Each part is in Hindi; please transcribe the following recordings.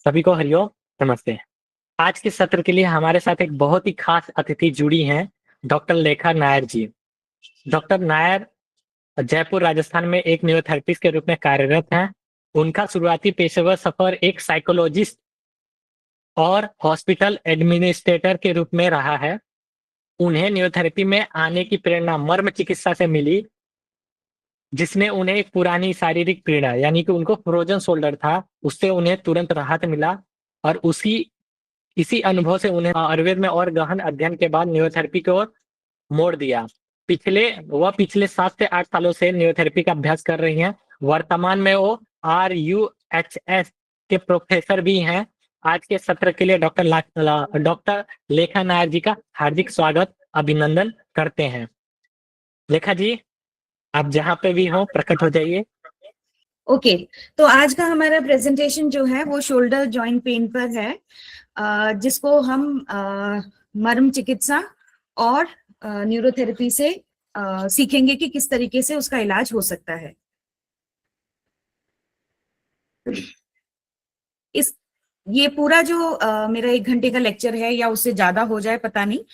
सभी को हरिओम, नमस्ते। आज के सत्र के लिए हमारे साथ एक बहुत ही खास अतिथि जुड़ी हैं, डॉक्टर लेखा नायर जी। डॉक्टर नायर जयपुर, राजस्थान में एक न्यूरोथेरेपिस्ट के रूप में कार्यरत हैं। उनका शुरुआती पेशेवर सफर एक साइकोलॉजिस्ट और हॉस्पिटल एडमिनिस्ट्रेटर के रूप में रहा है। उन्हें न्यूरोथेरेपी में आने की प्रेरणा मर्म चिकित्सा से मिली, जिसने उन्हें एक पुरानी शारीरिक पीड़ा यानी कि उनको फ्रोजन शोल्डर था, उससे उन्हें तुरंत राहत मिला और इसी अनुभव से उन्हें आयुर्वेद में और गहन अध्ययन के बाद न्यूरोथेरेपी की ओर मोड़ दिया। पिछले 7 से 8 सालों से न्यूरोथेरेपी का अभ्यास कर रही हैं। वर्तमान में वो RUHS के प्रोफेसर भी हैं। आज के सत्र के लिए डॉक्टर लेखा नायर जी का हार्दिक स्वागत, अभिनंदन करते हैं। लेखा जी, आप जहाँ पे भी हो प्रकट हो जाइए। ओके, तो आज का हमारा प्रेजेंटेशन जो है वो शोल्डर जॉइंट पेन पर है, जिसको हम मर्म चिकित्सा और न्यूरोथेरेपी से सीखेंगे कि किस तरीके से उसका इलाज हो सकता है। ये पूरा जो मेरा 1 घंटे का लेक्चर है या उससे ज्यादा हो जाए पता नहीं,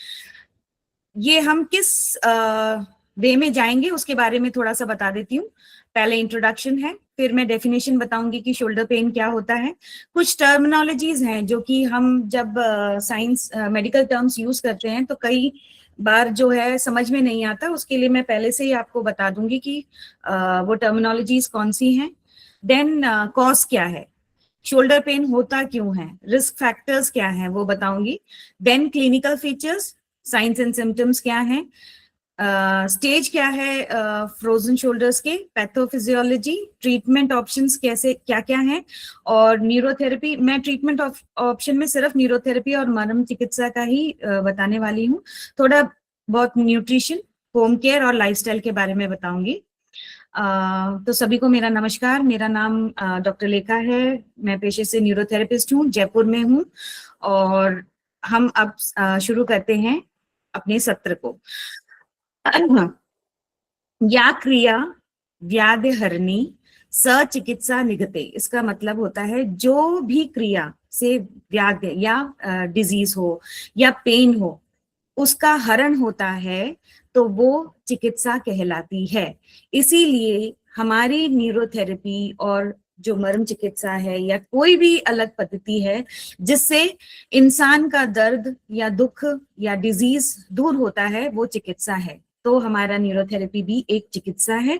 ये हम किस वे में जाएंगे उसके बारे में थोड़ा सा बता देती हूँ। पहले इंट्रोडक्शन है, फिर मैं डेफिनेशन बताऊंगी कि शोल्डर पेन क्या होता है। कुछ टर्मिनोलॉजीज हैं जो कि हम जब साइंस मेडिकल टर्म्स यूज करते हैं तो कई बार जो है समझ में नहीं आता, उसके लिए मैं पहले से ही आपको बता दूंगी कि वो टर्मिनोलॉजीज कौन सी हैं। देन कॉज क्या है, शोल्डर पेन होता क्यों है, रिस्क फैक्टर्स क्या हैं वो बताऊंगी। Then clinical features, science and symptoms क्या हैं, स्टेज क्या है फ्रोजन शोल्डर्स के, पैथोफिजियोलॉजी, ट्रीटमेंट ऑप्शंस कैसे क्या क्या हैं, और न्यूरोथेरेपी। मैं ट्रीटमेंट ऑप्शन में सिर्फ न्यूरोथेरेपी और मर्म चिकित्सा का ही बताने वाली हूँ। थोड़ा बहुत न्यूट्रिशन, होम केयर और लाइफस्टाइल के बारे में बताऊंगी। तो सभी को मेरा नमस्कार। मेरा नाम डॉक्टर लेखा है। मैं पेशे से न्यूरोथेरेपिस्ट हूँ, जयपुर में हूँ। और हम अब शुरू करते हैं अपने सत्र को। या क्रिया व्याधि हरणी स चिकित्सा निगते, इसका मतलब होता है जो भी क्रिया से व्याधि या डिजीज हो या पेन हो उसका हरण होता है तो वो चिकित्सा कहलाती है। इसीलिए हमारी न्यूरोथेरेपी और जो मर्म चिकित्सा है या कोई भी अलग पद्धति है जिससे इंसान का दर्द या दुख या डिजीज दूर होता है, वो चिकित्सा है। तो हमारा न्यूरोथेरेपी भी एक चिकित्सा है।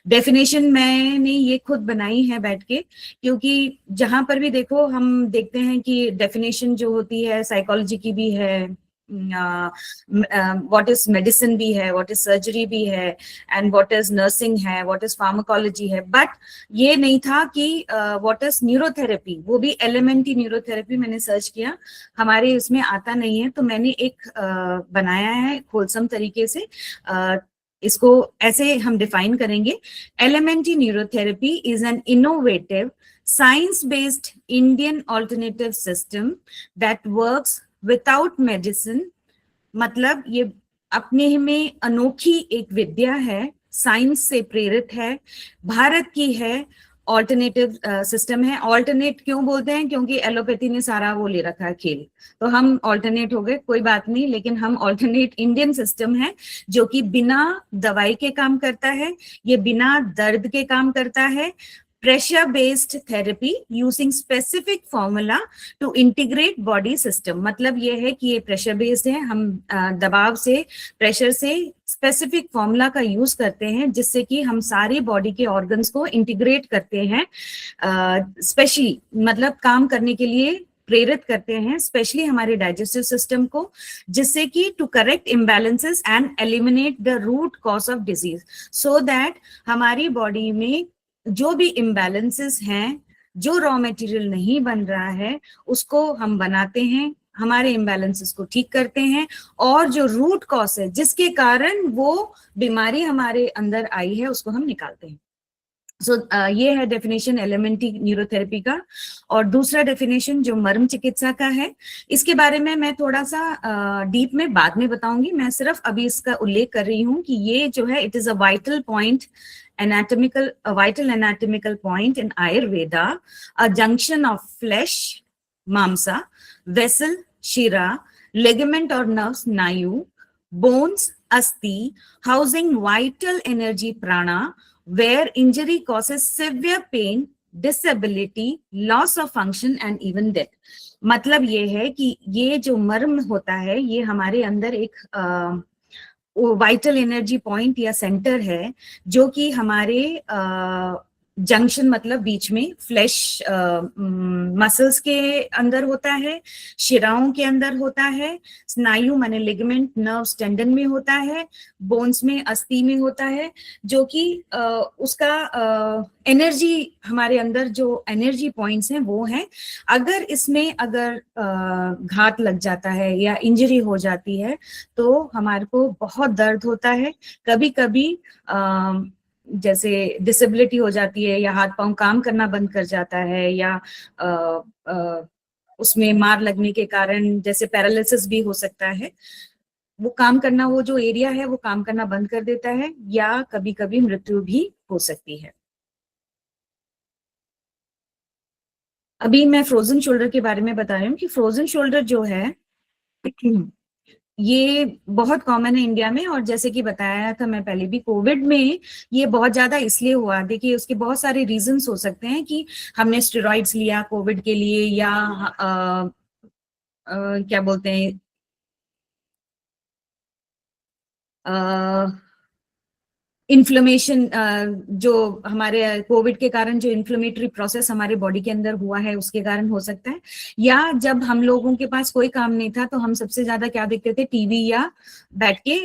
डेफिनेशन मैंने ये खुद बनाई है बैठ के, क्योंकि जहां पर भी देखो हम देखते हैं कि डेफिनेशन जो होती है साइकोलॉजी की भी है, व्हाट इज मेडिसिन भी है, व्हाट इज सर्जरी भी है, एंड व्हाट इज नर्सिंग है, व्हाट इज फार्माकोलॉजी है। बट ये नहीं था कि व्हाट इज न्यूरोथेरेपी, वो भी एलिमेंट्री न्यूरोथेरेपी मैंने सर्च किया, हमारे इसमें आता नहीं है। तो मैंने एक बनाया है होलसम तरीके से। इसको ऐसे हम डिफाइन करेंगे। Elementary neurotherapy is an innovative science-based Indian alternative system that works without medicine। मतलब ये अपने में अनोखी एक विद्या है, साइंस से प्रेरित है, भारत की है, ऑल्टरनेटिव सिस्टम है। ऑल्टरनेट क्यों बोलते हैं? क्योंकि एलोपैथी ने सारा वो ले रखा है खेल, तो हम ऑल्टरनेट हो गए, कोई बात नहीं, लेकिन हम ऑल्टरनेट इंडियन सिस्टम है जो कि बिना दवाई के काम करता है, ये बिना दर्द के काम करता है। Pressure based therapy using specific formula to integrate body system. मतलब ये है कि ये प्रेशर बेस्ड है, हम दबाव से, प्रेशर से स्पेसिफिक फॉर्मूला का यूज करते हैं जिससे कि हम सारी बॉडी के ऑर्गन्स को इंटीग्रेट करते हैं, स्पेशली मतलब काम करने के लिए प्रेरित करते हैं, स्पेशली हमारे डाइजेस्टिव सिस्टम को, जिससे कि to correct imbalances and eliminate the root cause of disease, so that हमारी बॉडी में जो भी इम्बैलेंसेस हैं, जो रॉ मटेरियल नहीं बन रहा है, उसको हम बनाते हैं, हमारे इम्बैलेंसेस को ठीक करते हैं, और जो रूट कॉज है जिसके कारण वो बीमारी हमारे अंदर आई है उसको हम निकालते हैं। सो ये है डेफिनेशन एलिमेंट्री न्यूरोथेरेपी का। और दूसरा डेफिनेशन जो मर्म चिकित्सा का है, इसके बारे में मैं थोड़ा सा डीप में बाद में बताऊंगी। मैं सिर्फ अभी इसका उल्लेख कर रही हूँ कि ये जो है it is a vital point, a vital anatomical point in Ayurveda, a junction of flesh, मामसा, वेसल, शिरा, ligament or nerve, स्नायु, bones, अस्थि, housing vital energy prana, where injury causes severe pain, disability, loss of function and even death. मतलब ये है कि ये जो मर्म होता है ये हमारे अंदर एक वाइटल एनर्जी पॉइंट या सेंटर है जो कि हमारे जंक्शन मतलब बीच में फ्लैश मसल्स के अंदर होता है, शिराओं के अंदर होता है, स्नायु माने लिगामेंट, नर्व्स, टेंडन में होता है, बोन्स में, अस्थि में होता है, जो कि उसका एनर्जी हमारे अंदर जो एनर्जी पॉइंट्स हैं वो हैं। अगर इसमें अगर घात लग जाता है या इंजरी हो जाती है तो हमारे को बहुत दर्द होता है। कभी कभी जैसे डिसेबिलिटी हो जाती है या हाथ पांव काम करना बंद कर जाता है या उसमें मार लगने के कारण जैसे पैरालिसिस भी हो सकता है। वो काम करना, वो जो एरिया है वो काम करना बंद कर देता है या कभी कभी मृत्यु भी हो सकती है। अभी मैं फ्रोजन शोल्डर के बारे में बता रही हूँ कि फ्रोजन शोल्डर जो है ये बहुत कॉमन है इंडिया में, और जैसे कि बताया था मैं पहले भी, कोविड में ये बहुत ज्यादा इसलिए हुआ। देखिए उसके बहुत सारे रीजंस हो सकते हैं कि हमने स्टेरॉइड्स लिया कोविड के लिए या क्या बोलते हैं इन्फ्लेमेशन, जो हमारे कोविड के कारण जो इन्फ्लेमेटरी प्रोसेस हमारे बॉडी के अंदर हुआ है उसके कारण हो सकता है, या जब हम लोगों के पास कोई काम नहीं था तो हम सबसे ज्यादा क्या देखते थे, टीवी या बैठ के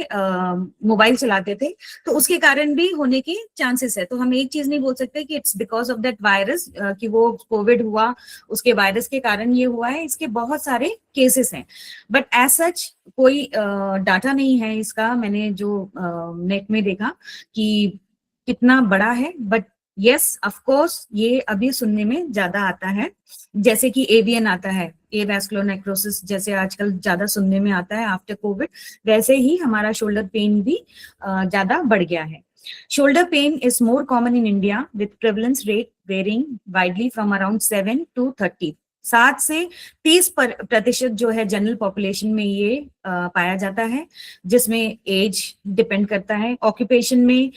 मोबाइल चलाते थे, तो उसके कारण भी होने के चांसेस है। तो हम एक चीज नहीं बोल सकते कि it's because of that virus कि वो कोविड हुआ उसके वायरस के कारण ये हुआ है। इसके बहुत सारे केसेस हैं बट एज सच कोई डाटा नहीं है इसका। मैंने जो नेट में देखा कि कितना बड़ा है, बट यस ऑफ कोर्स ये अभी सुनने में ज्यादा आता है, जैसे कि एवियन आता है, एवास्कुलर नेक्रोसिस जैसे आजकल ज्यादा सुनने में आता है आफ्टर कोविड, वैसे ही हमारा शोल्डर पेन भी ज्यादा बढ़ गया है। Shoulder pain is more common in India with prevalence rate varying widely from around 7 to 30. 7 से 30% जो है जनरल पॉपुलेशन में ये पाया जाता है, जिसमें एज डिपेंड करता है। ऑक्यूपेशन में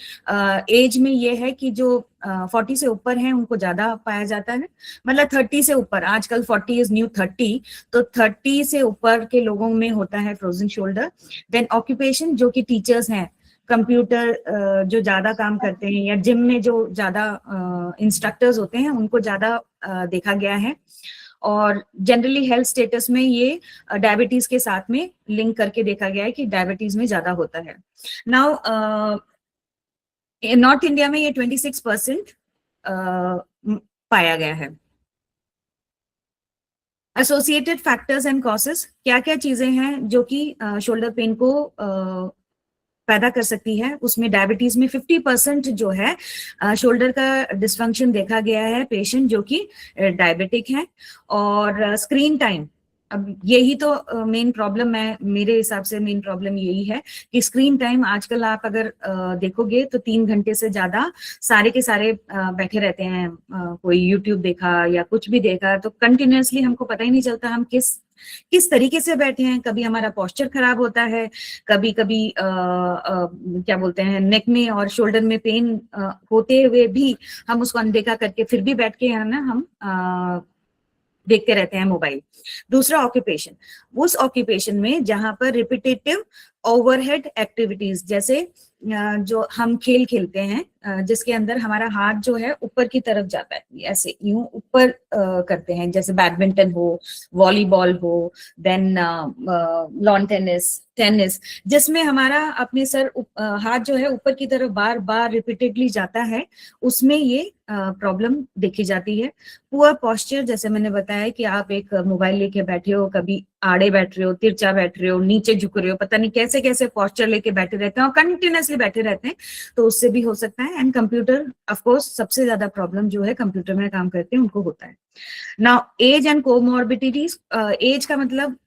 एज में ये है कि जो 40 से ऊपर हैं उनको ज्यादा पाया जाता है, मतलब 30 से ऊपर, आजकल 40 इज न्यू 30, तो 30 से ऊपर के लोगों में होता है फ्रोजन शोल्डर। देन ऑक्यूपेशन जो कि टीचर्स हैं, कंप्यूटर जो ज्यादा काम करते हैं या जिम में जो ज्यादा इंस्ट्रक्टर्स होते हैं उनको ज्यादा देखा गया है। और जनरली हेल्थ स्टेटस में ये डायबिटीज के साथ में लिंक करके देखा गया है कि डायबिटीज में ज्यादा होता है। नाउ नॉर्थ इंडिया में ये 26% पाया गया है। एसोसिएटेड फैक्टर्स एंड कॉजेस, क्या क्या चीजें हैं जो कि शोल्डर पेन को पैदा कर सकती है, उसमें डायबिटीज में 50% जो है शोल्डर का डिस्फंक्शन देखा गया है पेशेंट जो कि डायबिटिक है। और स्क्रीन टाइम, अब यही तो मेन प्रॉब्लम है, मेरे हिसाब से मेन प्रॉब्लम यही है कि स्क्रीन टाइम आजकल आप अगर देखोगे तो 3 घंटे से ज्यादा सारे के सारे बैठे रहते हैं। कोई यूट्यूब देखा या कुछ भी देखा तो कंटिन्यूअसली हमको पता ही नहीं चलता हम किस तरीके से बैठे हैं। कभी हमारा पोस्चर खराब होता है, कभी कभी क्या बोलते हैं नेक में और शोल्डर में पेन होते हुए भी हम उसको अनदेखा करके फिर भी बैठ के है ना हम देखते रहते हैं मोबाइल। दूसरा ऑक्यूपेशन, उस ऑक्यूपेशन में जहां पर रिपीटेटिव ओवरहेड एक्टिविटीज, जैसे जो हम खेल खेलते हैं जिसके अंदर हमारा हाथ जो है ऊपर की तरफ जाता है, ऐसे यूं ऊपर करते हैं, जैसे बैडमिंटन हो, वॉलीबॉल हो, देन लॉन टेनिस, जिसमें हमारा अपने सर हाथ जो है ऊपर की तरफ बार बार रिपीटेडली जाता है, उसमें ये प्रॉब्लम देखी जाती है। पुअर पोस्चर, जैसे मैंने बताया कि आप एक मोबाइल लेके बैठे हो, कभी आड़े बैठ रहे हो, तिरछा बैठ रहे हो, नीचे झुक रहे हो, पता नहीं कैसे कैसे पोस्चर लेके बैठे रहते हैं और कंटिन्यूअसली बैठे रहते हैं, तो उससे भी हो सकता है। एंड कंप्यूटर, ऑफ कोर्स सबसे ज्यादा प्रॉब्लम जो है कंप्यूटर में काम करते हैं उनको होता है। Now age and comorbidities, age का मतलब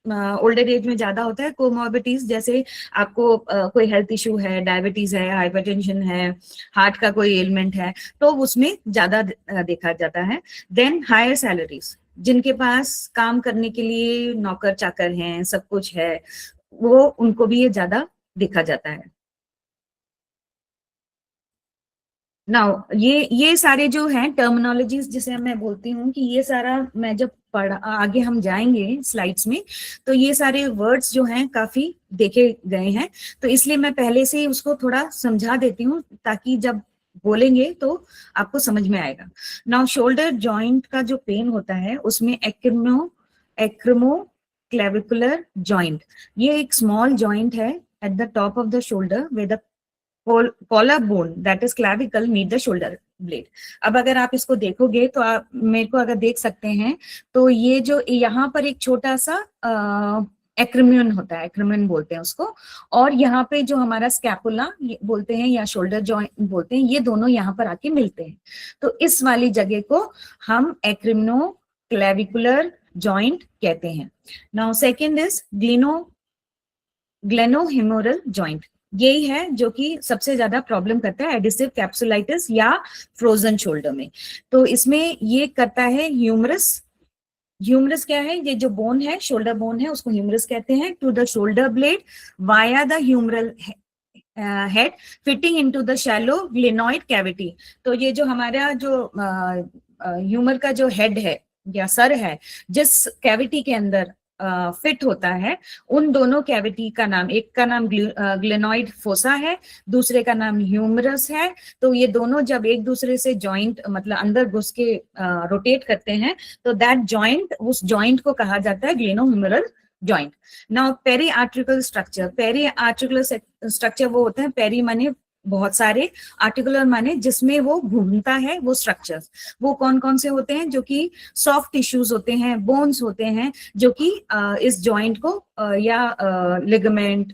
ओल्डर एज में ज्यादा होता है। कोमॉर्बिडिटीज जैसे आपको कोई हेल्थ इशू है, डायबिटीज है, हाइपरटेंशन है, हार्ट का कोई एलिमेंट है, तो उसमें ज्यादा देखा जाता है। देन हायर सैलरीज, जिनके पास काम करने के लिए नौकर चाकर हैं, सब कुछ है, वो उनको भी ये ज्यादा देखा जाता है। नाउ ये सारे जो हैं टर्मिनोलॉजीज जिसे मैं बोलती हूँ कि ये सारा मैं जब पढ़ आगे हम जाएंगे स्लाइड्स में, तो ये सारे वर्ड्स जो हैं काफी देखे गए हैं, तो इसलिए मैं पहले से ही उसको थोड़ा समझा देती हूँ ताकि जब बोलेंगे तो आपको समझ में आएगा। नाउ शोल्डर जॉइंट का जो पेन होता है उसमें एक्रोमो क्लेविकुलर जॉइंट, ये एक स्मॉल जॉइंट है at the top of the shoulder with the collar bone that is clavicle meet the shoulder blade. अब अगर आप इसको देखोगे तो आप मेरे को अगर देख सकते हैं तो ये जो यहाँ पर एक छोटा सा एक्रोमियन होता है, एक्रोमियन बोलते हैं उसको, और यहाँ पे जो हमारा स्कैपुला बोलते हैं या शोल्डर जॉइंट बोलते हैं, ये दोनों यहाँ पर आके मिलते हैं, तो इस वाली जगह को हम एक्रोमियो क्लेविकुलर जॉइंट कहते हैं। नाउ सेकेंड इज ग्लेनोहेमोरल जॉइंट, यही है जो कि सबसे ज्यादा प्रॉब्लम करता है एडिसिव कैप्सुलाइटिस या फ्रोजन शोल्डर में। तो इसमें ये करता है ह्यूमरस क्या है, ये जो बोन है, शोल्डर बोन है, उसको ह्यूमरस कहते हैं, to the shoulder blade via the humeral head fitting into the shallow glenoid cavity. तो ये जो हमारा जो ह्यूमर का जो हेड है या सर है, जिस कैविटी के अंदर फिट होता है, उन दोनों कैविटी का नाम, एक का नाम ग्लेनोइड फोसा है, दूसरे का नाम ह्यूमरस है। तो ये दोनों जब एक दूसरे से जॉइंट मतलब अंदर घुस के रोटेट करते हैं, तो दैट जॉइंट, उस जॉइंट को कहा जाता है glenohumeral joint. Now periarticular structure वो होता है, पेरी माने बहुत सारे, आर्टिकुलर माने जिसमें वो घूमता है, वो स्ट्रक्चर्स वो कौन कौन से होते हैं, जो कि सॉफ्ट टिश्यूज होते हैं, बोन्स होते हैं, जो कि इस जॉइंट को या लिगामेंट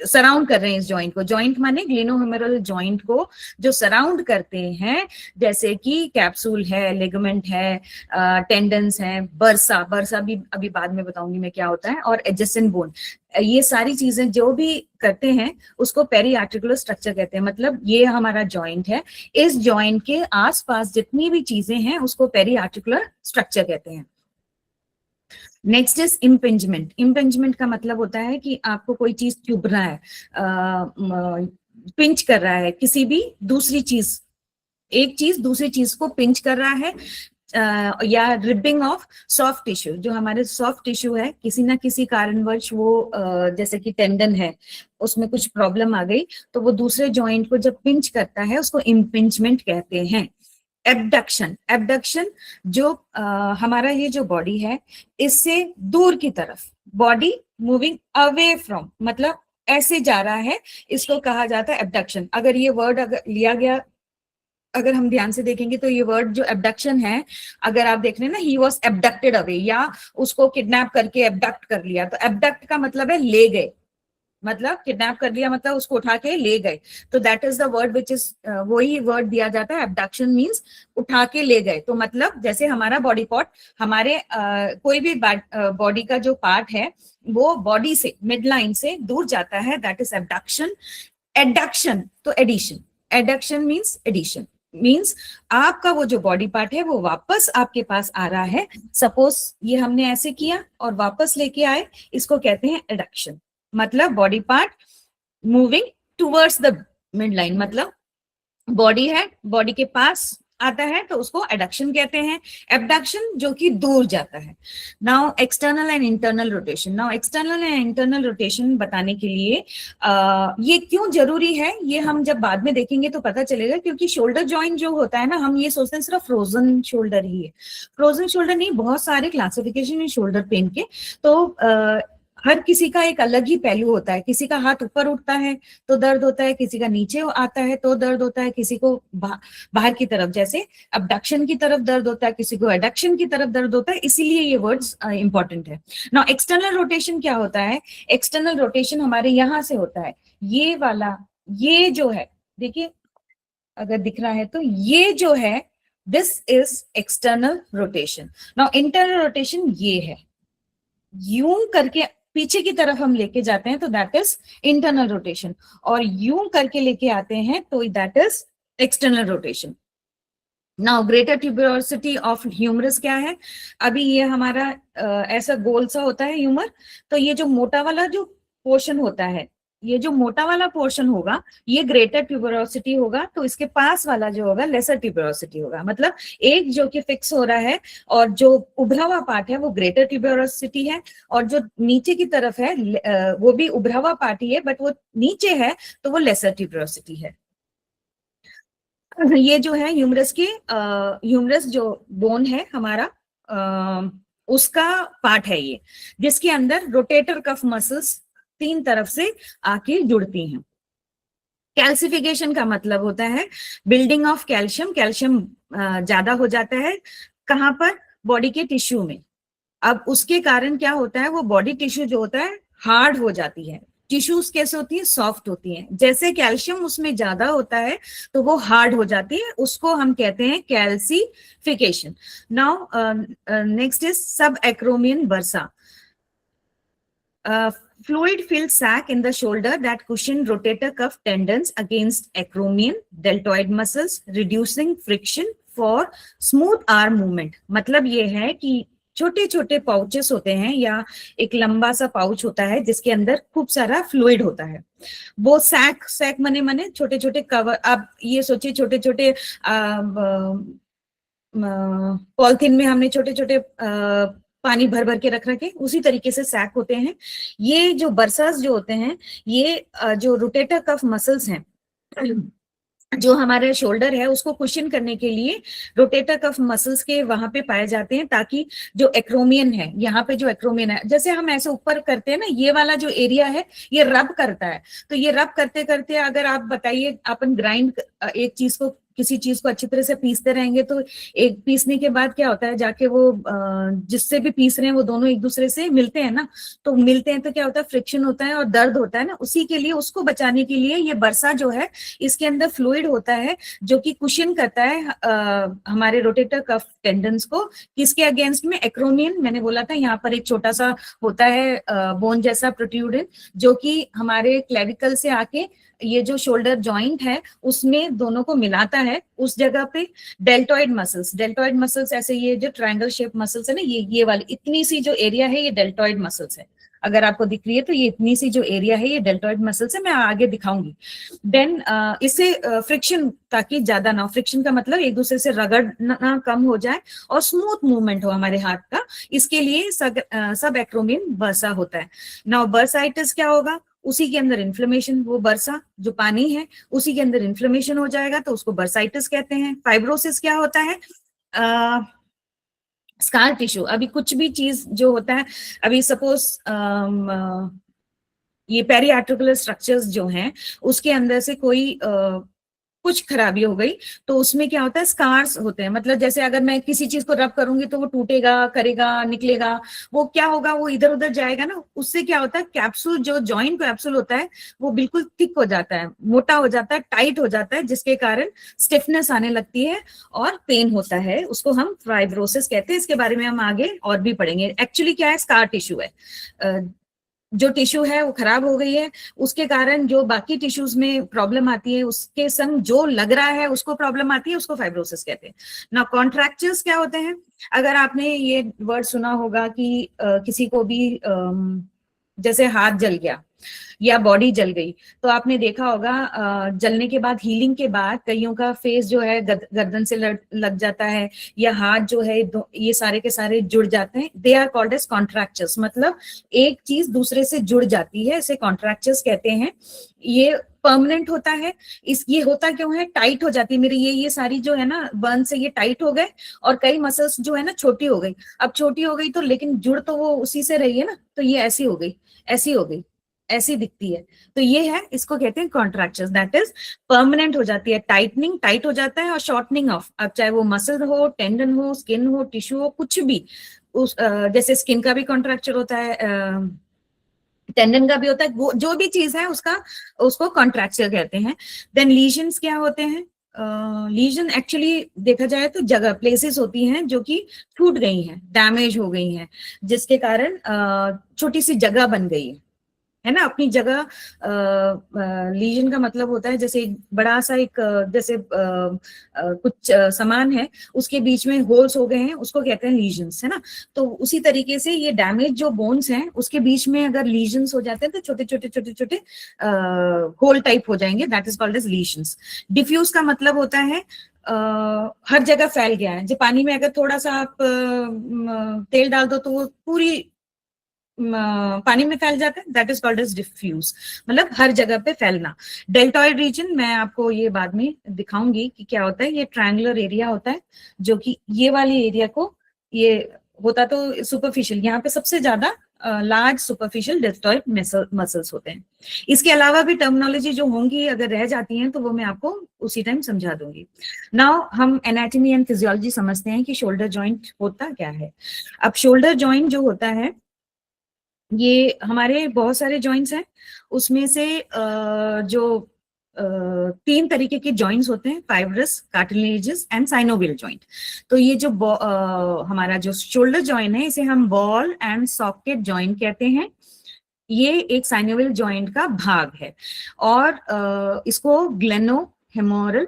सराउंड कर रहे हैं इस जॉइंट को। जॉइंट माने ग्लेनोह्यूमरल जॉइंट को जो सराउंड करते हैं, जैसे कि कैप्सूल है, लिगामेंट है, टेंडन्स है, बर्सा भी अभी बाद में बताऊंगी मैं क्या होता है, और एडजेसेंट बोन, ये सारी चीजें जो भी करते हैं उसको पेरी आर्टिकुलर स्ट्रक्चर कहते हैं। मतलब ये हमारा जॉइंट है, इस जॉइंट के आसपास जितनी भी चीजें हैं उसको पेरी आर्टिकुलर स्ट्रक्चर कहते हैं। Next is impingement. इम्पिंजमेंट का मतलब होता है कि आपको कोई चीज चुभ रहा है, पिंच कर रहा है, किसी भी दूसरी चीज, एक चीज दूसरी चीज को पिंच कर रहा है, या रिबिंग ऑफ सॉफ्ट टिश्यू, जो हमारे सॉफ्ट टिश्यू है, किसी ना किसी कारणवश वो जैसे कि टेंडन है, उसमें कुछ प्रॉब्लम आ गई, तो वो दूसरे जॉइंट को जब पिंच करता है उसको इम्पिंजमेंट कहते हैं। एबडक्शन जो हमारा ये जो बॉडी है, इससे दूर की तरफ, बॉडी मूविंग अवे फ्रॉम, मतलब ऐसे जा रहा है, इसको कहा जाता है एबडक्शन। अगर ये वर्ड अगर लिया गया, अगर हम ध्यान से देखेंगे तो ये वर्ड जो एबडक्शन है, अगर आप देख रहे हैं ना, ही वॉज एबडक्टेड अवे, या उसको किडनैप करके एबडक्ट कर लिया, तो एबडक्ट का मतलब है ले गए, मतलब किडनैप कर लिया मतलब उसको उठा के ले गए, तो that is the word which is, वही वर्ड दिया जाता है, एबडक्शन मींस उठा के ले गए। तो मतलब जैसे हमारा बॉडी पार्ट, हमारे कोई भी बॉडी का जो पार्ट है वो बॉडी से, मिड लाइन से दूर जाता है, दैट इज एबडक्शन। एडक्शन तो addition, adduction means addition, means आपका वो जो बॉडी पार्ट है वो वापस आपके पास आ रहा है। सपोज ये हमने ऐसे किया और वापस लेके आए, इसको कहते हैं एडक्शन। मतलब body part moving towards the mid line, मतलब बॉडी है, बॉडी के पास आता है तो उसको एडक्शन कहते हैं। एबडक्शन जो कि दूर जाता है। Now external and internal rotation. Now external and internal rotation बताने के लिए ये क्यों जरूरी है, ये हम जब बाद में देखेंगे तो पता चलेगा, क्योंकि शोल्डर जॉइंट जो होता है ना, हम ये सोचते हैं सिर्फ फ्रोजन शोल्डर ही है, फ्रोजन शोल्डर नहीं, बहुत सारे क्लासिफिकेशन है शोल्डर पेन के। तो हर किसी का एक अलग ही पहलू होता है, किसी का हाथ ऊपर उठता है तो दर्द होता है, किसी का नीचे आता है तो दर्द होता है, किसी को बाहर की तरफ जैसे अबडक्शन की तरफ दर्द होता है, किसी को एडक्शन की तरफ दर्द होता है, इसीलिए ये वर्ड्स इंपॉर्टेंट है। नाउ एक्सटर्नल रोटेशन क्या होता है? एक्सटर्नल रोटेशन हमारे यहाँ से होता है, ये वाला, ये जो है, देखिए अगर दिख रहा है तो ये जो है, this is external rotation. Now internal rotation ये है, यूं करके पीछे की तरफ हम लेके जाते हैं तो दैट इज इंटरनल रोटेशन, और यूं करके लेके आते हैं तो that is external rotation. Now greater tuberosity of humerus क्या है? अभी ये हमारा ऐसा गोल सा होता है ह्यूमर, तो ये जो मोटा वाला जो पोर्शन होता है, ये जो मोटा वाला पोर्शन होगा ये ग्रेटर ट्यूबरोसिटी होगा, तो इसके पास वाला जो होगा लेसर ट्यूबरोसिटी होगा। मतलब एक जो कि फिक्स हो रहा है और जो उभरा हुआ पार्ट है वो ग्रेटर ट्यूबरोसिटी है, और जो नीचे की तरफ है वो भी उभरा हुआ पार्ट ही है बट वो नीचे है तो वो लेसर ट्यूबरोसिटी है। ये जो है ह्यूमरस के ह्यूमरस जो बोन है हमारा उसका पार्ट है ये, जिसके अंदर रोटेटर कफ मसल्स तीन तरफ से आके जुड़ती हैं। कैल्सिफिकेशन का मतलब होता है बिल्डिंग ऑफ कैल्शियम, कैल्शियम ज्यादा हो जाता है कहाँ पर? बॉडी के टिश्यू में। अब उसके कारण क्या होता है, वो बॉडी टिश्यू जो होता है हार्ड हो जाती है। टिश्यूज कैसे होती है? सॉफ्ट होती हैं। जैसे कैल्शियम उसमें ज्यादा होता है तो वो हार्ड हो जाती है, उसको हम कहते हैं कैल्सिफिकेशन। नाउ नेक्स्ट इज सब acromion bursa. Fluid filled sac in the shoulder that cushion rotator cuff tendons against acromion deltoid muscles, reducing friction for smooth arm movement। मतलब ये है कि छोटे छोटे पाउचेस होते हैं या एक लंबा सा पाउच होता है जिसके अंदर खूब सारा फ्लूइड होता है। वो सैक, सैक मने मने छोटे छोटे कवर। अब ये सोचिए छोटे छोटे पॉलिथीन में हमने छोटे छोटे पानी भर भर के रख रखे, उसी तरीके से सैक होते हैं। ये जो बर्सास जो होते हैं ये जो रोटेटर कफ मसल्स हैं जो हमारे शोल्डर है उसको कुशन करने के लिए रोटेटर कफ मसल्स के वहां पे पाए जाते हैं, ताकि जो एक्रोमियन है, यहाँ पे जो एक्रोमियन है, जैसे हम ऐसे ऊपर करते हैं ना, ये वाला जो एरिया है ये रब करता है। तो ये रब करते करते अगर आप बताइए अपन ग्राइंड एक चीज को, किसी चीज को अच्छी तरह से पीसते रहेंगे तो एक पीसने के बाद क्या होता है, जाके वो जिससे भी पीस रहे हैं वो दोनों एक दूसरे से मिलते हैं ना, तो मिलते हैं तो क्या होता है, फ्रिक्शन होता है और दर्द होता है ना। उसी के लिए, उसको बचाने के लिए ये बर्सा जो है इसके अंदर फ्लूइड होता है जो कि कुशन करता है हमारे रोटेटर कफ टेंडन्स को। किसके अगेंस्ट में? एक्रोमियन। मैंने बोला था यहाँ पर एक छोटा सा होता है बोन जैसा प्रोट्रूडेंट जो कि हमारे क्लेविकल से आके ये जो शोल्डर जॉइंट है उसमें दोनों को मिलाता है। उस जगह पे डेल्टॉइड मसल्स, डेल्टॉइड मसल्स ऐसे ये जो ट्रायंगल शेप मसल्स है ना, ये वाली इतनी सी जो एरिया है ये डेल्टॉइड मसल्स है। अगर आपको दिख रही है तो ये इतनी सी जो एरिया है ये डेल्टॉइड मसल्स है, मैं आगे दिखाऊंगी। देन इससे फ्रिक्शन, ताकि ज्यादा ना हो, फ्रिक्शन का मतलब एक दूसरे से रगड़ना कम हो जाए और स्मूथ मूवमेंट हो हमारे हाथ का, इसके लिए सब एक्रोमियन बर्सा होता है। नाउ बर्साइटिस क्या होगा? उसी के अंदर इन्फ्लेमेशन, वो बर्सा जो पानी है उसी के अंदर इन्फ्लेमेशन हो जाएगा तो उसको बर्साइटिस कहते हैं। फाइब्रोसिस क्या होता है? Scar tissue. अभी कुछ भी चीज जो होता है, अभी सपोज ये पेरियाट्रिकुलर स्ट्रक्चर्स जो हैं उसके अंदर से कोई कुछ खराबी हो गई तो उसमें क्या होता है, स्कार्स होते हैं। मतलब जैसे अगर मैं किसी चीज को रब करूंगी तो वो टूटेगा, करेगा, निकलेगा, वो क्या होगा, वो इधर उधर जाएगा ना। उससे क्या होता है, कैप्सूल, जो जॉइंट कैप्सूल होता है वो बिल्कुल थिक हो जाता है, मोटा हो जाता है, टाइट हो जाता है, जिसके कारण स्टिफनेस आने लगती है और पेन होता है। उसको हम फाइब्रोसिस कहते हैं। इसके बारे में हम आगे और भी पढ़ेंगे। एक्चुअली क्या है, स्कार टिश्यू है। जो टिश्यू है वो खराब हो गई है, उसके कारण जो बाकी टिश्यूज में प्रॉब्लम आती है, उसके संग जो लग रहा है उसको प्रॉब्लम आती है, उसको फाइब्रोसिस कहते हैं ना। कॉन्ट्रैक्चर्स क्या होते हैं? अगर आपने ये वर्ड सुना होगा कि किसी को भी जैसे हाथ जल गया या बॉडी जल गई, तो आपने देखा होगा जलने के बाद, हीलिंग के बाद कईयों का फेस जो है गर्दन से लग जाता है, या हाथ जो है ये सारे के सारे जुड़ जाते हैं। They are called as contractures. मतलब एक चीज दूसरे से जुड़ जाती है, इसे कॉन्ट्रैक्चर्स कहते हैं। ये परमानेंट होता है। ये होता क्यों है? टाइट हो जाती है मेरी ये सारी जो है ना बर्न से ये टाइट हो गए, और कई मसल्स जो है ना छोटी हो गई। अब छोटी हो गई तो लेकिन जुड़ तो वो उसी से रही है ना, तो ये ऐसी हो गई, ऐसी हो गई, ऐसी दिखती है। तो ये है, इसको कहते हैं कॉन्ट्रैक्चर्स। दैट इज परमानेंट हो जाती है, टाइटनिंग, टाइट हो जाता है, और शॉर्टनिंग ऑफ, अब चाहे वो मसल हो, टेंडन हो, स्किन हो, टिश्यू हो, कुछ भी। उस जैसे स्किन का भी कॉन्ट्रैक्चर होता है, टेंडन का भी होता है, वो जो भी चीज है उसको कॉन्ट्रैक्चर कहते हैं। देन लीजन्स क्या होते हैं? लीजन एक्चुअली देखा जाए तो जगह, प्लेसेस होती हैं जो कि टूट गई हैं, डैमेज हो गई हैं, जिसके कारण छोटी सी जगह बन गई है। है ना, अपनी जगह। लीजन का मतलब होता है जैसे एक बड़ा सा एक जैसे कुछ सामान है, उसके बीच में होल्स हो गए हैं, उसको कहते हैं लीजन्स, है ना। तो उसी तरीके से ये डैमेज जो बोन्स हैं उसके बीच में अगर लीजन्स हो जाते हैं तो छोटे छोटे छोटे छोटे होल टाइप हो जाएंगे, that is called as lesions. Diffuse का मतलब होता है हर जगह फैल गया है। जो पानी में अगर थोड़ा सा आप तेल डाल दो तो वो पूरी पानी में फैल जाता है, that is called as diffuse, मतलब हर जगह पे फैलना। डेल्टॉइड रीजन मैं आपको ये बाद में दिखाऊंगी कि क्या होता है। ये ट्रायंगुलर एरिया होता है, जो कि ये वाले एरिया को, ये होता तो सुपरफिशियल, यहाँ पे सबसे ज्यादा लार्ज सुपरफिशियल डेल्टॉइड मसल्स होते हैं। इसके अलावा भी टर्मिनोलॉजी जो होंगी अगर रह जाती हैं तो वो मैं आपको उसी टाइम समझा दूंगी। नाउ हम एनाटॉमी एंड फिजियोलॉजी समझते हैं कि शोल्डर जॉइंट होता क्या है। अब शोल्डर जॉइंट जो होता है, ये हमारे बहुत सारे जॉइंट्स हैं, उसमें से जो 3 तरीके के जॉइंट्स होते हैं, fibrous, cartilaginous and synovial joint. तो ये जो हमारा जो शोल्डर जॉइंट है इसे हम बॉल एंड सॉकेट जॉइंट कहते हैं। ये एक साइनोवियल जॉइंट का भाग है और इसको ग्लेनोहेमोरल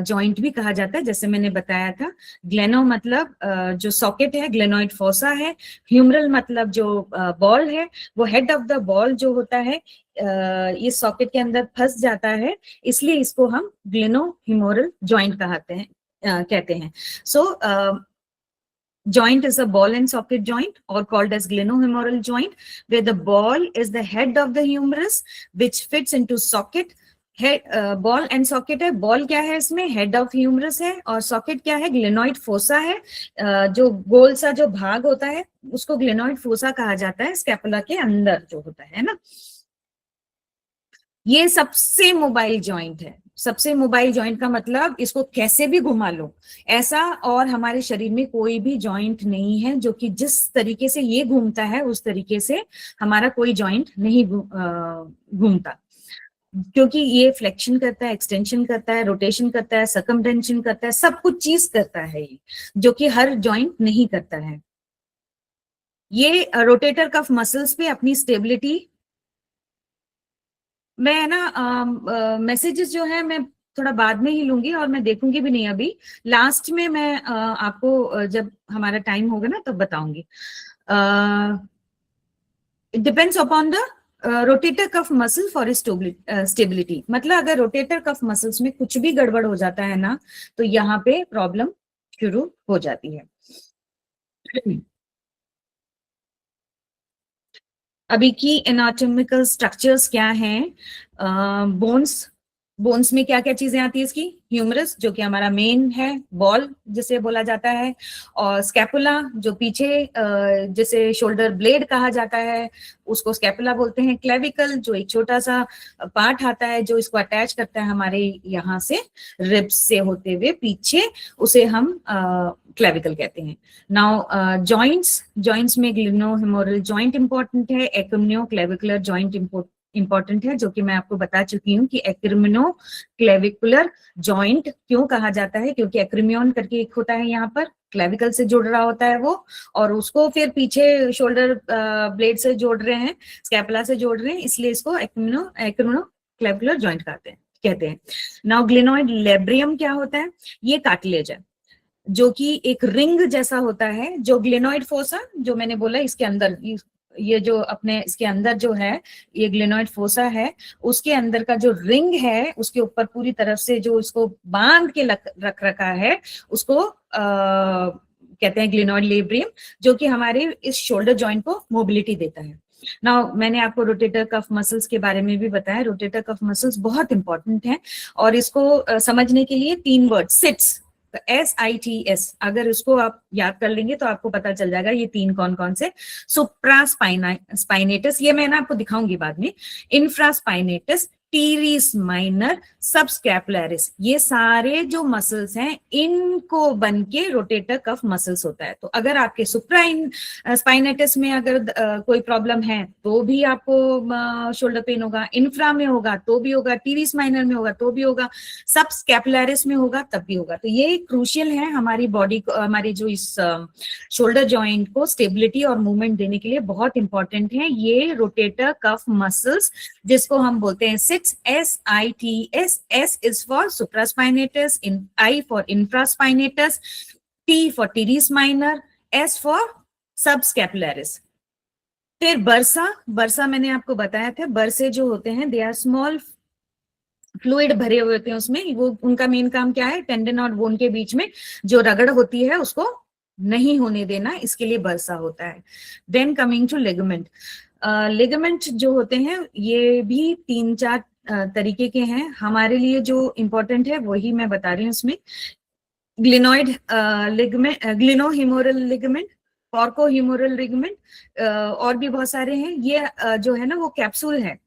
जॉइंट भी कहा जाता है, जैसे मैंने बताया था। ग्लेनो मतलब जो सॉकेट है, ग्लेनोइड फोसा है। ह्यूमरल मतलब जो बॉल है, वो हेड ऑफ द बॉल जो होता है ये सॉकेट के अंदर फंस जाता है, इसलिए इसको हम ग्लेनोह्यूमरल जॉइंट कहते हैं। सो joint is a ball and socket joint or called as glenohumeral joint, where the ball is the head of the humerus which fits into socket. Ball and socket है, बॉल क्या है इसमें, हेड ऑफ ह्यूमरस है, और सॉकेट क्या है, ग्लेनोइड फोसा है। जो गोल सा जो भाग होता है उसको ग्लेनोइड फोसा कहा जाता है, स्कैपुला के अंदर जो होता है ना। ये सबसे मोबाइल जॉइंट है। सबसे मोबाइल जॉइंट का मतलब इसको कैसे भी घुमा लो, ऐसा और हमारे शरीर में कोई भी जॉइंट नहीं है जो कि जिस तरीके से ये घूमता है उस तरीके से हमारा कोई जॉइंट नहीं घूमता, क्योंकि ये फ्लेक्शन करता है, एक्सटेंशन करता है, रोटेशन करता है, सर्कमटेंशन करता है, सब कुछ चीज करता है ये, जो कि हर जॉइंट नहीं करता है। ये रोटेटर कफ मसल्स पे अपनी स्टेबिलिटी, मैं ना मैसेजेस जो है मैं थोड़ा बाद में ही लूंगी और मैं देखूंगी भी नहीं अभी, लास्ट में मैं आपको जब हमारा टाइम होगा ना तब बताऊंगी। It depends upon the rotator cuff muscle for stability, मतलब अगर रोटेटर कफ मसल्स में कुछ भी गड़बड़ हो जाता है ना तो यहाँ पे प्रॉब्लम शुरू हो जाती है। अभी की एनाटॉमिकल स्ट्रक्चर्स क्या हैं, बोन्स में क्या क्या चीजें आती है इसकी, ह्यूमरस जो कि हमारा मेन है, बॉल जिसे बोला जाता है, और स्कैपुला जो पीछे जैसे शोल्डर ब्लेड कहा जाता है उसको स्कैपुला बोलते हैं, क्लेविकल जो एक छोटा सा पार्ट आता है जो इसको अटैच करता है हमारे यहाँ से रिब्स से होते हुए पीछे, उसे हम क्लेविकल कहते हैं। नाउ जॉइंट्स में ग्लेनोह्यूमरल जॉइंट इंपॉर्टेंट है, एक्रोमियो क्लेविकुलर जॉइंट इंपॉर्टेंट है, जो कि मैं आपको बता चुकी हूँ कि एक्रोमियो क्लेविकुलर जॉइंट क्यों कहा जाता है, क्योंकि एक्रोमियन करके एक होता है यहाँ पर, क्लेविकल से जुड़ रहा होता है वो, और उसको फिर पीछे शोल्डर ब्लेड से जोड़ रहे हैं, स्कैपुला से जोड़ रहे हैं, इसलिए इसको एक्रोमियो क्लेविकुलर जॉइंट कहते हैं। नाउ ग्लेनोइड लेब्रियम क्या होता है, ये कार्टिलेज है जो कि एक रिंग जैसा होता है, जो ग्लेनोइड फोसा जो मैंने बोला इसके अंदर, ये जो अपने इसके अंदर जो है ये ग्लेनोइड फोसा है, उसके अंदर का जो रिंग है उसके ऊपर पूरी तरफ से जो इसको बांध के रख रखा है उसको कहते हैं ग्लेनोइड लेब्रियम, जो कि हमारे इस शोल्डर जॉइंट को मोबिलिटी देता है। नाउ मैंने आपको रोटेटर कफ मसल्स के बारे में भी बताया, रोटेटर कफ मसल्स बहुत इंपॉर्टेंट हैं और इसको समझने के लिए 3 वर्ड, सिट्स, SITS, अगर उसको आप याद कर लेंगे तो आपको पता चल जाएगा ये 3 कौन कौन से। सुप्रास्पाइनेटस, ये मैं ना आपको दिखाऊंगी बाद में, इंफ्रास्पाइनेटस, टीरिस माइनर, सबस्कैपुलरिस, ये सारे जो मसल्स हैं इनको बन के रोटेटर कफ मसल्स होता है। तो अगर आपके सुप्राइन स्पाइनेटस में अगर कोई प्रॉब्लम है तो भी आपको शोल्डर पेन होगा, इंफ्रा में होगा तो भी होगा, टीरिस माइनर में होगा तो भी होगा, सबस्कैपुलरिस में होगा तब भी होगा। तो ये क्रूशियल है हमारी बॉडी को, हमारी जो इस शोल्डर जॉइंट को स्टेबिलिटी और मूवमेंट देने के लिए बहुत इंपॉर्टेंट है ये रोटेटर कफ मसल्स, जिसको हम बोलते हैं seats, SITS। S is for supraspinatus, I for infraspinatus, T for teres minor, S for subscapularis। फिर बर्सा, बर्सा मैंने आपको बताया था, बर्से जो होते हैं दे आर स्मॉल फ्लूइड भरे हुए होते हैं उसमें, वो उनका मेन काम क्या है, टेंडन और बोन के बीच में जो रगड़ होती है उसको नहीं होने देना, इसके लिए बर्सा होता है। Then coming to ligament, ligament जो होते हैं ये भी 3-4 तरीके के हैं। हमारे लिए जो इम्पोर्टेंट है वही मैं बता रही हूँ इसमें। ग्लिनोइड लिगामेंट, ग्लिनोहिमोरल लिगामेंट, कॉर्कोहिमोरल लिगामेंट, और भी बहुत सारे हैं। ये जो है ना वो कैप्सूल है,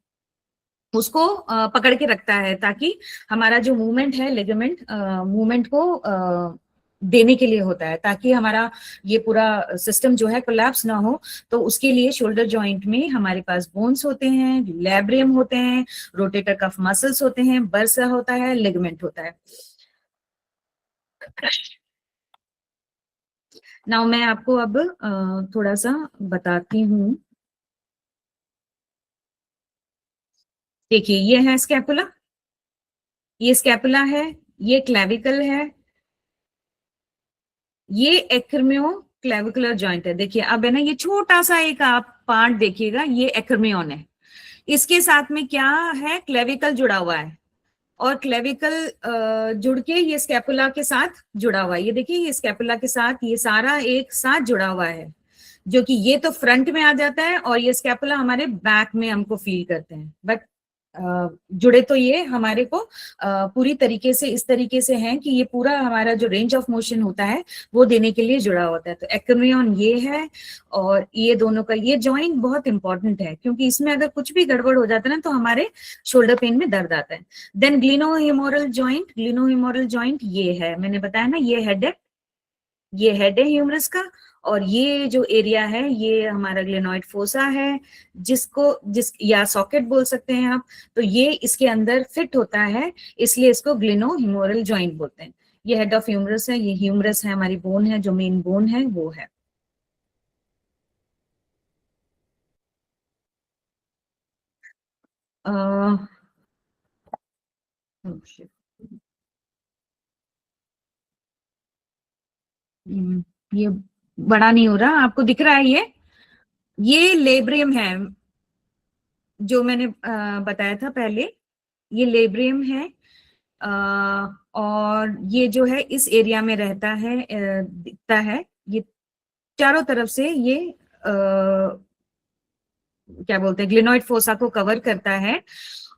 उसको पकड़ के रखता है ताकि हमारा जो मूवमेंट है लिगामेंट मूवमेंट को देने के लिए होता है, ताकि हमारा ये पूरा सिस्टम जो है कोलैप्स ना हो। तो उसके लिए शोल्डर जॉइंट में हमारे पास बोन्स होते हैं, लैब्रियम होते हैं, रोटेटर कफ मसल्स होते हैं, बर्सा होता है, लिगामेंट होता है। नाउ मैं आपको अब थोड़ा सा बताती हूँ। देखिए ये है स्कैपुला, ये स्कैपुला है, ये क्लेविकल है, ये एक्रोमियो क्लेविकुलर जॉइंट है। देखिए अब है ना ये छोटा सा एक आप पार्ट देखिएगा, ये एक्रोमियन है, इसके साथ में क्या है, क्लेविकल जुड़ा हुआ है, और क्लेविकल जुड़ के ये स्कैपुला के साथ जुड़ा हुआ है। ये देखिए ये स्कैपुला के साथ ये सारा एक साथ जुड़ा हुआ है, जो कि ये तो फ्रंट में आ जाता है और ये स्कैपुला हमारे बैक में हमको फील करते हैं, बट जुड़े तो ये हमारे को पूरी तरीके से इस तरीके से हैं कि ये पूरा हमारा जो रेंज ऑफ मोशन होता है वो देने के लिए जुड़ा होता है। तो एक्रोमियन ये है, और ये दोनों का ये जॉइंट बहुत इंपॉर्टेंट है, क्योंकि इसमें अगर कुछ भी गड़बड़ हो जाता है ना तो हमारे शोल्डर पेन में दर्द आता है। देन ग्लिनोहिमोरल जॉइंट, ग्लिनोहिमोरल जॉइंट ये है, मैंने बताया ना ये हेड है, ये हेड है ह्यूमरस का, और ये जो एरिया है ये हमारा ग्लेनोइड फोसा है, जिस या सॉकेट बोल सकते हैं आप। तो ये इसके अंदर फिट होता है, इसलिए इसको ग्लिनोहिमोरल जॉइंट बोलते हैं। ये हेड ऑफ ह्यूमरस है, ये ह्यूमरस है, हमारी बोन है, जो मेन बोन है वो है। ये बड़ा नहीं हो रहा, आपको दिख रहा है ये लेब्रियम है जो मैंने बताया था पहले, ये लेब्रियम है, और ये जो है इस एरिया में रहता है, दिखता है, ये चारों तरफ से ये क्या बोलते हैं ग्लिनोइड फोसा को कवर करता है।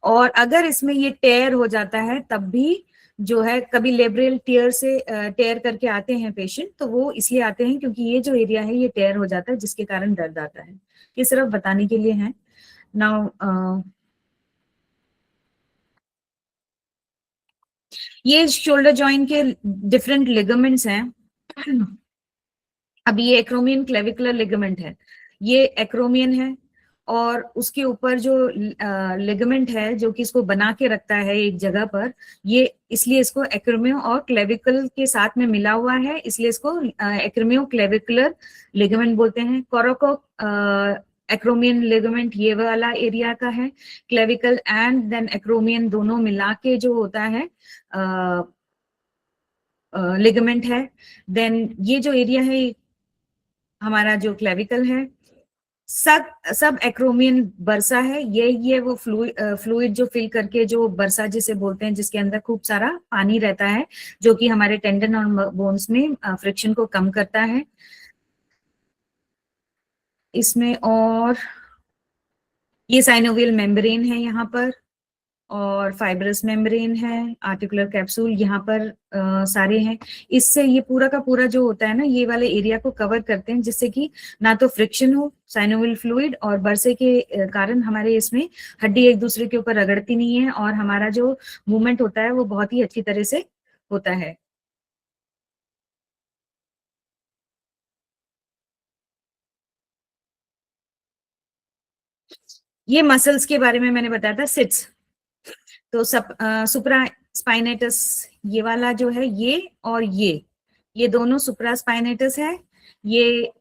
और अगर इसमें ये टेयर हो जाता है तब भी जो है, कभी लेब्रियल टेयर से टेयर करके आते हैं पेशेंट, तो वो इसलिए आते हैं क्योंकि ये जो एरिया है ये टेयर हो जाता है, जिसके कारण दर्द आता है। ये सिर्फ बताने के लिए है। नाउ ये शोल्डर जॉइंट के डिफरेंट लिगामेंट्स हैं। अब ये एक्रोमियन क्लेविकुलर लिगामेंट है, ये एक्रोमियन है, और उसके ऊपर जो लिगामेंट है जो कि इसको बना के रखता है एक जगह पर, ये इसलिए इसको एक्रोमियो और क्लेविकल के साथ में मिला हुआ है, इसलिए इसको एक्रोमियो क्लेविकुलर लिगामेंट बोलते हैं। कोरोको एक्रोमियन लिगामेंट ये वाला एरिया का है, क्लेविकल एंड देन एक्रोमियन दोनों मिला के जो होता है लिगामेंट है। देन ये जो एरिया है हमारा जो क्लेविकल है, सब एक्रोमियन बर्सा है, ये वो फ्लूइड जो फिल करके जो बर्सा जिसे बोलते हैं, जिसके अंदर खूब सारा पानी रहता है, जो कि हमारे टेंडन और बोन्स में फ्रिक्शन को कम करता है इसमें। और ये साइनोवियल मेम्ब्रेन है यहाँ पर, और फाइब्रस मेम्ब्रेन है, आर्टिकुलर कैप्सूल यहाँ पर सारे हैं। इससे ये पूरा का पूरा जो होता है ना, ये वाले एरिया को कवर करते हैं, जिससे कि ना तो फ्रिक्शन हो साइनोवियल फ्लूइड, और बरसे के कारण हमारे इसमें हड्डी एक दूसरे के ऊपर रगड़ती नहीं है, और हमारा जो मूवमेंट होता है वो बहुत ही अच्छी तरह से होता है। ये मसल्स के बारे में मैंने बताया था, सिट्स। तो सुप्रा स्पाइनेटस ये वाला जो है, ये और ये दोनों सुप्रा स्पाइनेटस है, ये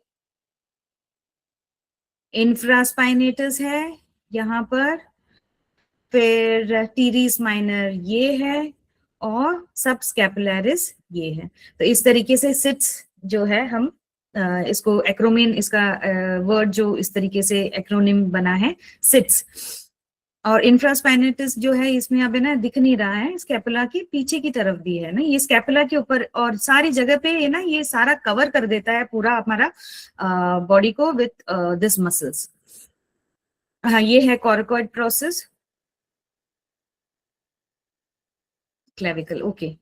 इंफ्रास्पाइनेटस है यहाँ पर, फिर टीरीस माइनर ये है, और सब स्कैपुलरिस ये है। तो इस तरीके से सिट्स जो है, हम इसको एक्रोमिन, इसका वर्ड जो इस तरीके से एक्रोनिम बना है, सिट्स। और इंफ्रास्पाइनेटिस जो है, इसमें अब है ना दिख नहीं रहा है, स्कैपुला के पीछे की तरफ भी है ना, ये स्कैपुला के ऊपर और सारी जगह पे है ना, ये सारा कवर कर देता है पूरा हमारा बॉडी को विथ दिस मसल्स। हाँ, ये है coracoid process, clavicle, okay.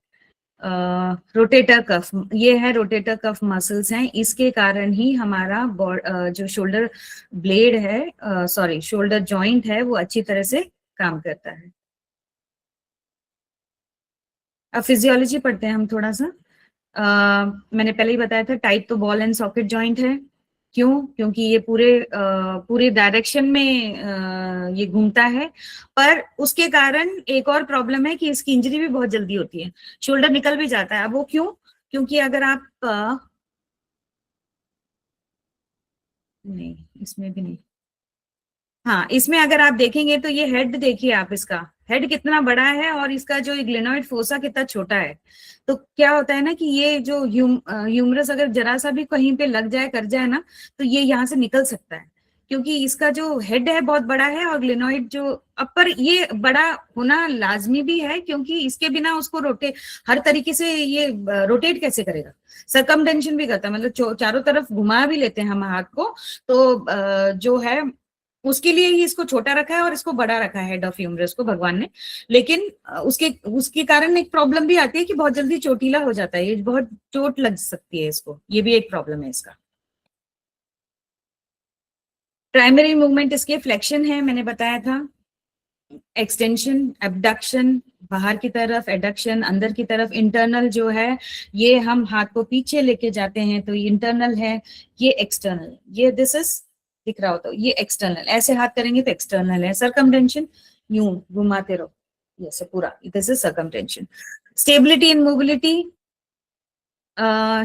Rotator cuff, ये है रोटेटर कफ मसल्स हैं, इसके कारण ही हमारा जो शोल्डर ब्लेड है, सॉरी शोल्डर जॉइंट है, वो अच्छी तरह से काम करता है। अब फिजियोलॉजी पढ़ते हैं हम थोड़ा सा। मैंने पहले ही बताया था, टाइप तो बॉल एंड सॉकेट जॉइंट है। क्यों? क्योंकि ये पूरे डायरेक्शन में ये घूमता है, पर उसके कारण एक और प्रॉब्लम है कि इसकी इंजरी भी बहुत जल्दी होती है, शोल्डर निकल भी जाता है। अब वो क्यों? क्योंकि अगर आप नहीं, इसमें भी नहीं, हाँ इसमें अगर आप देखेंगे तो ये हेड देखिए आप, इसका हेड कितना बड़ा है और इसका जो ग्लेनोइड फोसा कितना छोटा है। तो क्या होता है ना कि ये जो ह्यूमरस अगर जरा सा भी कहीं पे लग जाए, कर जाए ना, तो ये यहाँ से निकल सकता है, क्योंकि इसका जो हेड है बहुत बड़ा है, और ग्लेनोइड जो अपर, ये बड़ा होना लाजमी भी है, क्योंकि इसके बिना उसको हर तरीके से ये रोटेट कैसे करेगा, सरकमटेंशन भी करता है, मतलब चारों तरफ घुमा भी लेते हैं हम हाथ को। तो जो है उसके लिए ही इसको छोटा रखा है और इसको बड़ा रखा है, हेड ऑफ ह्यूमरस को भगवान ने। लेकिन उसके कारण एक प्रॉब्लम भी आती है कि बहुत जल्दी चोटीला हो जाता है, ये बहुत चोट लग सकती है इसको, ये भी एक प्रॉब्लम है इसका। प्राइमरी मूवमेंट इसके फ्लेक्शन है, मैंने बताया था, एक्सटेंशन, एबडक्शन, बाहर की तरफ, एडक्शन अंदर की तरफ, इंटरनल जो है ये हम हाथ को पीछे लेके जाते हैं तो ये इंटरनल है, ये एक्सटर्नल, ये दिस इज दिख रहा हो तो ये एक्सटर्नल, ऐसे हाथ करेंगे तो एक्सटर्नल है। सरकमटेंशन, यूं घुमाते रहो, ये से पूरा, this is circumduction. Stability in mobility,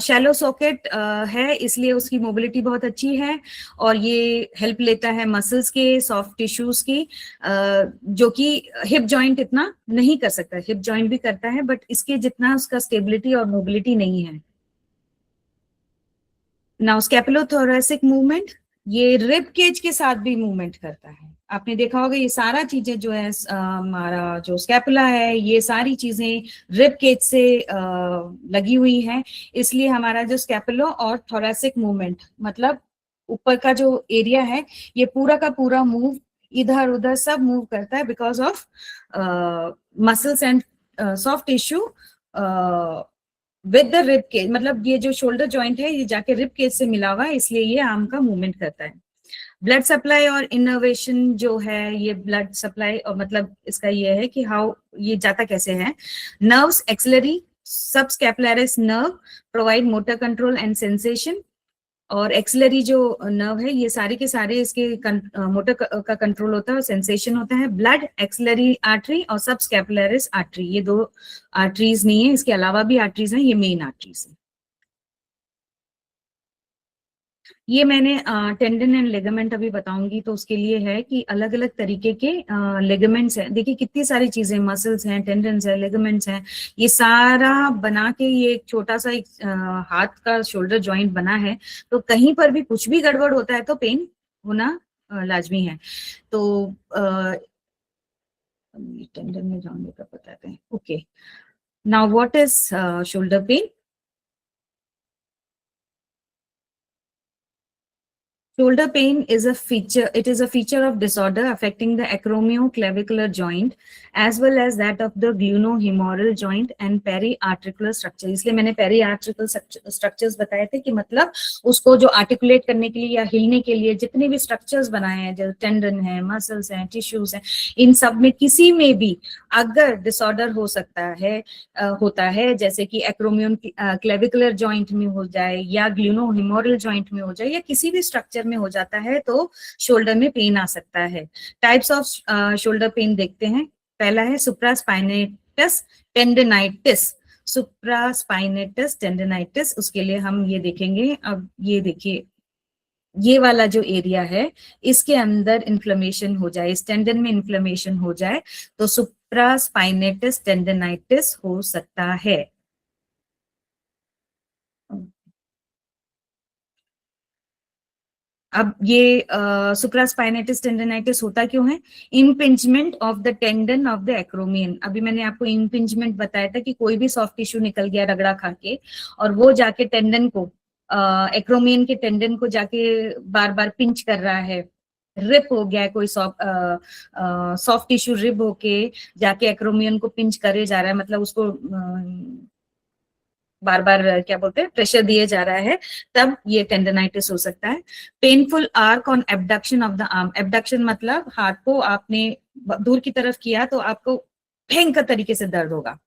shallow socket है, इसलिए उसकी मोबिलिटी बहुत अच्छी है, और ये हेल्प लेता है मसल्स के, सॉफ्ट टिश्यूज की, जो कि हिप जॉइंट इतना नहीं कर सकता, हिप जॉइंट भी करता है बट इसके जितना उसका स्टेबिलिटी और मोबिलिटी नहीं है। नाउ स्कैपुलोथोरैसिक मूवमेंट, ये रिब केज के साथ भी मूवमेंट करता है। आपने देखा होगा ये सारा चीजें जो है, हमारा जो स्कैपुला है, ये सारी चीजें रिब केज से लगी हुई है, इसलिए हमारा जो स्कैपुलो और थोरैसिक मूवमेंट, मतलब ऊपर का जो एरिया है, ये पूरा का पूरा मूव, इधर उधर सब मूव करता है, because of muscles and soft tissue with the rib cage, मतलब ये जो शोल्डर जॉइंट है ये जाके रिब केज से मिला हुआ है, इसलिए ये आर्म का मूवमेंट करता है। ब्लड सप्लाई और इनर्वेशन जो है, ये ब्लड सप्लाई और मतलब इसका ये है कि हाउ ये जाता कैसे है। Nerves, axillary subscapularis nerve provide motor control and sensation, और एक्सिलरी जो नर्व है ये सारे के सारे इसके मोटर का कंट्रोल होता है और सेंसेशन होता है। ब्लड, एक्सिलरी आर्टरी और सब स्कैपुलरिस आर्टरी, ये दो आर्टरीज नहीं है, इसके अलावा भी आर्टरीज हैं, ये मेन आर्टरीज है। ये मैंने टेंडन एंड लेगामेंट अभी बताऊंगी, तो उसके लिए है कि अलग अलग तरीके के लेगामेंट्स हैं। देखिए कितनी सारी चीजें, मसल्स हैं, टेंडन्स है, लेगामेंट्स हैं, ये सारा बना के ये एक छोटा सा एक हाथ का शोल्डर जॉइंट बना है। तो कहीं पर भी कुछ भी गड़बड़ होता है तो पेन होना लाजमी है। तो टेंडन में जाऊंगे तब बताते हैं। Okay, now what is shoulder pain? Shoulder pain is a feature, it is a feature of disorder affecting the acromioclavicular joint as well as that of the glenohumeral joint and periarticular structure. इसलिए मैंने periarticular structures बताए थे कि मतलब उसको जो articulate करने के लिए या हिलने के लिए जितने भी structures बनाए हैं, जो tendon है, muscles हैं, tissues हैं, इन सब में किसी में भी अगर disorder हो सकता है, होता है, जैसे कि acromioclavicular joint में हो जाए या glenohumeral joint में हो जाए या किसी भी structure में हो जाता है तो शोल्डर में पेन आ सकता है। टाइप्स ऑफ शोल्डर पेन देखते हैं। पहला है सुप्रास्पाइनेटस टेंडनाइटिस। सुप्रास्पाइनेटस टेंडनाइटिस, उसके लिए हम ये देखेंगे। अब ये देखिए, ये वाला जो एरिया है इसके अंदर इन्फ्लेमेशन हो जाए, इस टेंडन में इन्फ्लेमेशन हो जाए तो सुप्रास्पाइनेटस टेंडनाइटिस हो सकता है। अब ये सुप्रास्पाइनेटिस टेंडनाइटिस होता क्यों है? Impingement of the tendon of the acromion. अभी मैंने आपको इम्पिंजमेंट बताया था कि कोई भी सॉफ्ट टिश्यू निकल गया रगड़ा खा के और वो जाके टेंडन को, एक्रोमियन के टेंडन को जाके बार बार पिंच कर रहा है। रिप हो गया कोई सॉफ्ट टिश्यू, रिप होके जाके एक्रोमियन को पिंच करे जा रहा है, मतलब उसको बार बार क्या बोलते हैं, प्रेशर दिए जा रहा है, तब ये टेंडनाइटिस हो सकता है। Painful arc on abduction of the arm. Abduction मतलब हाथ को आपने दूर की तरफ किया तो आपको भयंकर तरीके से दर्द होगा।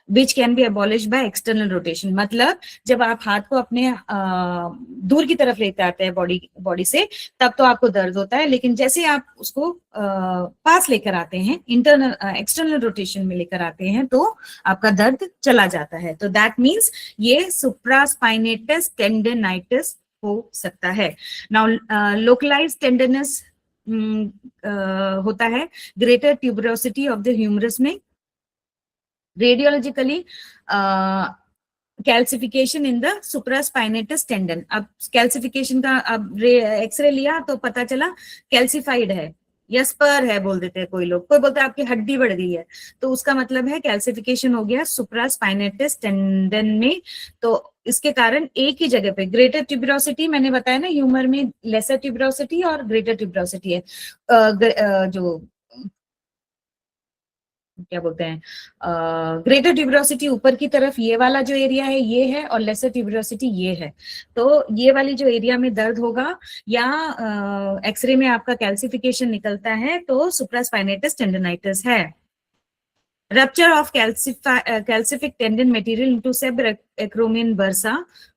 Which can be abolish by external rotation. मतलब जब आप हाथ को अपने दूर की तरफ लेते आते हैं बॉडी से, तब तो आपको दर्द होता है, लेकिन जैसे आप उसको पास लेकर आते हैं, इंटरनल एक्सटर्नल रोटेशन में लेकर आते हैं, तो आपका दर्द चला जाता है। तो दैट मीन्स ये सुप्रास्पाइनेटस टेंडनाइटिस हो सकता है। नाउ लोकलाइज्ड टेंडरनेस होता है greater tuberosity of the humerus में। Radiologically calcification in the supraspinatus tendon. अब कैल्सिफिकेशन का अब एक्सरे लिया तो पता चला कैल्सिफाइड है या स्पर है बोल देते हैं कोई लोग, कोई बोलते हैं आपकी हड्डी बढ़ गई है, तो उसका मतलब है कैल्सिफिकेशन हो गया सुप्रास्पाइनेटस टेंडन में। तो इसके कारण एक ही जगह पे ग्रेटर ट्यूबरोसिटी, मैंने बताया ना ह्यूमर में लेसर ट्यूबरोसिटी और ग्रेटर ट्यूबरोसिटी है। जो क्या बोलते हैं, ग्रेटर ट्यूबरोसिटी ऊपर की तरफ ये वाला जो एरिया है ये है, और लेसर ट्यूबरोसिटी ये है। तो ये वाली जो एरिया में दर्द होगा या एक्सरे में आपका कैल्सिफिकेशन निकलता है तो सुप्रास्पाइनेटस टेंडनाइटिस है। Rupture of calcific tendon material into subacromial bursa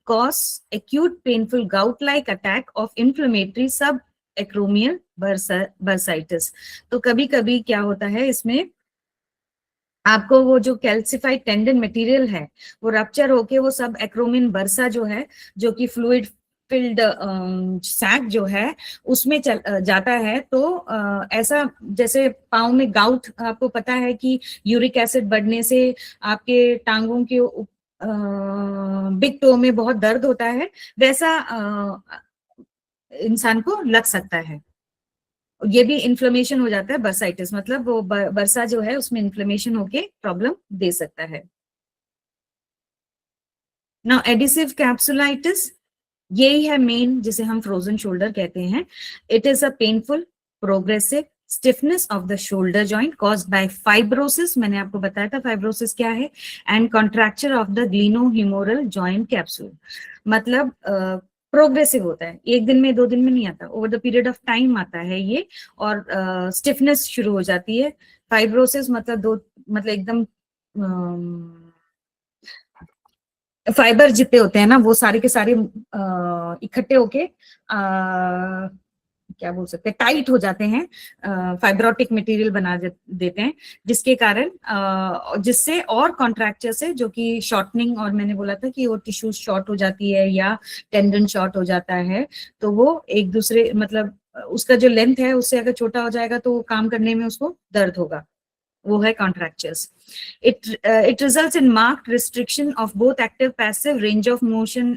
cause acute painful gout-like attack of inflammatory subacromial bursitis। तो कभी कभी क्या होता है, इसमें आपको वो जो कैल्सिफाइड टेंडन मटेरियल है वो रप्चर होके वो सब एक्रोमिन बर्सा जो है, जो कि फ्लूइड फिल्ड सैक जो है उसमें जाता है। तो ऐसा जैसे पाँव में गाउट, आपको पता है कि यूरिक एसिड बढ़ने से आपके टांगों के बिग टो में बहुत दर्द होता है, वैसा इंसान को लग सकता है। ये भी इन्फ्लेमेशन हो जाता है, बर्साइटिस मतलब वो बर्सा जो है उसमें इन्फ्लेमेशन होके प्रॉब्लम दे सकता है। नाउ एडिसिव कैप्सुलाइटिस, यही है मेन जिसे हम फ्रोजन शोल्डर कहते हैं। It is a painful progressive stiffness of the shoulder joint caused by fibrosis, मैंने आपको बताया था फाइब्रोसिस क्या है, and contracture of the glenohumeral joint capsule. मतलब प्रोग्रेसिव होता है, एक दिन में 2 दिन में नहीं आता, over the period of time आता है ये, और स्टिफनेस शुरू हो जाती है। फाइब्रोसिस मतलब एकदम फाइबर जितने होते हैं ना वो सारे के सारे इकट्ठे होके क्या बोल सकते हैं, टाइट हो जाते हैं, फाइब्रोटिक मटेरियल बना देते हैं, जिसके कारण जिससे और कॉन्ट्रैक्चर से, जो कि शॉर्टनिंग, और मैंने बोला था कि वो टिश्यू शॉर्ट हो जाती है या टेंडन शॉर्ट हो जाता है, तो वो एक दूसरे मतलब उसका जो लेंथ है उससे अगर छोटा हो जाएगा तो काम करने में उसको दर्द होगा, वो है contractures. It results in marked restriction of both active passive range of motion,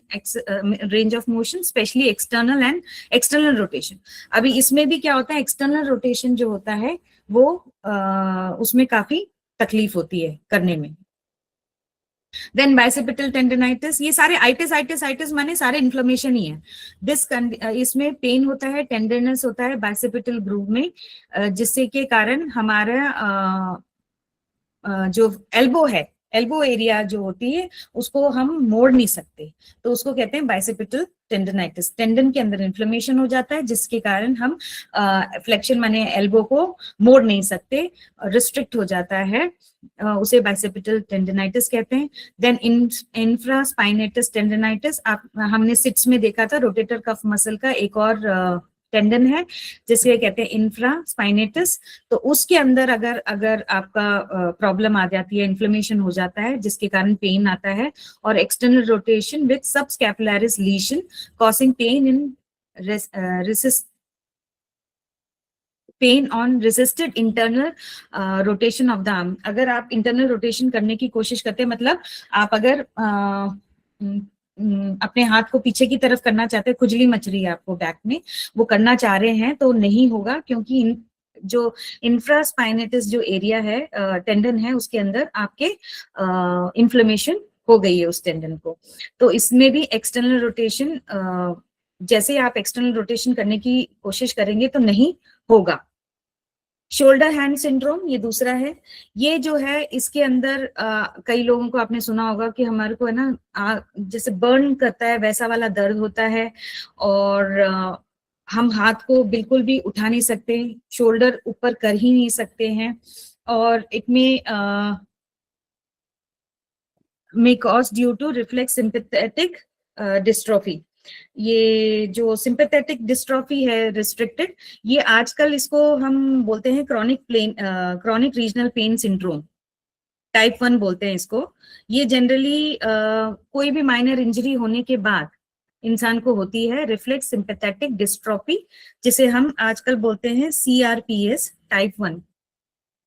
especially external and external rotation। अभी इसमें भी क्या होता है, एक्सटर्नल रोटेशन जो होता है वो उसमें काफी तकलीफ होती है करने में। देन बाइसेपिटल टेंडनाइटिस, ये सारे आइटिस माने सारे इन्फ्लेमेशन ही है। इसमें पेन होता है, टेंडरनेस होता है बाइसेपिटल ग्रूव में, जिससे के कारण हमारा जो एल्बो एरिया जो होती है उसको हम मोड़ नहीं सकते, तो उसको कहते हैं बाइसेपिटल टेंडनाइटिस। टेंडन के अंदर इन्फ्लेमेशन हो जाता है जिसके कारण हम फ्लेक्शन माने एल्बो को मोड़ नहीं सकते, रिस्ट्रिक्ट हो जाता है, उसे बाइसेपिटल टेंडनाइटिस कहते हैं। देन इंफ्रास्पाइनेटस टेंडनाइटिस, आप हमने सिट्स में देखा था, रोटेटर कफ मसल का एक और टेंडन है जिसे कहते हैं इंफ्रास्पाइनेटस। तो उसके अंदर अगर आपका प्रॉब्लम आ जाती है, इन्फ्लेमेशन हो जाता है जिसके कारण पेन आता है, और external rotation with subscapularis लीशन causing pain in pain on resisted internal rotation of the arm. अगर आप इंटरनल रोटेशन करने की कोशिश करते हैं, मतलब आप अगर अपने हाथ को पीछे की तरफ करना चाहते हैं, खुजली मच रही है आपको बैक में, वो करना चाह रहे हैं तो नहीं होगा, क्योंकि जो इंफ्रास्पाइनेटिस जो एरिया है, टेंडन है, उसके अंदर आपके इन्फ्लेमेशन हो गई है उस टेंडन को। तो इसमें भी एक्सटर्नल रोटेशन, जैसे आप एक्सटर्नल रोटेशन करने की कोशिश करेंगे तो नहीं होगा। शोल्डर हैंड सिंड्रोम ये दूसरा है। ये जो है इसके अंदर कई लोगों को आपने सुना होगा कि हमारे को है ना जैसे बर्न करता है वैसा वाला दर्द होता है, और हम हाथ को बिल्कुल भी उठा नहीं सकते, शोल्डर ऊपर कर ही नहीं सकते हैं, और it may cause due to reflex sympathetic dystrophy. ये जो सिंपैथेटिक डिस्ट्रोफी है रिस्ट्रिक्टेड, ये आजकल इसको हम बोलते हैं chronic regional pain syndrome, type 1 बोलते हैं इसको। ये जनरली कोई भी माइनर इंजरी होने के बाद इंसान को होती है, रिफ्लेक्स सिंपैथेटिक डिस्ट्रोफी, जिसे हम आजकल बोलते हैं CRPS टाइप 1।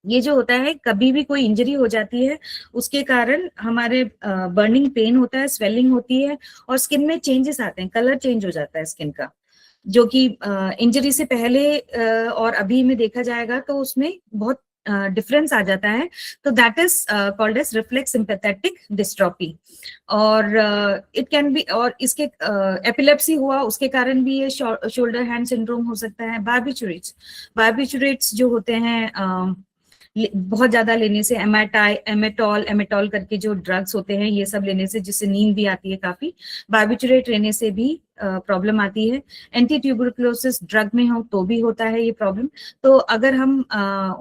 ये जो होता है, कभी भी कोई इंजरी हो जाती है उसके कारण हमारे बर्निंग पेन होता है, स्वेलिंग होती है, और स्किन में चेंजेस आते हैं, कलर चेंज हो जाता है स्किन का, जो कि इंजरी से पहले और अभी में देखा जाएगा तो उसमें बहुत डिफरेंस आ जाता है। तो that is called as reflex sympathetic dystrophy. और इट कैन बी, और इसके एपिलेप्सी हुआ उसके कारण भी ये शोल्डर हैंड सिंड्रोम हो सकता है। बार्बिचुरेट्स जो होते हैं बहुत ज्यादा लेने से, एमेटॉल करके जो ड्रग्स होते हैं, ये सब लेने से, जिससे नींद भी आती है काफी, बार्बिचुरेट लेने से भी प्रॉब्लम आती है। एंटी ट्यूबरकुलोसिस ड्रग में हो तो भी होता है ये प्रॉब्लम। तो अगर हम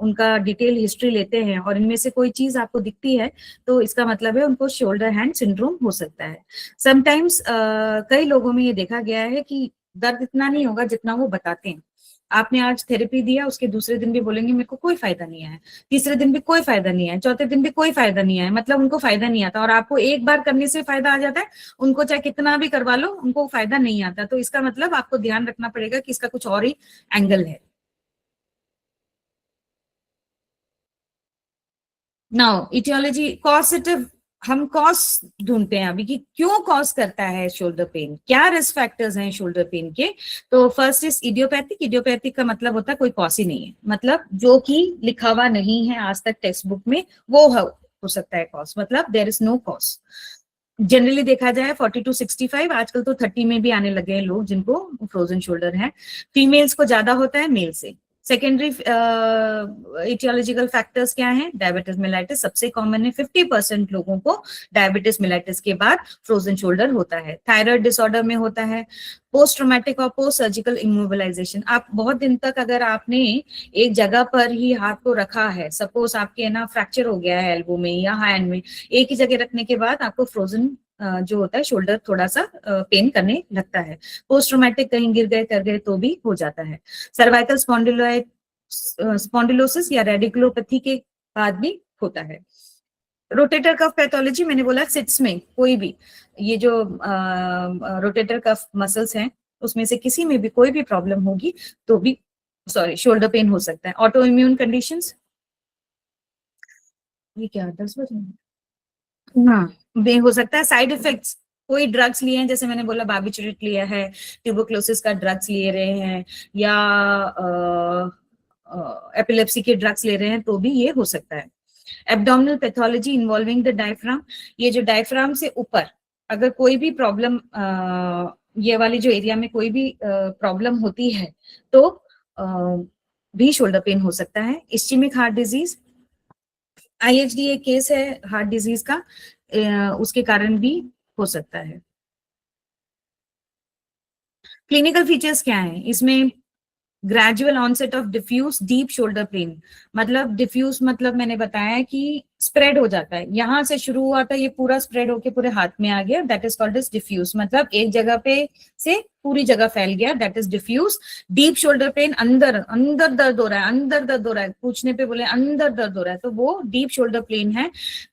उनका डिटेल हिस्ट्री लेते हैं और इनमें से कोई चीज आपको दिखती है तो इसका मतलब है उनको शोल्डर हैंड सिंड्रोम हो सकता है। समटाइम्स कई लोगों में ये देखा गया है कि दर्द इतना नहीं होगा जितना वो बताते हैं। आपने आज थेरेपी दिया, उसके दूसरे दिन भी बोलेंगे मेरे को कोई फायदा नहीं आया, तीसरे दिन भी कोई फायदा नहीं आया, चौथे दिन भी कोई फायदा नहीं आया, मतलब उनको फायदा नहीं आता। और आपको एक बार करने से फायदा आ जाता है, उनको चाहे कितना भी करवा लो उनको फायदा नहीं आता। तो इसका मतलब आपको ध्यान रखना पड़ेगा कि इसका कुछ और ही एंगल है। नाउ इटियोलॉजी, कॉजेटिव, हम कॉज ढूंढते हैं अभी कि क्यों कॉज करता है शोल्डर पेन, क्या रिस्क फैक्टर्स हैं शोल्डर पेन के। तो फर्स्ट इज इडियोपैथिक। इडियोपैथिक का मतलब होता है कोई कॉज ही नहीं है, मतलब जो कि लिखा हुआ नहीं है आज तक टेक्स्ट बुक में, वो हो सकता है कॉज, मतलब there is no cause. Generally देखा जाए 40 to 65, आजकल तो 30 में भी आने लगे हैं लोग जिनको फ्रोजन शोल्डर है। फीमेल्स को ज्यादा होता है मेल से। सेकेंडरी इटियोलॉजिकल फैक्टर्स क्या हैं? डायबिटीज मेलाइटिस सबसे कॉमन है, 50% लोगों को डायबिटीज मेलाइटिस के बाद फ्रोजन शोल्डर होता है। थायराइड डिसऑर्डर में होता है। पोस्ट ट्रोमेटिक और पोस्ट सर्जिकल इमोबिलाइजेशन, आप बहुत दिन तक अगर आपने एक जगह पर ही हाथ को रखा है, सपोज आपके ना फ्रैक्चर हो गया है एल्बो में या हैंड में, एक ही जगह रखने के बाद आपको फ्रोजन जो होता है शोल्डर थोड़ा सा पेन करने लगता है। पोस्ट ट्रोमेटिक कहीं गिर गए कर गए तो भी हो जाता है। सर्वाइकल स्पॉन्डिलोसिस या रेडिकुलोपैथी के बाद भी होता है। रोटेटर कफ पैथोलॉजी, मैंने बोला सिट्स में कोई भी, ये जो रोटेटर कफ मसल्स हैं उसमें से किसी में भी कोई भी प्रॉब्लम होगी तो भी शोल्डर पेन हो सकता है। ऑटो इम्यून कंडीशंस, ये क्या 10 बजे, हाँ बे हो सकता है। साइड इफेक्ट्स, कोई ड्रग्स लिए हैं, जैसे मैंने बोला बार्बिचुरेट लिया है, ट्यूबरक्लोसिस का ड्रग्स ले रहे हैं, या एपिलेप्सी के ड्रग्स ले रहे हैं तो भी ये हो सकता है। Abdominal pathology involving the diaphragm, ये जो डायफ्राम से ऊपर अगर कोई भी प्रॉब्लम, ये वाली जो एरिया में कोई भी प्रॉब्लम होती है तो भी शोल्डर पेन हो सकता है। इस्चेमिक हार्ट डिजीज, IHD एक केस है हार्ट डिजीज का, उसके कारण भी हो सकता है। क्लिनिकल फीचर्स क्या है इसमें? Gradual onset of diffuse deep shoulder pain, मतलब डिफ्यूज मतलब मैंने बताया कि स्प्रेड हो जाता है, यहां से शुरू हुआ था ये पूरा स्प्रेड होके पूरे हाथ में आ गया, that is called as diffuse, मतलब एक जगह पे से पूरी जगह फैल गया, that is diffuse. Deep shoulder pain, अंदर अंदर दर्द हो रहा है, अंदर दर्द हो रहा है, पूछने पे बोले अंदर दर्द हो रहा है, तो वो डीप शोल्डर पेन है।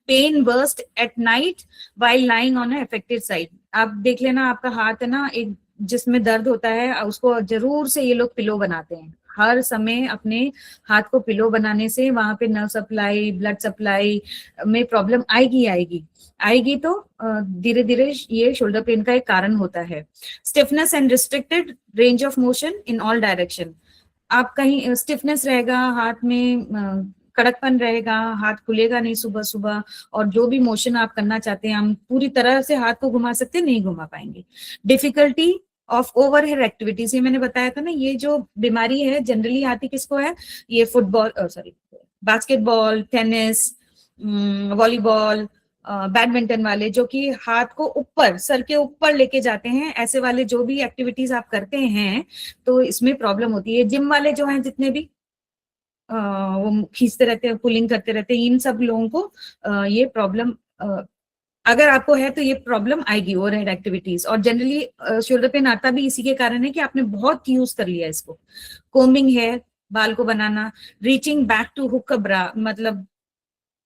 Pain worst at night while lying on affected side, आप देख लेना आपका हाथ है ना, एक जिसमें दर्द होता है उसको जरूर से ये लोग पिलो बनाते हैं, हर समय अपने हाथ को पिलो बनाने से वहां पे नर्व सप्लाई, ब्लड सप्लाई में प्रॉब्लम आएगी आएगी आएगी, तो धीरे धीरे ये शोल्डर पेन का एक कारण होता है। Stiffness and restricted range of motion in all direction, आप कहीं स्टिफनेस रहेगा हाथ में, कड़कपन रहेगा, हाथ खुलेगा नहीं सुबह सुबह, और जो भी मोशन आप करना चाहते हैं हम पूरी तरह से हाथ को घुमा सकते नहीं घुमा पाएंगे। डिफिकल्टी ऑफ ओवरहेड एक्टिविटीज, ये मैंने बताया था ना, ये जो बीमारी है जनरली आती किसको है, ये football sorry basketball, tennis, volleyball, badminton वाले जो कि हाथ को ऊपर, सर के ऊपर लेके जाते हैं, ऐसे वाले जो भी एक्टिविटीज आप करते हैं तो इसमें प्रॉब्लम होती है। जिम वाले जो हैं जितने भी वो खींचते रहते हैं, पुलिंग करते रहते हैं, इन सब लोगों को ये प्रॉब्लम अगर आपको है तो ये प्रॉब्लम आएगी ओवरहेड एक्टिविटीज। और जनरली शोल्डर पेन आता भी इसी के कारण है कि आपने बहुत यूज कर लिया इसको। कोम्बिंग है, बाल को बनाना, रीचिंग बैक टू हुक अ ब्रा, मतलब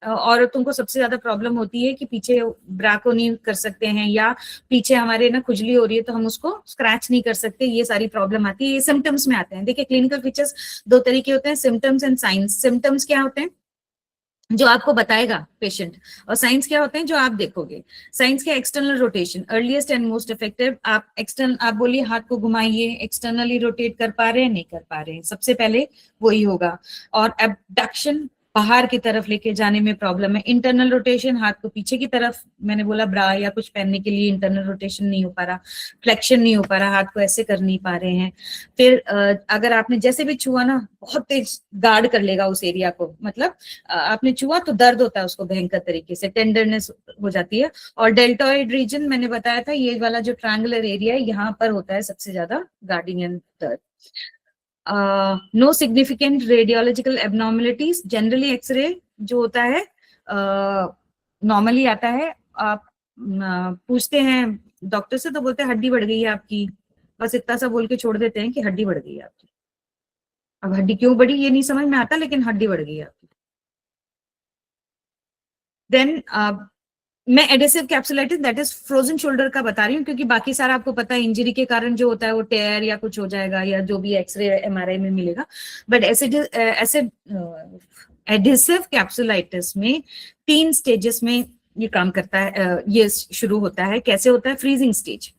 औरतों को सबसे ज्यादा प्रॉब्लम होती है कि पीछे ब्रा को नहीं कर सकते हैं, या पीछे हमारे ना खुजली हो रही है तो हम उसको स्क्रैच नहीं कर सकते, ये सारी प्रॉब्लम आती है, ये सिम्टम्स में आते हैं। देखिए क्लिनिकल फीचर्स दो तरीके होते हैं, सिम्टम्स एंड साइंस। सिम्टम्स क्या होते हैं? जो आपको बताएगा पेशेंट, और साइंस क्या होते हैं? जो आप देखोगे। साइंस क्या? External rotation, earliest and most effective. आप एक्सटर्नल, आप बोलिए हाथ को घुमाइए, एक्सटर्नली रोटेट कर पा रहे हैं नहीं कर पा रहे हैं, सबसे पहले वही होगा। और एबडक्शन, बाहर की तरफ लेके जाने में प्रॉब्लम है। इंटरनल रोटेशन, हाथ को पीछे की तरफ, मैंने बोला ब्रा या कुछ पहनने के लिए इंटरनल रोटेशन नहीं हो पा रहा, फ्लेक्शन नहीं हो पा रहा, हाथ को ऐसे कर नहीं पा रहे हैं। फिर अगर आपने जैसे भी छुआ ना, बहुत तेज गार्ड कर लेगा उस एरिया को, मतलब आपने छुआ तो दर्द होता है उसको भयंकर तरीके से, टेंडरनेस हो जाती है। और डेल्टॉइड रीजन मैंने बताया था, ये वाला जो ट्रायंगुलर एरिया है यहाँ पर होता है सबसे ज्यादा गार्डिंग एंड दर्द। No significant radiological abnormalities, generally X ray जो होता है नॉर्मली आता है। आप पूछते हैं डॉक्टर से तो बोलते हैं हड्डी बढ़ गई है आपकी, बस इतना सा बोल के छोड़ देते हैं कि हड्डी बढ़ गई है आपकी। अब हड्डी क्यों बढ़ी ये नहीं समझ में आता, लेकिन हड्डी बढ़ गई है आपकी। देन मैं adhesive capsulitis, that is frozen shoulder का बता रही हूँ, क्योंकि बाकी सारा आपको पता है इंजरी के कारण जो होता है वो टेयर या कुछ हो जाएगा, या जो भी एक्सरे MRI में मिलेगा। बट एडेसिव कैप्सुलाइटिस में 3 स्टेजेस में ये काम करता है, ये शुरू होता है। कैसे होता है? फ्रीजिंग स्टेज,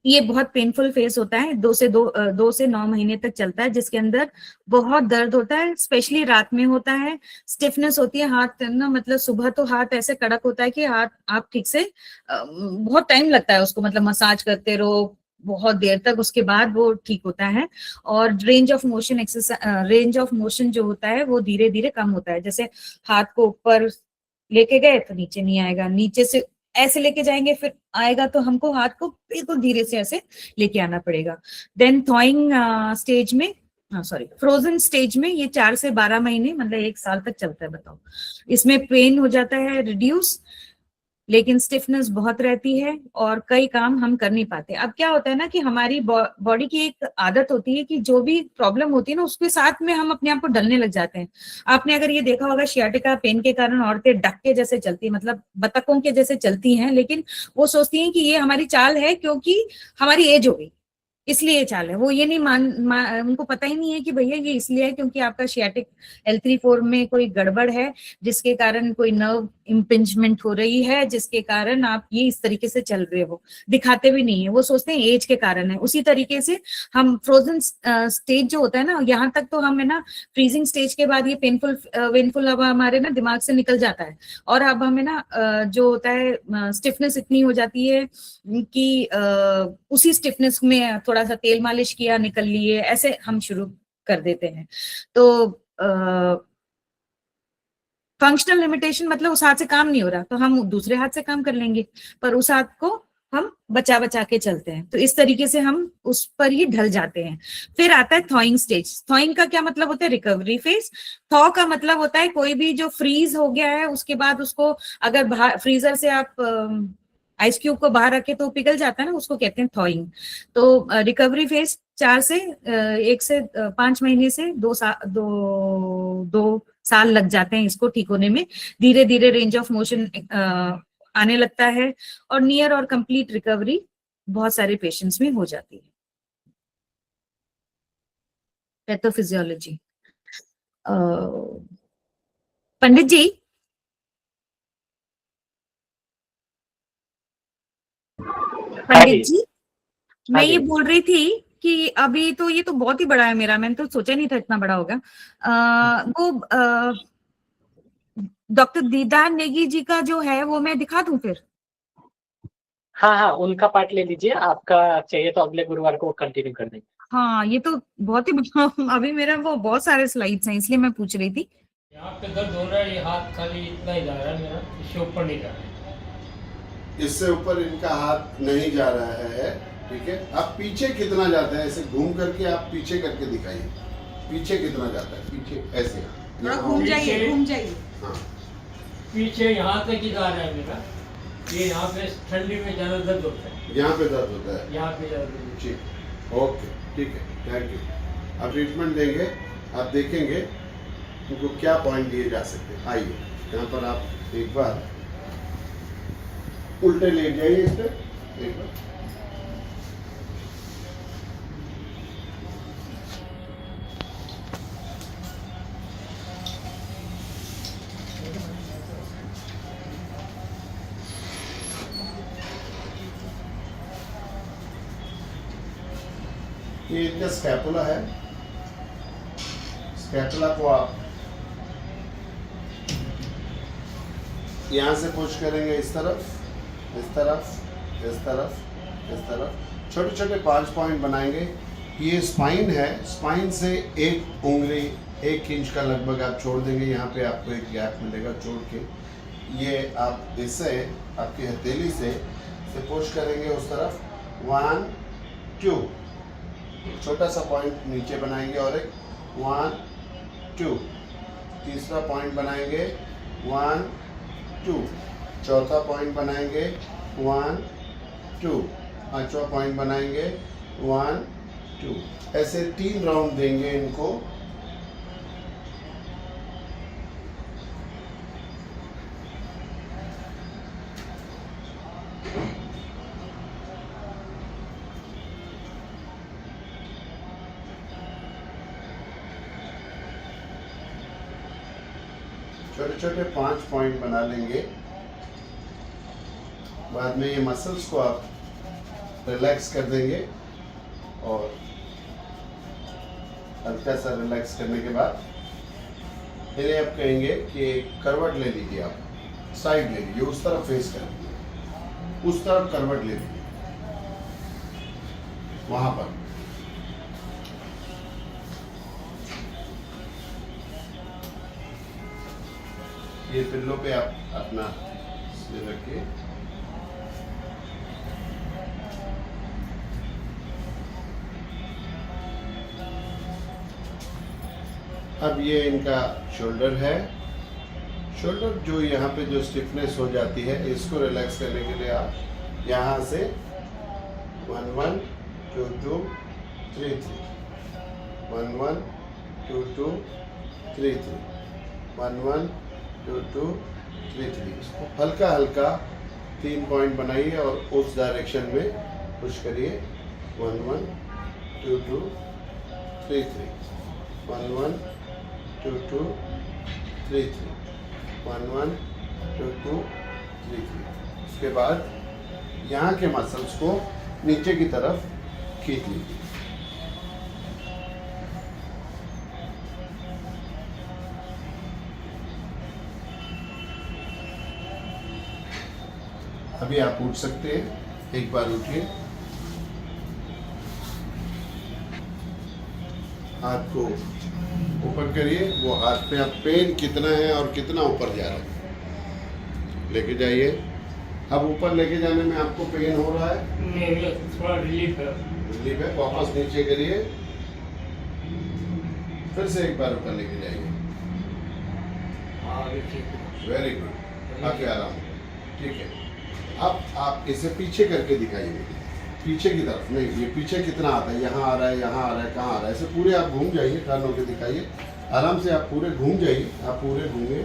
ये बहुत पेनफुल फेस होता है, 2 से 9 महीने तक चलता है, जिसके अंदर बहुत दर्द होता है, स्पेशली रात में होता है। स्टिफनेस होती है हाथ ना, मतलब सुबह तो हाथ ऐसे कड़क होता है कि हाथ आप ठीक से बहुत टाइम लगता है उसको, मतलब मसाज करते रहो बहुत देर तक, उसके बाद वो ठीक होता है। और range of motion exercise, range of motion जो होता है वो धीरे धीरे कम होता है। जैसे हाथ को ऊपर लेके गए तो नीचे नहीं आएगा, नीचे से ऐसे लेके जाएंगे फिर आएगा, तो हमको हाथ को बिल्कुल धीरे से ऐसे लेके आना पड़ेगा। देन थॉइंग स्टेज में, फ्रोजन स्टेज में ये 4 से 12 महीने, मतलब 1 साल तक चलता है। बताओ, इसमें पेन हो जाता है रिड्यूस, लेकिन स्टिफनेस बहुत रहती है और कई काम हम कर नहीं पाते। अब क्या होता है ना कि हमारी बॉडी की एक आदत होती है कि जो भी प्रॉब्लम होती है ना उसके साथ में हम अपने आप को डलने लग जाते हैं। आपने अगर ये देखा होगा, शियाटिका पेन के कारण औरतें डक के जैसे चलती है, मतलब बतखों के जैसे चलती हैं, लेकिन वो सोचती हैं कि ये हमारी चाल है क्योंकि हमारी एज हो गई, इसलिए चाल है, वो ये नहीं उनको पता ही नहीं है कि भैया ये इसलिए है क्योंकि आपका शियाटिक L3-4 में कोई गड़बड़ है, जिसके कारण कोई नर्व इम्पिंजमेंट हो रही है, जिसके कारण आप ये इस तरीके से चल रहे हो। दिखाते भी नहीं है, वो सोचते हैं एज के कारण है। उसी तरीके से हम फ्रोजन स्टेज जो होता है ना, यहाँ तक तो हम है ना, फ्रीजिंग स्टेज के बाद ये पेनफुल वेनफुल अब हमारे ना दिमाग से निकल जाता है, और अब हमें ना जो होता है स्टिफनेस इतनी हो जाती है कि उसी स्टिफनेस में थोड़ा सा तेल मालिश किया, निकल लिए, ऐसे हम शुरू कर देते हैं। तो फंक्शनल लिमिटेशन मतलब उस हाथ से काम नहीं हो रहा तो हम दूसरे हाथ से काम कर लेंगे, पर उस हाथ को हम बचा बचा के चलते हैं। तो इस तरीके से हम उस पर ही ढल जाते हैं। फिर आता है थॉइंग स्टेज। थॉइंग का क्या मतलब होता है? Recovery phase. थॉ का मतलब होता है कोई भी जो फ्रीज हो गया है उसके बाद उसको अगर फ्रीजर से आप आइस क्यूब को बाहर रखे तो पिघल जाता है ना, उसको कहते हैं थॉइंग। तो रिकवरी फेज 1 से 5 महीने से 2 साल लग जाते हैं इसको ठीक होने में। धीरे धीरे रेंज ऑफ मोशन आने लगता है और नियर और कंप्लीट रिकवरी बहुत सारे पेशेंट्स में हो जाती है। पैथोफिजियोलॉजी। पंडित जी, पंडित जी, मैं ये बोल रही थी कि अभी तो ये तो बहुत ही बड़ा है मेरा, मैंने तो सोचा नहीं था इतना बड़ा होगा। वो डॉक्टर दीदार नेगी जी का जो है वो मैं दिखा दूं फिर? हाँ हाँ, उनका पार्ट ले लीजिए, आपका चाहिए तो अगले गुरुवार को कंटिन्यू कर देंगे। हाँ, ये तो बहुत ही अभी मेरा वो बहुत सारे स्लाइड्स हैं इसलिए मैं पूछ रही थी। यहाँ पे दर्द हो रहा है, ये हाथ खाली इतना ही जा रहा है मेरा, इससे ऊपर नहीं जा रहा है। इससे ऊपर इनका हाथ नहीं जा रहा है, ठीक है। आप पीछे कितना जाता है, ऐसे घूम करके आप पीछे करके दिखाइए, पीछे कितना जाता है, पीछे ऐसे थोड़ा घूम जाइए, घूम जाइए। हाँ, पीछे यहाँ तक ही जा रहा है मेरा, ये यहाँ पे ठंडी में ज्यादा दर्द होता है, यहाँ पे दर्द होता है, यहाँ पे ज्यादा दर्द होता है। ठीक, ओके, ठीक है, थैंक यू। आप ट्रीटमेंट देंगे, आप देखेंगे उनको क्या पॉइंट दिए जा सकते हैं। आइए यहाँ पर आप एक बार उल्टे लेट जाइए इस पर एक बार। ये इनका स्कैपुला है, स्कैपुला को आप यहाँ से पुश करेंगे इस तरफ, इस तरफ, इस तरफ, इस तरफ। छोटे छोटे 5 पॉइंट बनाएंगे। ये स्पाइन है, स्पाइन से 1 उंगली 1 इंच का लगभग आप छोड़ देंगे, यहाँ पे आपको एक गैप मिलेगा छोड़ के। ये आप इससे आपकी हथेली से पुश करेंगे उस तरफ। 1 2, छोटा सा पॉइंट नीचे बनाएंगे और एक 1 2, तीसरा पॉइंट बनाएंगे 1 2, चौथा पॉइंट बनाएंगे 1 2, पांचवा पॉइंट बनाएंगे 1 2। ऐसे 3 राउंड देंगे इनको। छोटे छोटे 5 पॉइंट बना लेंगे। बाद में ये मसल्स को आप रिलैक्स कर देंगे और हल्का सा रिलैक्स करने के बाद फिर आप कहेंगे कि करवट ले लीजिए, आप साइड ले लीजिए, उस तरफ फेस कर लीजिए, उस तरफ करवट ले लीजिए, वहां पर। ये पिल्लों पे आप अपना सिर रखिए। अब ये इनका शोल्डर है। शोल्डर जो यहाँ पे जो स्टिफनेस हो जाती है, इसको रिलैक्स करने के लिए आप यहाँ से 1 1 2 2 3 3, 1 1 2 2 3 3, 1 1 2 2 3 3। इसको हल्का हल्का 3 पॉइंट बनाइए और उस डायरेक्शन में पुश करिए। 1 1 2 2 3 3 1 1 2 2 3 3 1 1 2 2 3 3। उसके बाद यहाँ के मसल्स को नीचे की तरफ खींच लीजिए। अभी आप उठ सकते हैं, एक बार उठिए, हाथ को ऊपर करिए। वो हाथ पे आप पेन कितना है और कितना ऊपर जा रहा है लेके जाइए। अब ऊपर लेके जाने में आपको पेन हो रहा है? नहीं, थोड़ा रिलीफ है। रिलीफ है। वापस नीचे करिए, फिर से एक बार ऊपर लेके जाइए। हाँ, अभी ठीक है। वेरी गुड, आगे आराम। ठीक है, अब आप इसे पीछे करके दिखाइए मुझे, पीछे की तरफ। नहीं, ये पीछे कितना आता है, यहाँ आ रहा है, यहाँ आ रहा है, कहाँ आ रहा है, ऐसे पूरे आप घूम जाइए, टर्न होके दिखाइए आराम से। आप पूरे घूम जाइए, आप पूरे घूमिए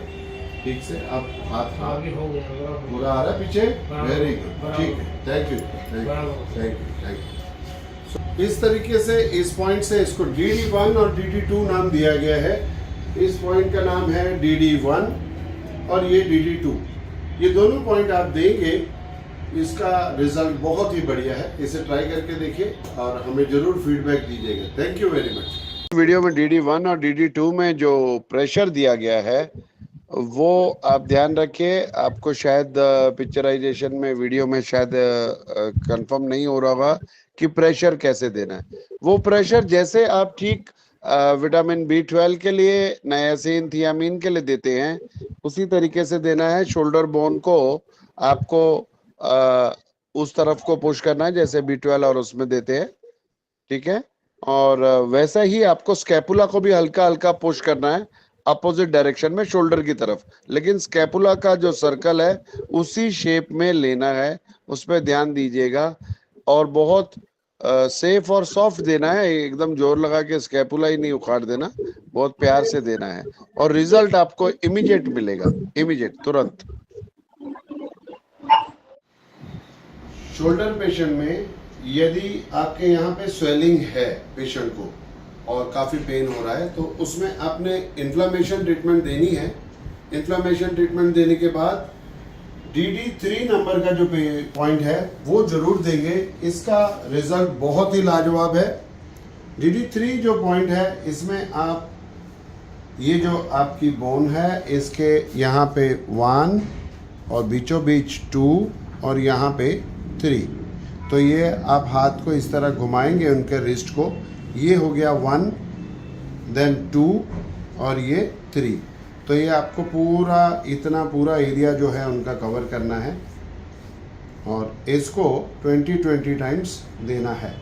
ठीक से। आप हाथ आगे हो गया, पूरा आ रहा है पीछे। वेरी गुड, ठीक है, थैंक यू बराबर। Thank you thank you. इस तरीके से इस पॉइंट से इसको DD1 और DD2 नाम दिया गया है। इस पॉइंट का नाम है DD1 और ये DD2। ये दोनों पॉइंट आप देंगे, इसका रिजल्ट बहुत ही बढ़िया है। इसे ट्राई करके देखिए और हमें जरूर फीडबैक दीजिएगा। Thank you very much. Video में DD1 और DD2 में जो प्रेशर दिया गया है वो आप ध्यान रखिए। आपको शायद पिक्चराइजेशन में, वीडियो में शायद कंफर्म नहीं हो रहा होगा कि प्रेशर कैसे देना है। वो प्रेशर जैसे आप ठीक विटामिन B12 के लिए, नायासिन, थियामीन के लिए देते हैं, उसी तरीके से देना है। शोल्डर बोन को आपको उस तरफ को पुश करना है जैसे B12 और उसमें देते हैं, ठीक है। और वैसा ही आपको स्कैपुला को भी हल्का हल्का पुश करना है अपोजिट डायरेक्शन में, शोल्डर की तरफ। लेकिन स्कैपुला का जो सर्कल है उसी शेप में लेना है, उस पर ध्यान दीजिएगा। और बहुत सेफ और सॉफ्ट देना है, एकदम जोर लगा के स्कैपुला ही नहीं उखाड़ देना, बहुत प्यार से देना है। और रिजल्ट आपको इमीडिएट मिलेगा, इमीडिएट, तुरंत। शोल्डर पेशेंट में यदि आपके यहाँ पे स्वेलिंग है पेशेंट को और काफ़ी पेन हो रहा है, तो उसमें आपने इन्फ्लामेशन ट्रीटमेंट देनी है। इन्फ्लामेशन ट्रीटमेंट देने के बाद DD3 नंबर का जो पॉइंट है वो जरूर देंगे। इसका रिजल्ट बहुत ही लाजवाब है। DD3 जो पॉइंट है, इसमें आप ये जो आपकी बोन है इसके यहाँ पे 1 और बीचों बीच 2 और यहाँ पे 3, तो ये आप हाथ को इस तरह घुमाएंगे उनके रिस्ट को। ये हो गया 1, देन 2 और ये 3। तो ये आपको पूरा इतना पूरा एरिया जो है उनका कवर करना है और इसको 20 टाइम्स देना है,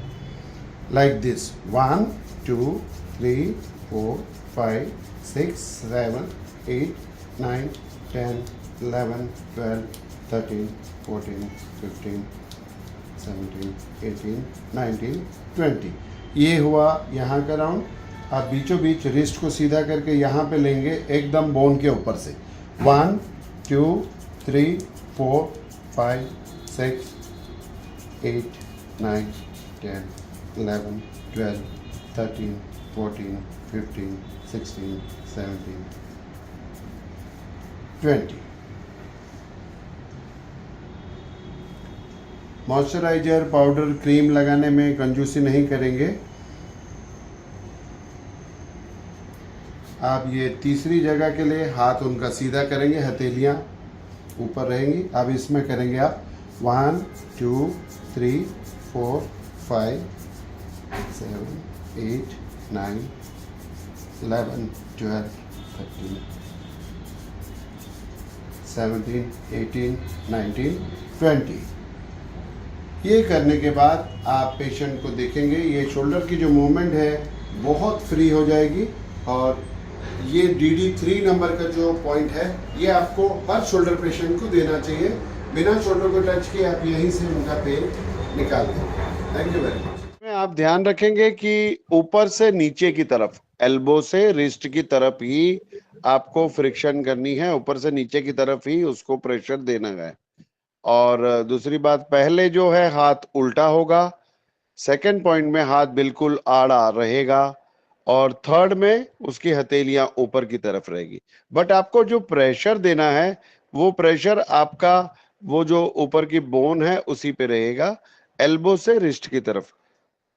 लाइक दिस। 1 2 3 4 5 6 7 8 9 10 11 12 13 14 15 17 18 19 20। ये हुआ यहाँ का राउंड। आप बीचों बीच रिस्ट को सीधा करके यहाँ पे लेंगे, एकदम बोन के ऊपर से। 1 2 3 4 5 6 8 9 10 11 12 13 14 15 16 17 20। मॉइस्चराइजर, पाउडर, क्रीम लगाने में कंजूसी नहीं करेंगे। आप ये तीसरी जगह के लिए हाथ उनका सीधा करेंगे, हथेलियाँ ऊपर रहेंगी। अब इसमें करेंगे आप 1 2 3 4 5 7 8 9 11 12 13 17 18 19 20। ये करने के बाद आप पेशेंट को देखेंगे, ये शोल्डर की जो मूवमेंट है बहुत फ्री हो जाएगी। और ये DD3 नंबर का जो पॉइंट है ये आपको हर शोल्डर पेशेंट को देना चाहिए। बिना शोल्डर को टच किए आप यहीं से उनका पेन निकाल देंगे। Thank you very much. आप ध्यान रखेंगे कि ऊपर से नीचे की तरफ, एल्बो से रिस्ट की तरफ ही आपको फ्रिक्शन करनी है, ऊपर से नीचे की तरफ ही उसको प्रेशर देना है। और दूसरी बात, पहले जो है हाथ उल्टा होगा, सेकंड पॉइंट में हाथ बिल्कुल आड़ा रहेगा और थर्ड में उसकी हथेलियां ऊपर की तरफ रहेगी। बट आपको जो प्रेशर देना है वो प्रेशर आपका वो जो ऊपर की बोन है उसी पे रहेगा, एल्बो से रिस्ट की तरफ।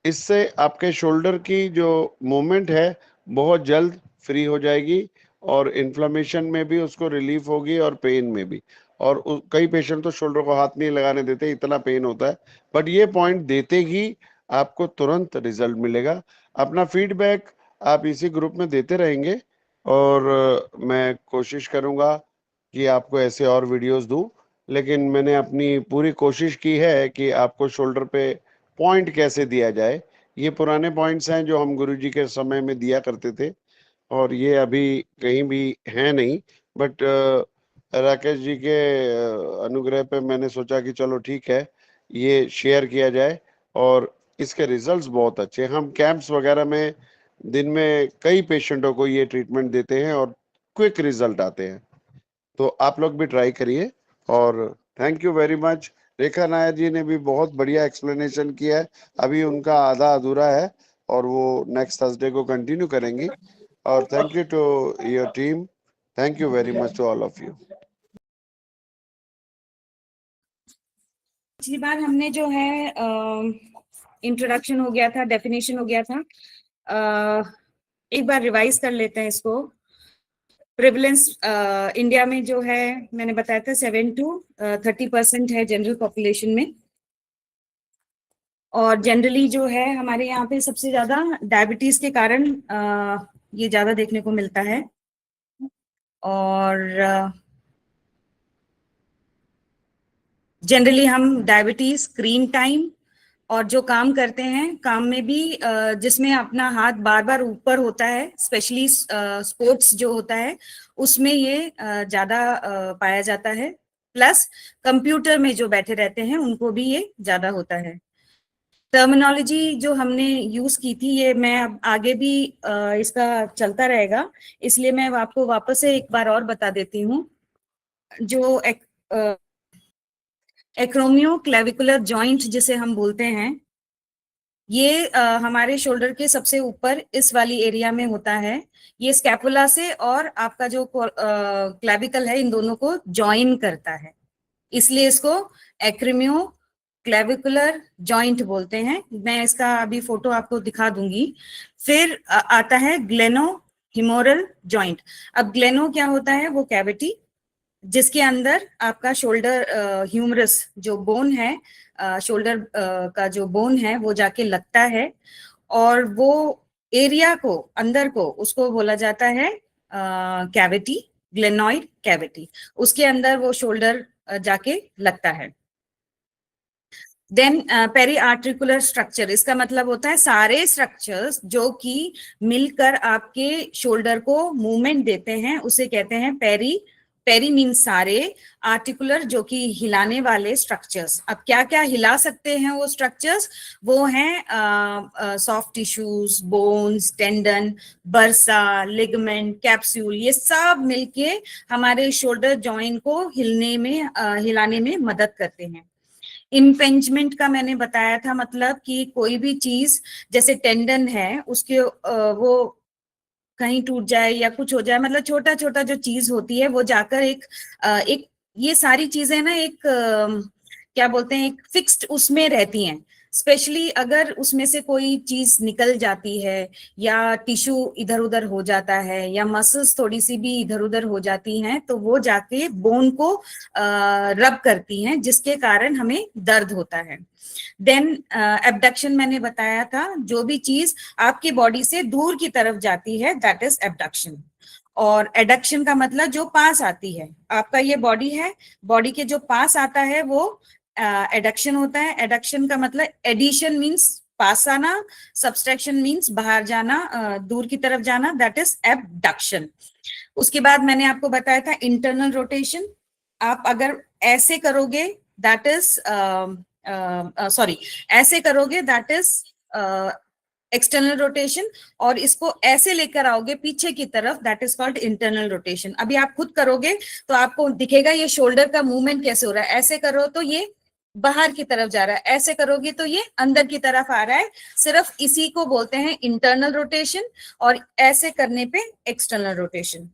इससे आपके शोल्डर की जो मूवमेंट है बहुत जल्द फ्री हो जाएगी और इन्फ्लेमेशन में भी उसको रिलीफ होगी और पेन में भी। और कई पेशेंट तो शोल्डर को हाथ नहीं लगाने देते, इतना पेन होता है, बट ये पॉइंट देते ही आपको तुरंत रिजल्ट मिलेगा। अपना फीडबैक आप इसी ग्रुप में देते रहेंगे और मैं कोशिश करूंगा कि आपको ऐसे और वीडियोस दूं, लेकिन मैंने अपनी पूरी कोशिश की है कि आपको शोल्डर पे पॉइंट कैसे दिया जाए। ये पुराने पॉइंट्स हैं जो हम गुरुजी के समय में दिया करते थे और ये अभी कहीं भी है नहीं, बट राकेश जी के अनुग्रह पे मैंने सोचा कि चलो ठीक है ये शेयर किया जाए और इसके रिजल्ट्स बहुत अच्छे। हम कैंप्स वगैरह में दिन में कई पेशेंटों को ये ट्रीटमेंट देते हैं और क्विक रिजल्ट आते हैं, तो आप लोग भी ट्राई करिए। और थैंक यू वेरी मच। रेखा नायर जी ने भी बहुत बढ़िया एक्सप्लेनेशन किया है, अभी उनका आधा अधूरा है और वो नेक्स्ट थर्सडे को कंटिन्यू करेंगी। और thank you to your team, thank you very much to all of you. पिछली बार हमने जो है इंट्रोडक्शन हो गया था, डेफिनेशन हो गया था, एक बार रिवाइज कर लेते हैं इसको। प्रेवलेंस इंडिया में जो है मैंने बताया था 7 to 30% है जनरल पॉपुलेशन में, और जनरली जो है हमारे यहाँ पे सबसे ज्यादा डायबिटीज के कारण ये ज्यादा देखने को मिलता है। और जनरली हम डायबिटीज, स्क्रीन टाइम और जो काम करते हैं, काम में भी जिसमें अपना हाथ बार बार ऊपर होता है, स्पेशली स्पोर्ट्स जो होता है उसमें ये ज्यादा पाया जाता है। प्लस कंप्यूटर में जो बैठे रहते हैं उनको भी ये ज्यादा होता है। टर्मिनोलॉजी जो हमने यूज की थी ये मैं अब आगे भी इसका चलता रहेगा, इसलिए मैं आपको वापस से एक बार और बता देती हूँ। जो एक्रोमियो क्लेविकुलर जॉइंट जिसे हम बोलते हैं, ये हमारे शोल्डर के सबसे ऊपर इस वाली एरिया में होता है। ये स्कैपुला से और आपका जो क्लेविकल है इन दोनों को जॉइन करता है, इसलिए इसको एक्रोमियो क्लेविकुलर जॉइंट बोलते हैं। मैं इसका अभी फोटो आपको दिखा दूंगी। फिर आता है ग्लेनो हिमोरल जॉइंट। अब ग्लेनो क्या होता है, वो कैविटी जिसके अंदर आपका शोल्डर ह्यूमरस जो बोन है, शोल्डर का जो बोन है वो जाके लगता है, और वो एरिया को अंदर को उसको बोला जाता है कैविटी, ग्लेनॉइड कैविटी। उसके अंदर वो शोल्डर जाके लगता है। देन पेरी आर्टिकुलर स्ट्रक्चर, इसका मतलब होता है सारे स्ट्रक्चर्स जो कि मिलकर आपके शोल्डर को मूवमेंट देते हैं उसे कहते हैं पेरी। पेरी मीन सारे, आर्टिकुलर जो कि हिलाने वाले स्ट्रक्चर्स। अब क्या क्या हिला सकते हैं वो स्ट्रक्चर्स, वो हैं soft tissues, bones, tendon, bursa, ligament, capsule, ये सब मिलके हमारे शोल्डर जॉइंट को हिलाने में मदद करते हैं। इम्पेंजमेंट का मैंने बताया था, मतलब कि कोई भी चीज जैसे टेंडन है उसके वो कहीं टूट जाए या कुछ हो जाए, मतलब छोटा छोटा जो चीज होती है वो जाकर एक ये सारी चीजें ना एक क्या बोलते हैं, एक फिक्स्ड उसमें रहती हैं। स्पेशली अगर उसमें से कोई चीज निकल जाती है या टिश्यू इधर उधर हो जाता है या मसल्स थोड़ी सी भी इधर उधर हो जाती हैं तो वो जाके बोन को रब करती हैं, जिसके कारण हमें दर्द होता है। देन एब्डक्शन मैंने बताया था, जो भी चीज आपकी बॉडी से दूर की तरफ जाती है दैट इज एब्डक्शन। और एडक्शन का मतलब जो पास आती है, आपका ये बॉडी है, बॉडी के जो पास आता है वो एडक्शन होता है। एडक्शन का मतलब एडिशन मीन्स पास आना, सब्सट्रैक्शन मीन्स बाहर जाना, दूर की तरफ जाना, दैट इज एबडक्शन। उसके बाद मैंने आपको बताया था इंटरनल रोटेशन। आप अगर ऐसे करोगे दैट इज ऐसे करोगे दैट इज एक्सटर्नल रोटेशन, और इसको ऐसे लेकर आओगे पीछे की तरफ that is called internal rotation. अभी आप खुद करोगे तो आपको दिखेगा ये शोल्डर का मूवमेंट कैसे हो रहा है। ऐसे करो तो ये बाहर की तरफ जा रहा है, ऐसे करोगे तो ये अंदर की तरफ आ रहा है। सिर्फ इसी को बोलते हैं इंटरनल रोटेशन, और ऐसे करने पे एक्सटर्नल रोटेशन।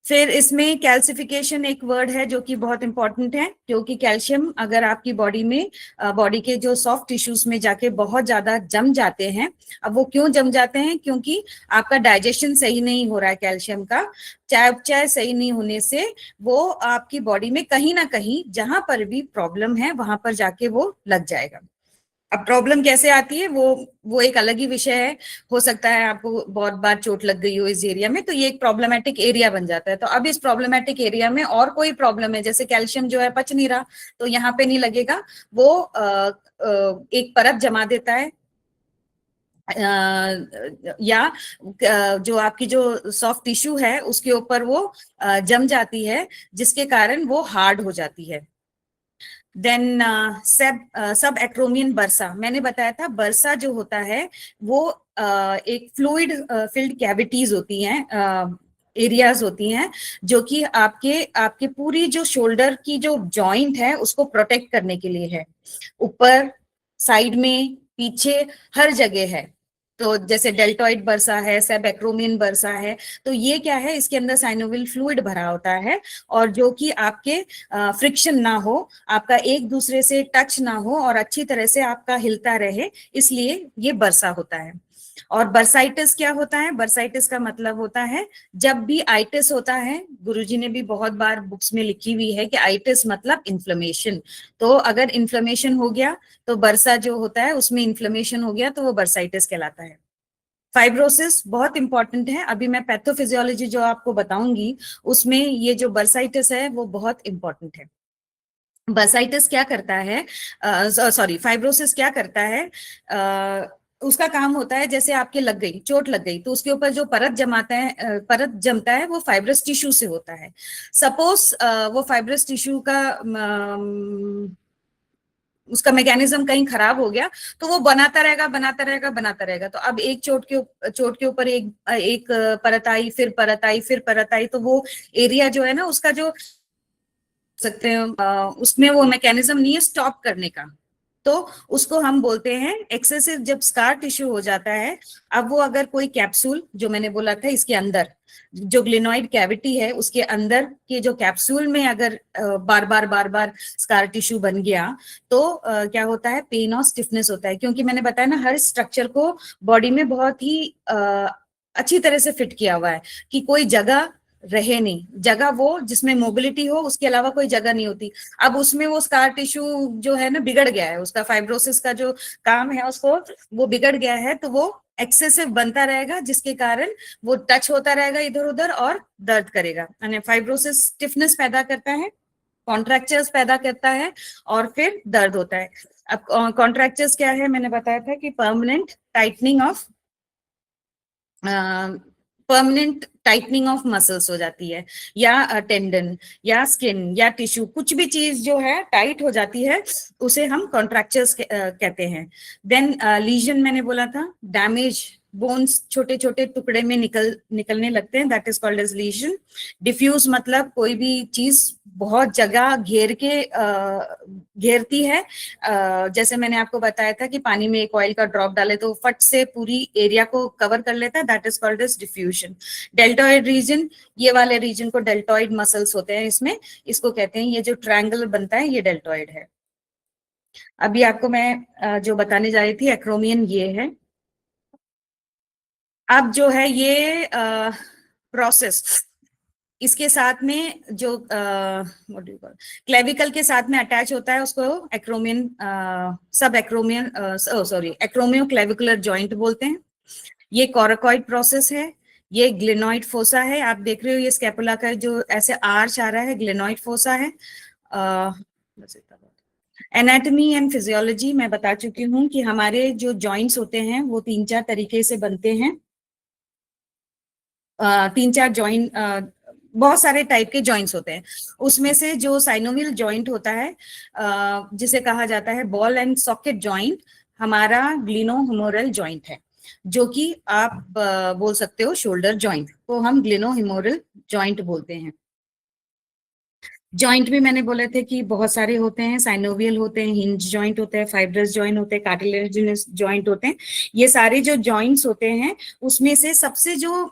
फिर इसमें कैल्सिफिकेशन एक वर्ड है जो कि बहुत इंपॉर्टेंट है, क्योंकि कैल्शियम अगर आपकी बॉडी में, बॉडी के जो सॉफ्ट टिश्यूज में जाके बहुत ज्यादा जम जाते हैं। अब वो क्यों जम जाते हैं? क्योंकि आपका डाइजेशन सही नहीं हो रहा है कैल्शियम का। चाय सही नहीं होने से वो आपकी बॉडी में कहीं ना कहीं जहां पर भी प्रॉब्लम है वहां पर जाके वो लग जाएगा। अब प्रॉब्लम कैसे आती है वो एक अलग ही विषय है। हो सकता है आपको बहुत बार चोट लग गई हो इस एरिया में, तो ये एक प्रॉब्लमेटिक एरिया बन जाता है। तो अब इस प्रॉब्लमेटिक एरिया में और कोई प्रॉब्लम है, जैसे कैल्शियम जो है पच नहीं रहा, तो यहाँ पे नहीं लगेगा, वो एक परत जमा देता है, या जो आपकी जो सॉफ्ट टिश्यू है उसके ऊपर वो जम जाती है, जिसके कारण वो हार्ड हो जाती है। देन सब एक्रोमियन बर्सा, मैंने बताया था बर्सा जो होता है वो एक फ्लूइड फिल्ड कैविटीज होती हैं, एरियाज होती हैं, जो कि आपके आपके पूरी जो शोल्डर की जो जॉइंट है उसको प्रोटेक्ट करने के लिए है। ऊपर, साइड में, पीछे, हर जगह है। तो जैसे डेल्टॉइड बर्सा है, सब एक्रोमियन बर्सा है, तो ये क्या है, इसके अंदर साइनोवियल फ्लूइड भरा होता है, और जो कि आपके फ्रिक्शन ना हो, आपका एक दूसरे से टच ना हो, और अच्छी तरह से आपका हिलता रहे, इसलिए ये बर्सा होता है। और बर्साइटिस क्या होता है? बर्साइटिस का मतलब होता है, जब भी आइटिस होता है, गुरुजी ने भी बहुत बार बुक्स में लिखी हुई है कि आइटिस मतलब इन्फ्लेमेशन। तो अगर इन्फ्लेमेशन हो गया तो बर्सा जो होता है उसमें इन्फ्लेमेशन हो गया तो वो बर्साइटिस कहलाता है। फाइब्रोसिस बहुत इंपॉर्टेंट है, अभी मैं पैथोफिजियोलॉजी जो आपको बताऊंगी उसमें ये जो बर्साइटिस है वो बहुत इंपॉर्टेंट है। बर्साइटिस क्या करता है, फाइब्रोसिस क्या करता है, उसका काम होता है, जैसे आपके लग गई, चोट लग गई, तो उसके ऊपर जो परत जमाता है, परत जमता है, वो फाइब्रस टिश्यू से होता है। सपोज वो फाइब्रस टिश्यू का उसका मैकेनिज्म कहीं खराब हो गया, तो वो बनाता रहेगा बनाता रहेगा बनाता रहेगा। तो अब एक चोट के ऊपर एक परत आई, फिर परत आई, फिर परत आई, तो वो एरिया जो है ना उसका जो सकते हैं उसमें वो मैकेनिज्म नहीं है स्टॉप करने का, तो उसको हम बोलते हैं एक्सेसिव। जब स्कार टिश्यू हो जाता है, अब वो अगर कोई कैप्सूल, जो मैंने बोला था इसके अंदर जो ग्लिनोइड कैविटी है उसके अंदर के जो कैप्सूल में अगर बार बार स्कार टिश्यू बन गया, तो क्या होता है, पेन और स्टिफनेस होता है। क्योंकि मैंने बताया ना, हर स्ट्रक्चर को बॉडी में बहुत ही अच्छी तरह से फिट किया हुआ है कि कोई जगह रहे नहीं, जगह वो जिसमें मोबिलिटी हो, उसके अलावा कोई जगह नहीं होती। अब उसमें वो स्कार टिश्यू जो है ना बिगड़ गया है, उसका फाइब्रोसिस का जो काम है उसको वो बिगड़ गया है, तो वो एक्सेसिव बनता रहेगा, जिसके कारण वो टच होता रहेगा इधर उधर और दर्द करेगा। यानी फाइब्रोसिस स्टिफनेस पैदा करता है, कॉन्ट्रैक्चर्स पैदा करता है, और फिर दर्द होता है। अब कॉन्ट्रैक्चर्स क्या है, मैंने बताया था कि परमानेंट टाइटनिंग ऑफ मसल्स हो जाती है, या टेंडन या स्किन या टिश्यू, कुछ भी चीज जो है टाइट हो जाती है, उसे हम कॉन्ट्रैक्चर्स कहते हैं। देन लीजन, मैंने बोला था डैमेज, बोन्स छोटे छोटे टुकड़े में निकलने लगते हैं, that is called as lesion. Diffuse मतलब कोई भी चीज बहुत जगह घेरती है, जैसे मैंने आपको बताया था कि पानी में एक ऑयल का ड्रॉप डाले तो फट से पूरी एरिया को कवर कर लेता है, that is called as diffusion. Deltoid region, ये वाले रीजन को डेल्टॉइड मसल्स होते हैं इसमें, इसको कहते हैं, ये जो ट्रायंगल बनता है ये डेल्टॉइड है। अभी आपको मैं जो बताने जा रही थी एक्रोमियन ये है। अब जो है ये प्रोसेस, इसके साथ में जो क्लेविकल के साथ में अटैच होता है उसको एक्रोमियन सब एक्रोमियन एक्रोमियो क्लेविकुलर जॉइंट बोलते हैं। ये कोराकॉइड प्रोसेस है, ये ग्लिनॉइड फोसा है। आप देख रहे हो ये स्कैपुला का जो ऐसे आर्च आ रहा है, ग्लिनॉइड फोसा है। एनाटॉमी एंड फिजियोलॉजी मैं बता चुकी हूँ कि हमारे जो जॉइंट्स होते हैं वो 3-4 तरीके से बनते हैं। 3-4 जॉइंट, बहुत सारे टाइप के जॉइंट्स होते हैं, उसमें से जो साइनोवियल जॉइंट होता है जिसे कहा जाता है बॉल एंड सॉकेट जॉइंट, हमारा ग्लिनोहुमेरल जॉइंट है, जो कि आप बोल सकते हो शोल्डर जॉइंट, तो हम ग्लिनोहुमेरल जॉइंट बोलते हैं। जॉइंट भी मैंने बोले थे कि बहुत सारे होते हैं, साइनोवियल होते हैं, हिंज जॉइंट होते हैं, फाइब्रस जॉइंट होते हैं, कार्टिलेजिनस जॉइंट होते हैं। ये सारे जो जॉइंट्स होते हैं उसमें से सबसे जो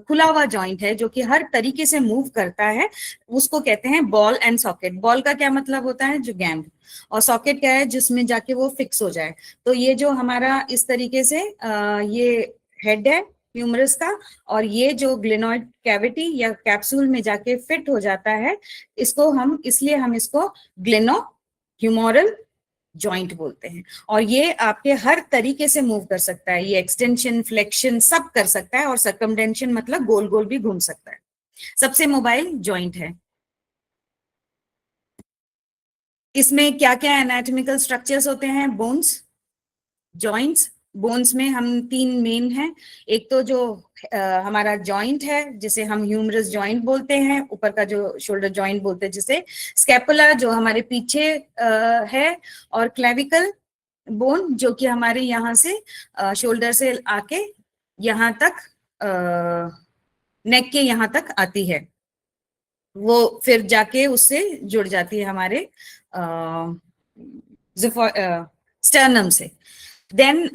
खुला हुआ जॉइंट है जो कि हर तरीके से मूव करता है उसको कहते हैं बॉल एंड सॉकेट। बॉल का क्या मतलब होता है, जो गेंद, और सॉकेट क्या है, जिसमें जाके वो फिक्स हो जाए। तो ये जो हमारा इस तरीके से ये हेड है ह्यूमरस का, और ये जो ग्लेनोइड कैविटी या कैप्सूल में जाके फिट हो जाता है, इसको हम, इसलिए हम इसको ग्लेनो ह्यूमोरल जॉइंट बोलते हैं। और ये आपके हर तरीके से मूव कर सकता है, ये एक्सटेंशन, फ्लेक्शन सब कर सकता है, और सर्कमडेंशन मतलब गोल गोल भी घूम सकता है। सबसे मोबाइल जॉइंट है। इसमें क्या क्या एनाटॉमिकल स्ट्रक्चर्स होते हैं, बोन्स, जॉइंट्स। बोन्स में हम तीन मेन हैं। एक तो जो हमारा जॉइंट है जिसे हम ह्यूमरस जॉइंट बोलते हैं, ऊपर का जो शोल्डर जॉइंट बोलते हैं जिसे स्कैपुला, जो हमारे पीछे है, और क्लेविकल बोन जो कि हमारे यहाँ से शोल्डर से आके यहाँ तक नेक के यहाँ तक आती है, वो फिर जाके उससे जुड़ जाती है हमारे स्टर्नम से। देन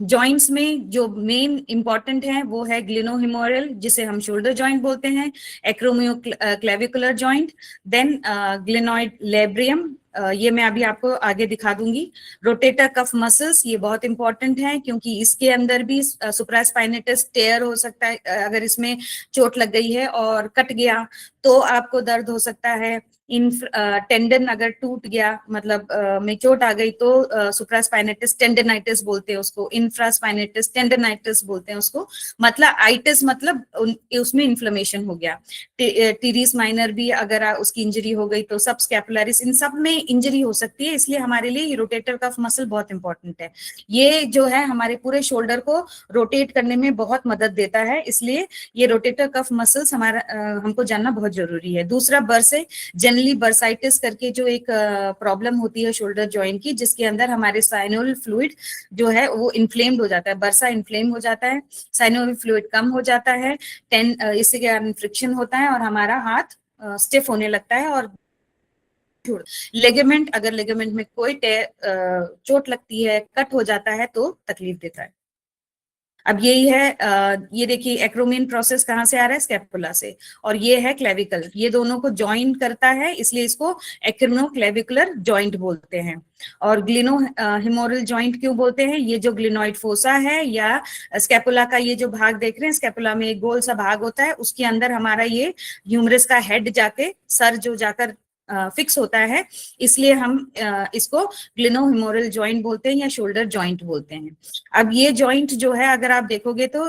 जॉइंट्स में जो मेन इंपॉर्टेंट है वो है ग्लिनोहिमोरल, जिसे हम शोल्डर जॉइंट बोलते हैं, एक्रोमियो क्लेविकुलर जॉइंट, देन ग्लिनोइड लेब्रियम, ये मैं अभी आपको आगे दिखा दूंगी। रोटेटर कफ मसल्स, ये बहुत इंपॉर्टेंट है क्योंकि इसके अंदर भी सुप्रास्पाइनेटस टेयर हो सकता है। अगर इसमें चोट लग गई है और कट गया तो आपको दर्द हो सकता है। टेंडन अगर टूट गया, मतलब में चोट आ गई, तो सुप्रास्पाइनेटिस टेंडनाइटिस बोलते हैं उसको, इंफ्रास्पाइनेटिस टेंडनाइटिस बोलते हैं उसको। मतलब आइटिस मतलब उसमें इन्फ्लेमेशन हो गया। टीरिस माइनर भी अगर उसकी इंजरी हो गई तो सब स्कैपुलरिस, इन सब में इंजरी हो सकती है। इसलिए हमारे लिए रोटेटर कफ मसल बहुत इंपॉर्टेंट है। ये जो है हमारे पूरे शोल्डर को रोटेट करने में बहुत मदद देता है, इसलिए ये रोटेटर कफ मसल्स हमारा हमको जानना बहुत जरूरी है। दूसरा बर्स है, जनरली बर्साइटिस करके जो एक प्रॉब्लम होती है शोल्डर जॉइंट की, जिसके अंदर हमारे साइनोवियल फ्लूइड जो है वो इन्फ्लेम्ड हो जाता है। बर्सा इन्फ्लेम हो जाता है, साइनोवियल फ्लूइड कम हो जाता है, इससे कारण फ्रिक्शन होता है और हमारा हाथ स्टिफ होने लगता है। और लेगामेंट, अगर लेगामेंट में कोई चोट लगती है, कट हो जाता है तो तकलीफ देता है। अब यही है, ये देखिए एक्रोमियन प्रोसेस कहाँ से आ रहा है, स्कैपुला से, और ये है क्लेविकल, ये दोनों को जॉइंट करता है, इसलिए इसको एक्रोनो क्लेविकुलर जॉइंट बोलते हैं। और ग्लिनो हिमोरल जॉइंट क्यों बोलते हैं, ये जो ग्लिनोइड फोसा है या स्कैपुला का ये जो भाग देख रहे हैं, स्कैपुला में एक गोल सा भाग होता है, उसके अंदर हमारा ये ह्यूमरस का हेड जाके, सर जो जाकर फिक्स होता है, इसलिए हम इसको ग्लिनोहिमोरल जॉइंट बोलते हैं या शोल्डर जॉइंट बोलते हैं। अब ये जॉइंट जो है अगर आप देखोगे तो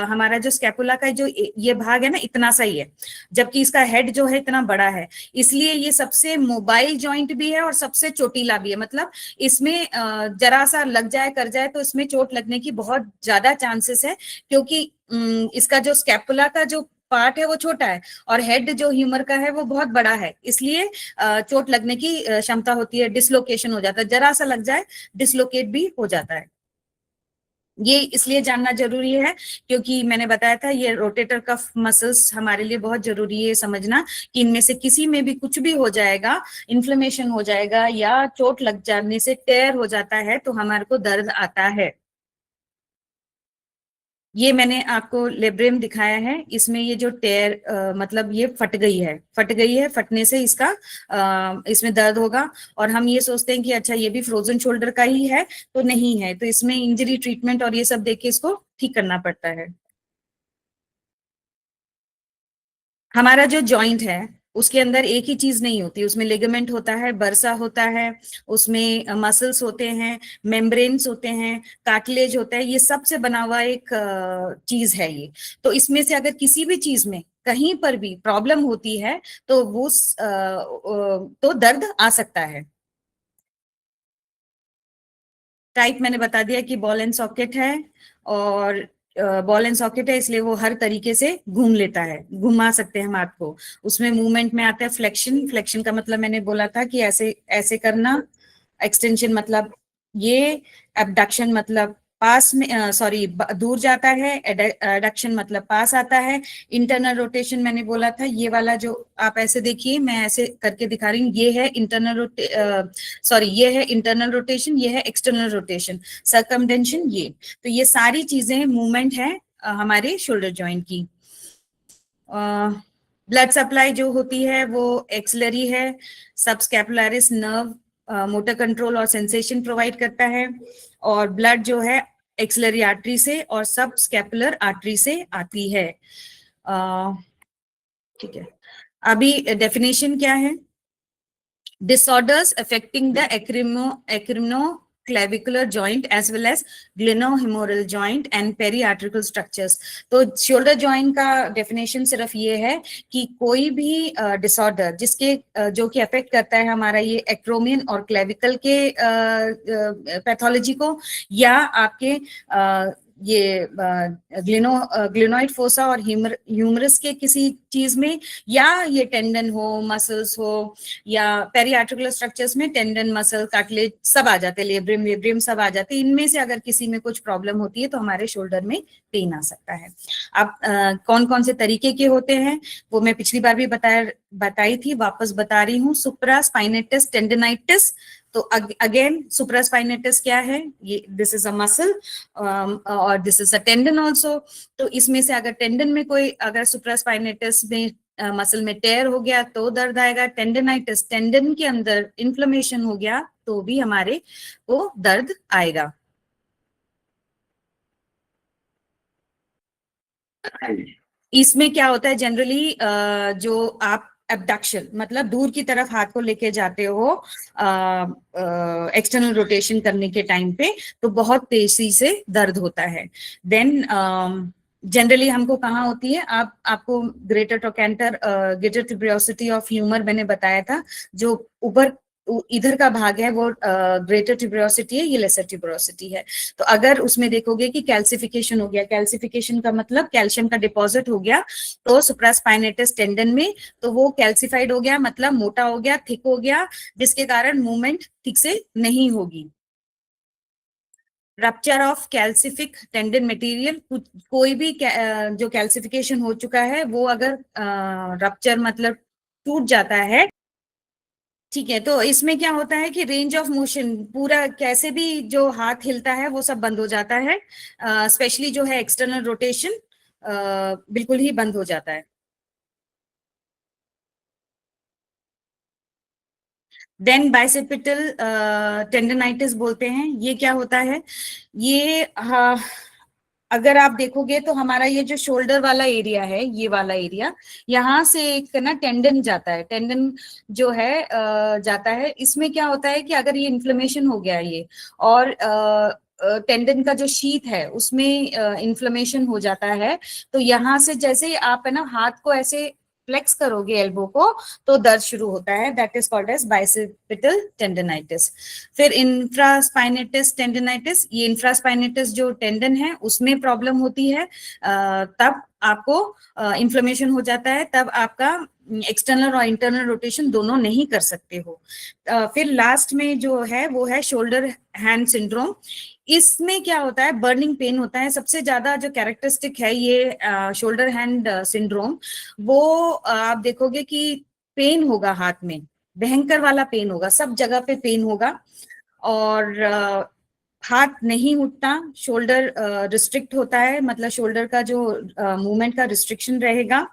हमारा जो स्कैपुला का जो ये भाग है ना, इतना सा ही है, जबकि इसका हेड जो है इतना बड़ा है, इसलिए ये सबसे मोबाइल जॉइंट भी है और सबसे चोटीला भी है। मतलब इसमें जरा सा लग जाए, कर जाए तो इसमें चोट लगने की बहुत ज्यादा चांसेस है, क्योंकि इसका जो स्कैपुला का जो पार्ट है वो छोटा है और हेड जो ह्यूमर का है वो बहुत बड़ा है, इसलिए चोट लगने की क्षमता होती है, डिसलोकेशन हो जाता है, जरा सा लग जाए डिसलोकेट भी हो जाता है। ये इसलिए जानना जरूरी है क्योंकि मैंने बताया था ये रोटेटर कफ मसल्स हमारे लिए बहुत जरूरी है समझना, कि इनमें से किसी में भी कुछ भी हो जाएगा, इन्फ्लेमेशन हो जाएगा या चोट लग जाने से टेयर हो जाता है तो हमारे को दर्द आता है। ये मैंने आपको लेब्रियम दिखाया है, इसमें ये जो टेयर मतलब ये फट गई है, फटने से इसका इसमें दर्द होगा। और हम ये सोचते हैं कि अच्छा ये भी फ्रोजन शोल्डर का ही है, तो नहीं है, तो इसमें इंजरी ट्रीटमेंट और ये सब देके इसको ठीक करना पड़ता है। हमारा जो जॉइंट है उसके अंदर एक ही चीज नहीं होती, उसमें लिगामेंट होता है, बर्सा होता है, उसमें मसल्स होते हैं, मेम्ब्रेन्स होते हैं, कार्टिलेज होता है, ये सब से बना हुआ एक चीज है ये। तो इसमें से अगर किसी भी चीज में कहीं पर भी प्रॉब्लम होती है तो वो तो दर्द आ सकता है। टाइप मैंने बता दिया कि बॉल एंड सॉकेट है, और बॉल एंड सॉकेट है इसलिए वो हर तरीके से घूम लेता है, घुमा सकते हैं हम आपको। उसमें मूवमेंट में आता है फ्लेक्शन, फ्लेक्शन का मतलब मैंने बोला था कि ऐसे ऐसे करना, एक्सटेंशन मतलब ये, एबडक्शन मतलब पास में सॉरी दूर जाता है, एडक्शन मतलब पास आता है। इंटरनल रोटेशन मैंने बोला था, ये वाला जो आप ऐसे देखिए, मैं ऐसे करके दिखा रही हूँ, ये है इंटरनल रोटेशन, ये है एक्सटर्नल रोटेशन, सर्कमडेंशन ये। तो ये सारी चीजें मूवमेंट है हमारे शोल्डर जॉइंट की। ब्लड सप्लाई जो होती है वो एक्सिलरी है, सबस्कैपुलरिस नर्व मोटर कंट्रोल और सेंसेशन प्रोवाइड करता है, और ब्लड जो है एक्सिलरी आर्टरी से और सब स्कैपुलर आर्टरी से आती है। ठीक है, अभी डेफिनेशन क्या है? Disorders affecting the acromioclavicular joint as well as glenohumeral joint and periarticular structures। तो शोल्डर जॉइंट का डेफिनेशन सिर्फ ये है कि कोई भी डिसऑर्डर जिसके जो कि अफेक्ट करता है हमारा ये एक्रोमियन और क्लेविकल के पैथोलॉजी को, या आपके ये ग्लिनोइड फोसा और ह्यूमरस के किसी चीज में, या ये टेंडन हो, मसल्स हो, या पेरियार्टिकुलर स्ट्रक्चर्स में टेंडन, मसल, कार्टिलेज सब आ जाते हैं, लेब्रियम वेब्रियम सब आ जाते हैं। इनमें से अगर किसी में कुछ प्रॉब्लम होती है तो हमारे शोल्डर में पेन आ सकता है। अब कौन कौन से तरीके के होते हैं वो मैं पिछली बार भी बताई थी, वापस बता रही हूँ। सुप्रास्पाइनेटस टेंडनाइटिस, तो अगेन सुप्रास्पाइनेटस क्या है? ये दिस इज अ मसल और this is a tendon also. तो इसमें से अगर टेंडन में कोई, अगर सुप्रास्पाइनेटस में मसल में टेयर हो गया तो दर्द आएगा। टेंडनाइटिस, टेंडन के अंदर इन्फ्लेमेशन हो गया तो भी हमारे को दर्द आएगा। इसमें क्या होता है जनरली, जो आप एब्डक्शन मतलब दूर की तरफ हाथ को लेके जाते हो एक्सटर्नल रोटेशन करने के टाइम पे, तो बहुत तेजी से दर्द होता है। देन जनरली हमको कहाँ होती है? आपको greater trochanter, greater tuberosity of humour मैंने बताया था, जो ऊपर इधर का भाग है वो ग्रेटर ट्यूबरोसिटी है, ये लेसर ट्यूबरोसिटी है। तो अगर उसमें देखोगे कि कैल्सिफिकेशन हो गया, कैल्सिफिकेशन का मतलब कैल्शियम का डिपॉजिट हो गया, तो सुप्रास्पाइनेटस टेंडन में, तो वो कैल्सिफाइड हो गया मतलब मोटा हो गया, थिक हो गया, जिसके कारण मूवमेंट ठीक से नहीं होगी। Rupture of calcific tendon material, कोई भी जो कैल्सिफिकेशन हो चुका है वो अगर रप्चर मतलब टूट जाता है, ठीक है, तो इसमें क्या होता है कि रेंज ऑफ मोशन पूरा, कैसे भी जो हाथ हिलता है वो सब बंद हो जाता है, स्पेशली जो है एक्सटर्नल रोटेशन बिल्कुल ही बंद हो जाता है। देन बाइसेपिटल टेंडनाइटिस बोलते हैं। ये क्या होता है? ये अगर आप देखोगे तो हमारा ये जो शोल्डर वाला एरिया है, ये वाला एरिया, यहाँ से एक ना टेंडन जाता है, टेंडन जो है जाता है। इसमें क्या होता है कि अगर ये इन्फ्लेमेशन हो गया ये, और टेंडन का जो शीथ है उसमें इन्फ्लेमेशन हो जाता है, तो यहाँ से जैसे ही आप है ना हाथ को ऐसे फ्लेक्स करोगे एल्बो को, तो दर्द शुरू होता है। That is called as bicipital tendinitis. फिर इंफ्रास्पाइनेटिस टेंडनाइटिस, ये इंफ्रास्पाइनेटिस जो टेंडन है उसमें प्रॉब्लम होती है, तब आपको इन्फ्लेमेशन हो जाता है, तब आपका एक्सटर्नल और इंटरनल रोटेशन दोनों नहीं कर सकते हो। फिर लास्ट में जो है वो है शोल्डर हैंड सिंड्रोम। इसमें क्या होता है? बर्निंग पेन होता है। सबसे ज्यादा जो कैरेक्टरिस्टिक है ये शोल्डर हैंड सिंड्रोम, वो आप देखोगे कि पेन होगा हाथ में, भयंकर वाला पेन होगा, सब जगह पे पेन होगा, और हाथ नहीं उठता, शोल्डर रिस्ट्रिक्ट होता है, मतलब शोल्डर का जो मूवमेंट का रिस्ट्रिक्शन रहेगा।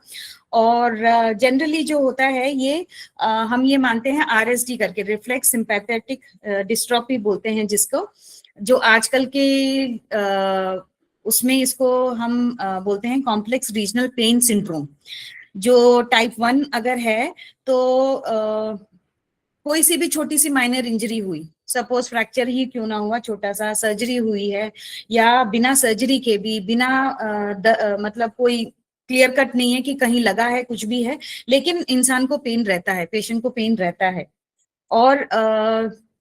और जनरली जो होता है ये हम ये मानते हैं RSD करके, रिफ्लेक्स सिंपैथेटिक डिस्ट्रॉफी बोलते हैं जिसको, जो आजकल के उसमें इसको हम बोलते हैं कॉम्प्लेक्स रीजनल पेन सिंड्रोम। जो टाइप 1 अगर है तो कोई सी भी छोटी सी माइनर इंजरी हुई, सपोज फ्रैक्चर ही क्यों ना हुआ, छोटा सा सर्जरी हुई है, या बिना सर्जरी के भी, बिना मतलब कोई क्लियर कट नहीं है कि कहीं लगा है, कुछ भी है, लेकिन इंसान को पेन रहता है, पेशेंट को पेन रहता है, और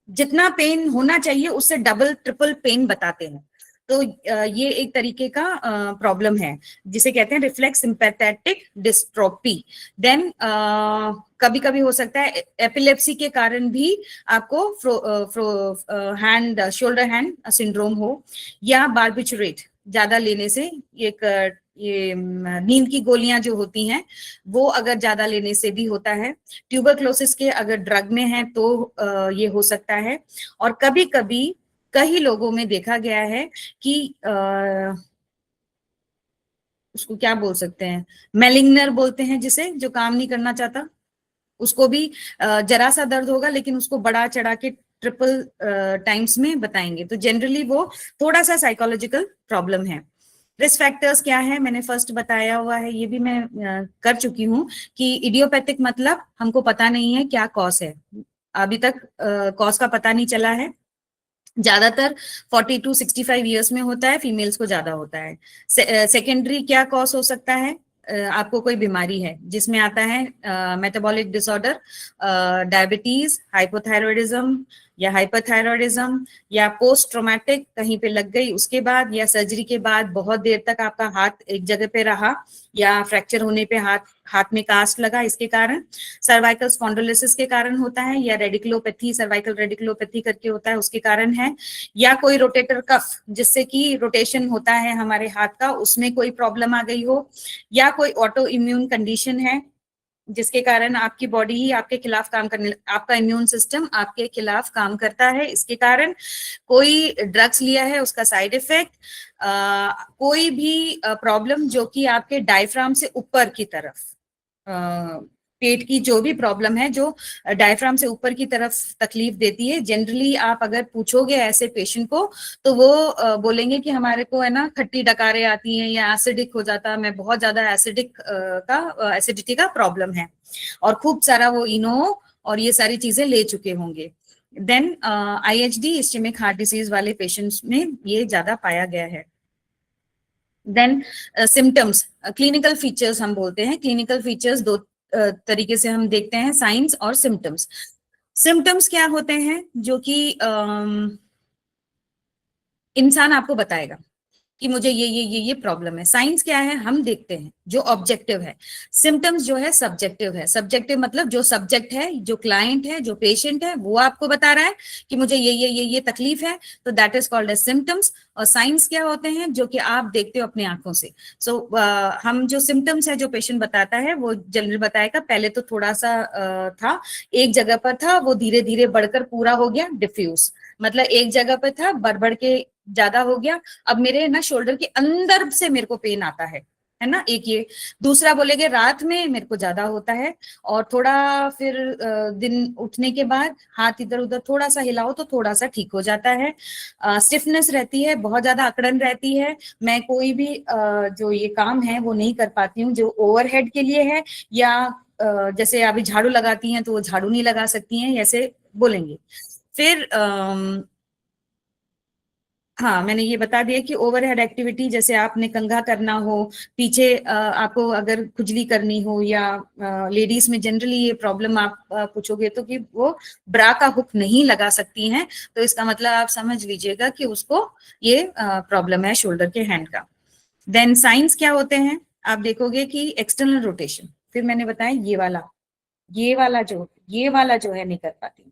जितना पेन होना चाहिए उससे डबल ट्रिपल पेन बताते हैं। तो ये एक तरीके का प्रॉब्लम है जिसे कहते हैं रिफ्लेक्स सिंपैथेटिक डिस्ट्रोफी। देन कभी कभी हो सकता है एपिलेप्सी के कारण भी आपको हैंड शोल्डर हैंड सिंड्रोम हो, या बार्बिचुरेट ज्यादा लेने से, एक ये नींद की गोलियां जो होती हैं वो अगर ज्यादा लेने से भी होता है। ट्यूबरक्लोसिस के अगर ड्रग में है तो ये हो सकता है। और कभी कभी कई लोगों में देखा गया है कि उसको क्या बोल सकते हैं, मेलिग्नर बोलते हैं जिसे, जो काम नहीं करना चाहता, उसको भी जरा सा दर्द होगा लेकिन उसको बढ़ा चढ़ा के ट्रिपल टाइम्स में बताएंगे। तो जनरली वो थोड़ा सा साइकोलॉजिकल प्रॉब्लम है। रिस्क फैक्टर्स क्या है मैंने फर्स्ट बताया हुआ है, ये भी मैं कर चुकी हूँ कि इडियोपैथिक मतलब हमको पता नहीं है क्या कॉज है, अभी तक कॉज का पता नहीं चला है। ज्यादातर 40 to 65 ईयर्स में होता है, फीमेल्स को ज्यादा होता है। सेकेंडरी क्या कॉज हो सकता है, आपको कोई बीमारी है जिसमें आता है मेटाबॉलिक डिसऑर्डर, डायबिटीज, हाइपोथायरॉयडिज्म या हाइपरथायरॉयडिज्म, या पोस्ट ट्रोमेटिक कहीं पे लग गई उसके बाद, या सर्जरी के बाद बहुत देर तक आपका हाथ एक जगह पे रहा, या फ्रैक्चर होने पे हाथ में कास्ट लगा इसके कारण, सर्वाइकल स्पॉन्डिलोसिस के कारण होता है, या रेडिकुलोपैथी, सर्वाइकल रेडिकुलोपैथी करके होता है उसके कारण है, या कोई रोटेटर कफ जिससे कि रोटेशन होता है हमारे हाथ का उसमें कोई प्रॉब्लम आ गई हो, या कोई ऑटो इम्यून कंडीशन है जिसके कारण आपकी बॉडी ही आपके खिलाफ काम करने, आपका इम्यून सिस्टम आपके खिलाफ काम करता है, इसके कारण कोई ड्रग्स लिया है उसका साइड इफेक्ट, कोई भी प्रॉब्लम जो कि आपके डायफ्राम से ऊपर की तरफ, पेट की जो भी प्रॉब्लम है जो डायफ्राम से ऊपर की तरफ तकलीफ देती है। जनरली आप अगर पूछोगे ऐसे पेशेंट को तो वो बोलेंगे कि हमारे को है ना खट्टी डकारें आती हैं या एसिडिक हो जाता है, मैं बहुत ज्यादा एसिडिटी का प्रॉब्लम है, और खूब सारा वो इनो और ये सारी चीजें ले चुके होंगे। Then IHD ischaemic heart disease वाले पेशेंट्स में ये ज्यादा पाया गया है। देन सिम्टम्स, क्लिनिकल फीचर्स हम बोलते हैं, क्लिनिकल फीचर्स दो तरीके से हम देखते हैं, साइंस और सिम्टम्स। सिम्टम्स क्या होते हैं जो कि इंसान आपको बताएगा कि मुझे ये प्रॉब्लम है। साइंस क्या है, हम देखते हैं जो ऑब्जेक्टिव है। सिम्टम्स जो है सब्जेक्टिव है। सब्जेक्टिव मतलब जो सब्जेक्ट है, जो क्लाइंट है, जो पेशेंट है, वो आपको बता रहा है कि मुझे ये तकलीफ है, तो that is called as symptoms. और साइंस क्या होते हैं, जो कि आप देखते हो अपनी आंखों से। सो हम जो सिम्टम्स है जो पेशेंट बताता है वो जनरल बताएगा, पहले तो थोड़ा सा था, एक जगह पर था, वो धीरे धीरे बढ़कर पूरा हो गया डिफ्यूज, मतलब एक जगह पर था बढ़ के ज्यादा हो गया, अब मेरे ना शोल्डर के अंदर से मेरे को पेन आता है ना, एक ये। दूसरा बोलेगे रात में मेरे को ज्यादा होता है, और थोड़ा फिर दिन उठने के बाद हाथ इधर उधर थोड़ा सा हिलाओ तो थोड़ा सा ठीक हो जाता है। स्टिफनेस रहती है, बहुत ज्यादा अकड़न रहती है, मैं कोई भी जो ये काम है वो नहीं कर पाती हूँ जो ओवरहेड के लिए है, या जैसे अभी झाड़ू लगाती हैं तो वो झाड़ू नहीं लगा सकती हैं, ऐसे बोलेंगे। फिर हाँ, मैंने ये बता दिया कि ओवरहेड एक्टिविटी, जैसे आपने कंघा करना हो, पीछे आपको अगर खुजली करनी हो, या लेडीज में जनरली ये प्रॉब्लम आप पूछोगे तो कि वो ब्रा का हुक नहीं लगा सकती हैं, तो इसका मतलब आप समझ लीजिएगा कि उसको ये प्रॉब्लम है शोल्डर के हैंड का। देन साइंस क्या होते हैं, आप देखोगे कि एक्सटर्नल रोटेशन, फिर मैंने बताया ये वाला जो है नहीं कर पाती,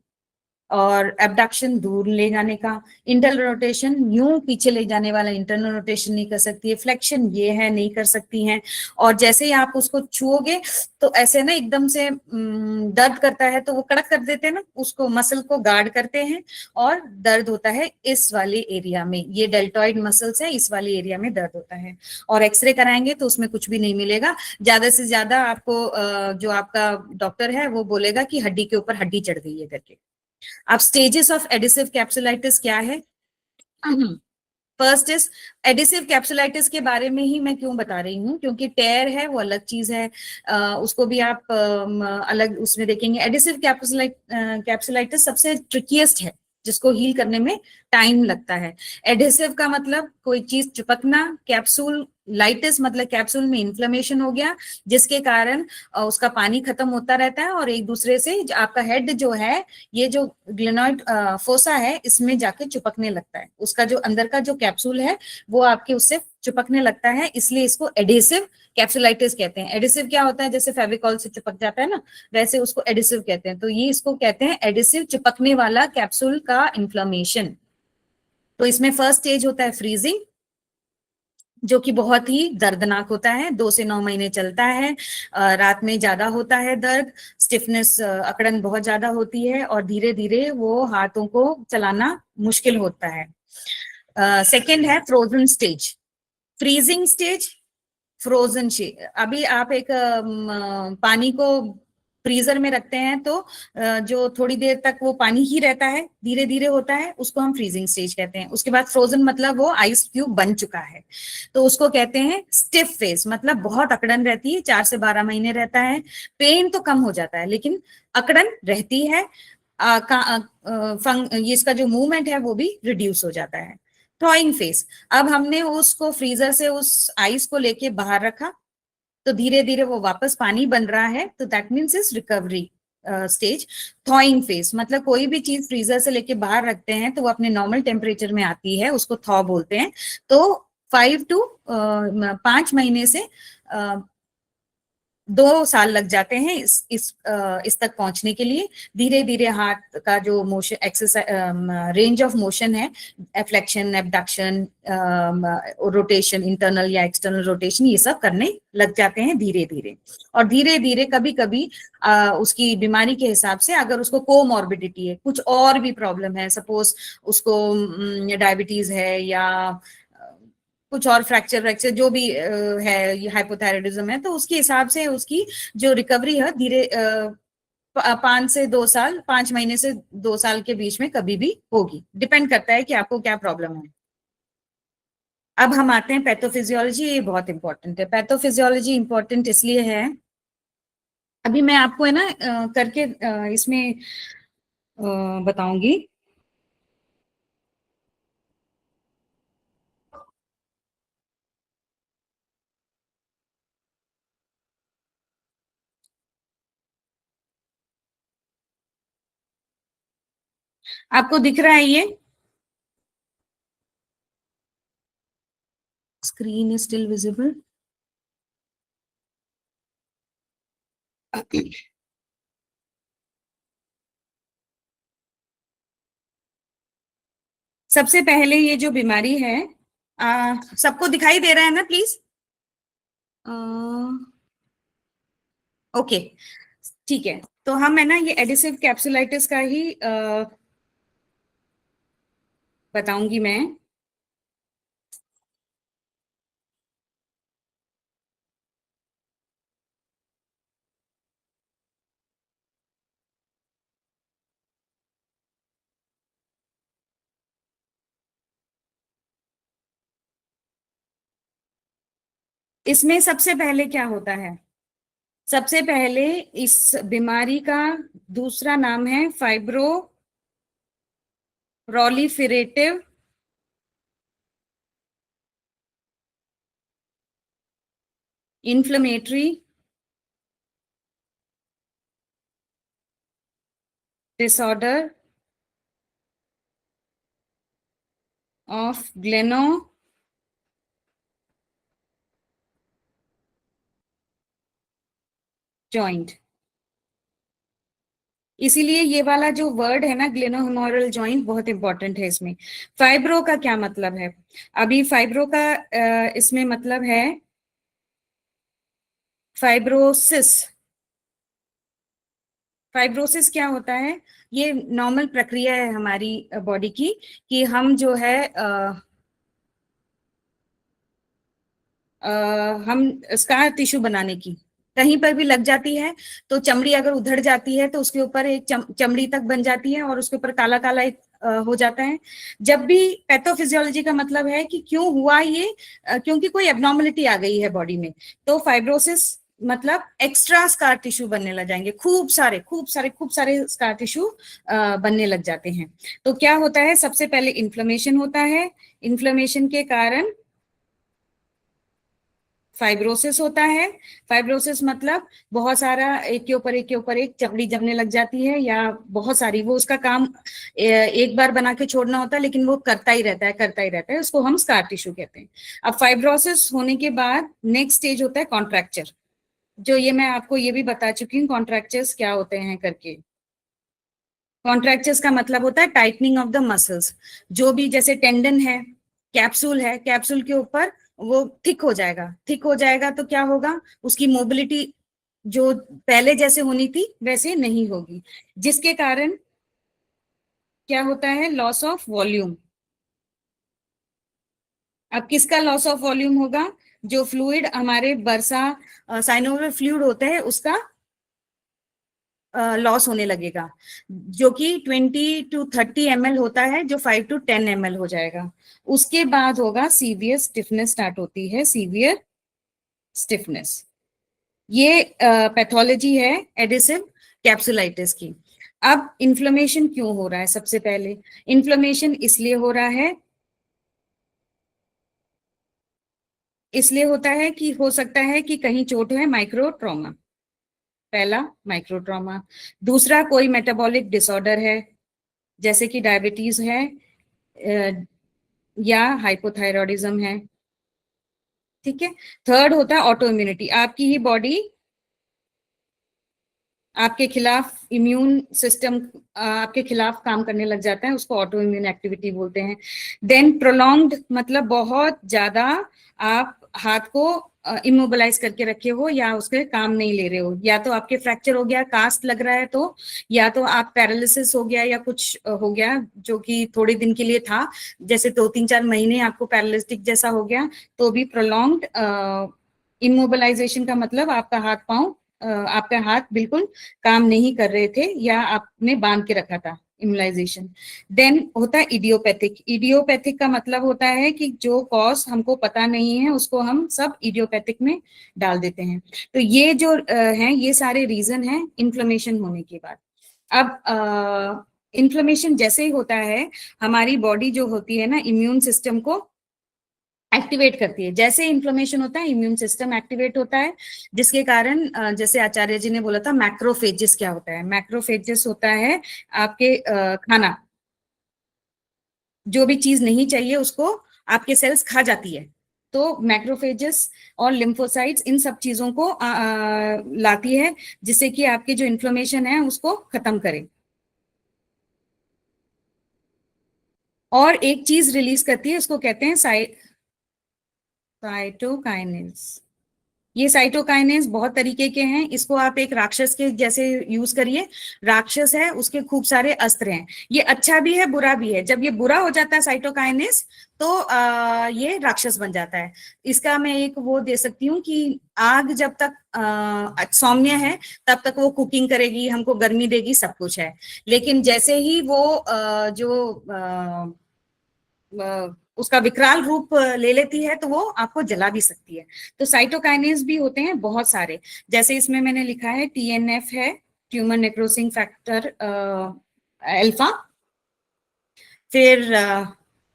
और एबडक्शन दूर ले जाने का, इंटरनल रोटेशन यूं पीछे ले जाने वाला इंटरनल रोटेशन नहीं कर सकती है, फ्लेक्शन ये है नहीं कर सकती हैं। और जैसे ही आप उसको छुओगे तो ऐसे ना एकदम से दर्द करता है तो वो कड़क कर देते हैं ना, उसको मसल को गार्ड करते हैं और दर्द होता है इस वाले एरिया में, ये डेल्टॉइड मसल्स है, इस वाले एरिया में दर्द होता है। और एक्सरे कराएंगे तो उसमें कुछ भी नहीं मिलेगा, ज्यादा से ज्यादा आपको जो आपका डॉक्टर है वो बोलेगा कि हड्डी के ऊपर हड्डी चढ़ गई है करके। अब स्टेजेस ऑफ एडिसिव कैप्सुलाइटिस क्या है, फर्स्ट इज एडिसिव कैप्सुलाइटिस के बारे में ही मैं क्यों बता रही हूँ, क्योंकि टेयर है वो अलग चीज है, उसको भी आप अलग उसमें देखेंगे। एडिसिव कैप्सुलाइटिस सबसे ट्रिकीएस्ट है, जिसको हील करने में टाइम लगता है। एडिसिव का मतलब कोई चीज चिपकना, कैप्सूल कैप्सुलाइटिस मतलब कैप्सूल में इन्फ्लेमेशन हो गया, जिसके कारण उसका पानी खत्म होता रहता है और एक दूसरे से आपका हेड जो है, ये जो ग्लेनोइड फोसा है, इसमें जाके चिपकने लगता है। उसका जो अंदर का जो कैप्सूल है वो आपके उससे चिपकने लगता है, इसलिए इसको एडिसिव कैप्सुलाइटिस कहते हैं। एडिसिव क्या होता है, जैसे फेविकॉल से चिपक जाता है ना, वैसे उसको एडिसिव कहते हैं। तो ये इसको कहते हैं एडिसिव, चिपकने वाला कैप्सूल का इन्फ्लेमेशन। तो इसमें फर्स्ट स्टेज होता है फ्रीजिंग, जो कि बहुत ही दर्दनाक होता है, 2 से 9 महीने चलता है। रात में ज्यादा होता है दर्द, स्टिफनेस, अकड़न बहुत ज्यादा होती है और धीरे धीरे वो हाथों को चलाना मुश्किल होता है। सेकेंड है frozen stage, freezing stage, frozen stage. अभी आप एक पानी को फ्रीजर में रखते हैं तो जो थोड़ी देर तक वो पानी ही रहता है, धीरे धीरे होता है, उसको हम फ्रीजिंग स्टेज कहते हैं। उसके बाद फ्रोजन मतलब वो आइस क्यूब बन चुका है, तो उसको कहते हैं स्टिफ फेस, मतलब बहुत अकड़न रहती है, 4 से 12 महीने रहता है। पेन तो कम हो जाता है लेकिन अकड़न रहती है। ये इसका जो मूवमेंट है वो भी रिड्यूस हो जाता है। थॉइंग फेस, अब हमने उसको फ्रीजर से उस आइस को लेके बाहर रखा तो धीरे धीरे वो वापस पानी बन रहा है, तो that means is recovery stage. थॉइंग face मतलब कोई भी चीज फ्रीजर से लेके बाहर रखते हैं तो वो अपने नॉर्मल टेम्परेचर में आती है, उसको थॉ बोलते हैं। तो 5 महीने से 2 साल लग जाते हैं इस तक पहुंचने के लिए। धीरे धीरे हाथ का जो motion, exercise, range of motion है, फ्लेक्शन, एबडक्शन, रोटेशन, इंटरनल या एक्सटर्नल रोटेशन, ये सब करने लग जाते हैं धीरे धीरे। और धीरे धीरे कभी कभी उसकी बीमारी के हिसाब से, अगर उसको कोमॉर्बिडिटी है, कुछ और भी प्रॉब्लम है, सपोज उसको डायबिटीज है या कुछ और फ्रैक्चर जो भी है, हाइपोथायराइडिज्म है, तो उसके हिसाब से उसकी जो रिकवरी है धीरे 5 से 2 साल, 5 महीने से 2 साल के बीच में कभी भी होगी, डिपेंड करता है कि आपको क्या प्रॉब्लम है। अब हम आते हैं पैथोफिजियोलॉजी, ये बहुत इंपॉर्टेंट है। पैथोफिजियोलॉजी इंपॉर्टेंट इसलिए है, अभी मैं आपको है ना करके इसमें बताऊंगी। आपको दिख रहा है ये स्क्रीन इज स्टिल विजिबल? सबसे पहले ये जो बीमारी है, सबको दिखाई दे रहा है ना प्लीज? ओके, ठीक है। तो हम है ना ये एडिसिव कैप्सुलाइटिस का ही बताऊंगी मैं। इसमें सबसे पहले क्या होता है, सबसे पहले इस बीमारी का दूसरा नाम है फाइब्रोप्रोलिफरेटिव इन्फ्लेमेटरी डिसऑर्डर ऑफ ग्लेनो जॉइंट। इसीलिए ये वाला जो वर्ड है ना, ग्लेनोहुमेरल जॉइंट, बहुत इंपॉर्टेंट है इसमें। फाइब्रो का क्या मतलब है? अभी फाइब्रो का इसमें मतलब है फाइब्रोसिस। फाइब्रोसिस क्या होता है? ये नॉर्मल प्रक्रिया है हमारी बॉडी की, कि हम जो है हम स्कार टिश्यू बनाने की, कहीं पर भी लग जाती है तो चमड़ी अगर उधड़ जाती है तो उसके ऊपर एक चमड़ी तक बन जाती है और उसके ऊपर काला काला एक हो जाता है। जब भी पैथोफिजियोलॉजी का मतलब है कि क्यों हुआ ये, क्योंकि कोई एबनॉर्मलिटी आ गई है बॉडी में। तो फाइब्रोसिस मतलब एक्स्ट्रा स्कार टिश्यू बनने लग जाएंगे, खूब सारे स्कार टिश्यू बनने लग जाते हैं। तो क्या होता है, सबसे पहले इन्फ्लेमेशन होता है, इन्फ्लेमेशन के कारण फाइब्रोसिस होता है। फाइब्रोसिस मतलब बहुत सारा एक के ऊपर एक के ऊपर एक चमड़ी जमने लग जाती है, या बहुत सारी, वो उसका काम एक बार बना के छोड़ना होता है, लेकिन वो करता ही रहता है करता ही रहता है, उसको हम स्कार टिश्यू कहते हैं। अब फाइब्रोसिस होने के बाद नेक्स्ट स्टेज होता है कॉन्ट्रैक्चर, जो ये मैं आपको ये भी बता चुकी हूँ कॉन्ट्रैक्चर्स क्या होते हैं करके। कॉन्ट्रैक्चर्स का मतलब होता है टाइटनिंग ऑफ द मसल्स, जो भी जैसे टेंडन है, कैप्सूल है, कैप्सूल के ऊपर वो थिक हो जाएगा, थिक हो जाएगा तो क्या होगा, उसकी मोबिलिटी जो पहले जैसे होनी थी वैसे नहीं होगी, जिसके कारण क्या होता है, लॉस ऑफ वॉल्यूम। अब किसका लॉस ऑफ वॉल्यूम होगा, जो फ्लूइड हमारे बरसा साइनोवियल फ्लूइड होता है उसका लॉस होने लगेगा, जो कि 20 to 30 ml होता है, जो 5 to 10 ml हो जाएगा। उसके बाद होगा सीवियर स्टिफनेस स्टार्ट होती है, सीवियर स्टिफनेस। ये पैथोलॉजी है एडिसिव कैप्सुलाइटिस की। अब इन्फ्लेमेशन क्यों हो रहा है, सबसे पहले इन्फ्लेमेशन इसलिए हो रहा है, इसलिए होता है कि हो सकता है कि कहीं चोट है, माइक्रो ट्रॉमा, पहला माइक्रो ट्रॉमा। दूसरा कोई मेटाबॉलिक डिसऑर्डर है, जैसे कि डायबिटीज है या हाइपोथायरॉयडिज्म है, ठीक है। थर्ड होता है ऑटो इम्यूनिटी, आपकी ही बॉडी आपके खिलाफ, इम्यून सिस्टम आपके खिलाफ काम करने लग जाता है, उसको ऑटो इम्यून एक्टिविटी बोलते हैं। देन प्रोलॉन्ग्ड मतलब बहुत ज्यादा आप हाथ को इमोबिलाइज करके रखे हो या उसके काम नहीं ले रहे हो, या तो आपके फ्रैक्चर हो गया, कास्ट लग रहा है तो, या तो आप पैरालिसिस हो गया या कुछ हो गया जो कि थोड़े दिन के लिए था, जैसे 2-3-4 महीने आपको पैरालिस्टिक जैसा हो गया, तो भी प्रोलॉन्ग्ड इमोबिलाइजेशन का मतलब आपका हाथ पांव, आपका हाथ बिल्कुल काम नहीं कर रहे थे या आपने बांध के रखा था, इम्यूलाइजेशन। देन होता है इडियोपैथिक, इडियोपैथिक का मतलब होता है कि जो कॉज हमको पता नहीं है उसको हम सब इडियोपैथिक में डाल देते हैं। तो ये जो हैं ये सारे रीजन हैं इन्फ्लेमेशन होने के बाद। अब इन्फ्लेमेशन जैसे ही होता है, हमारी बॉडी जो होती है ना, इम्यून सिस्टम को एक्टिवेट करती है। जैसे इन्फ्लेमेशन होता है इम्यून सिस्टम एक्टिवेट होता है, जिसके कारण जैसे आचार्य जी ने बोला था मैक्रोफेजेस क्या होता है, मैक्रोफेजेस होता है आपके खाना, जो भी चीज नहीं चाहिए उसको आपके सेल्स खा जाती है, तो मैक्रोफेजेस और लिम्फोसाइट्स इन सब चीजों को लाती है, जिससे कि आपके जो इन्फ्लेमेशन है उसको खत्म करे। और एक चीज रिलीज करती है, उसको कहते हैं साइटोकाइनेस। ये साइटोकाइनेस बहुत तरीके के हैं, इसको आप एक राक्षस के जैसे यूज करिए। राक्षस है, उसके खूब सारे अस्त्र हैं, ये अच्छा भी है बुरा भी है। जब ये बुरा हो जाता है साइटोकाइनेस, तो ये राक्षस बन जाता है। इसका मैं एक वो दे सकती हूँ कि आग जब तक सौम्य है तब तक वो कुकिंग करेगी, हमको गर्मी देगी, सब कुछ है। लेकिन जैसे ही वो उसका विकराल रूप ले लेती है तो वो आपको जला भी सकती है। तो साइटोकाइनेस भी होते हैं बहुत सारे, जैसे इसमें मैंने लिखा है TNF है, ट्यूमर नेक्रोसिंग फैक्टर अल्फा, फिर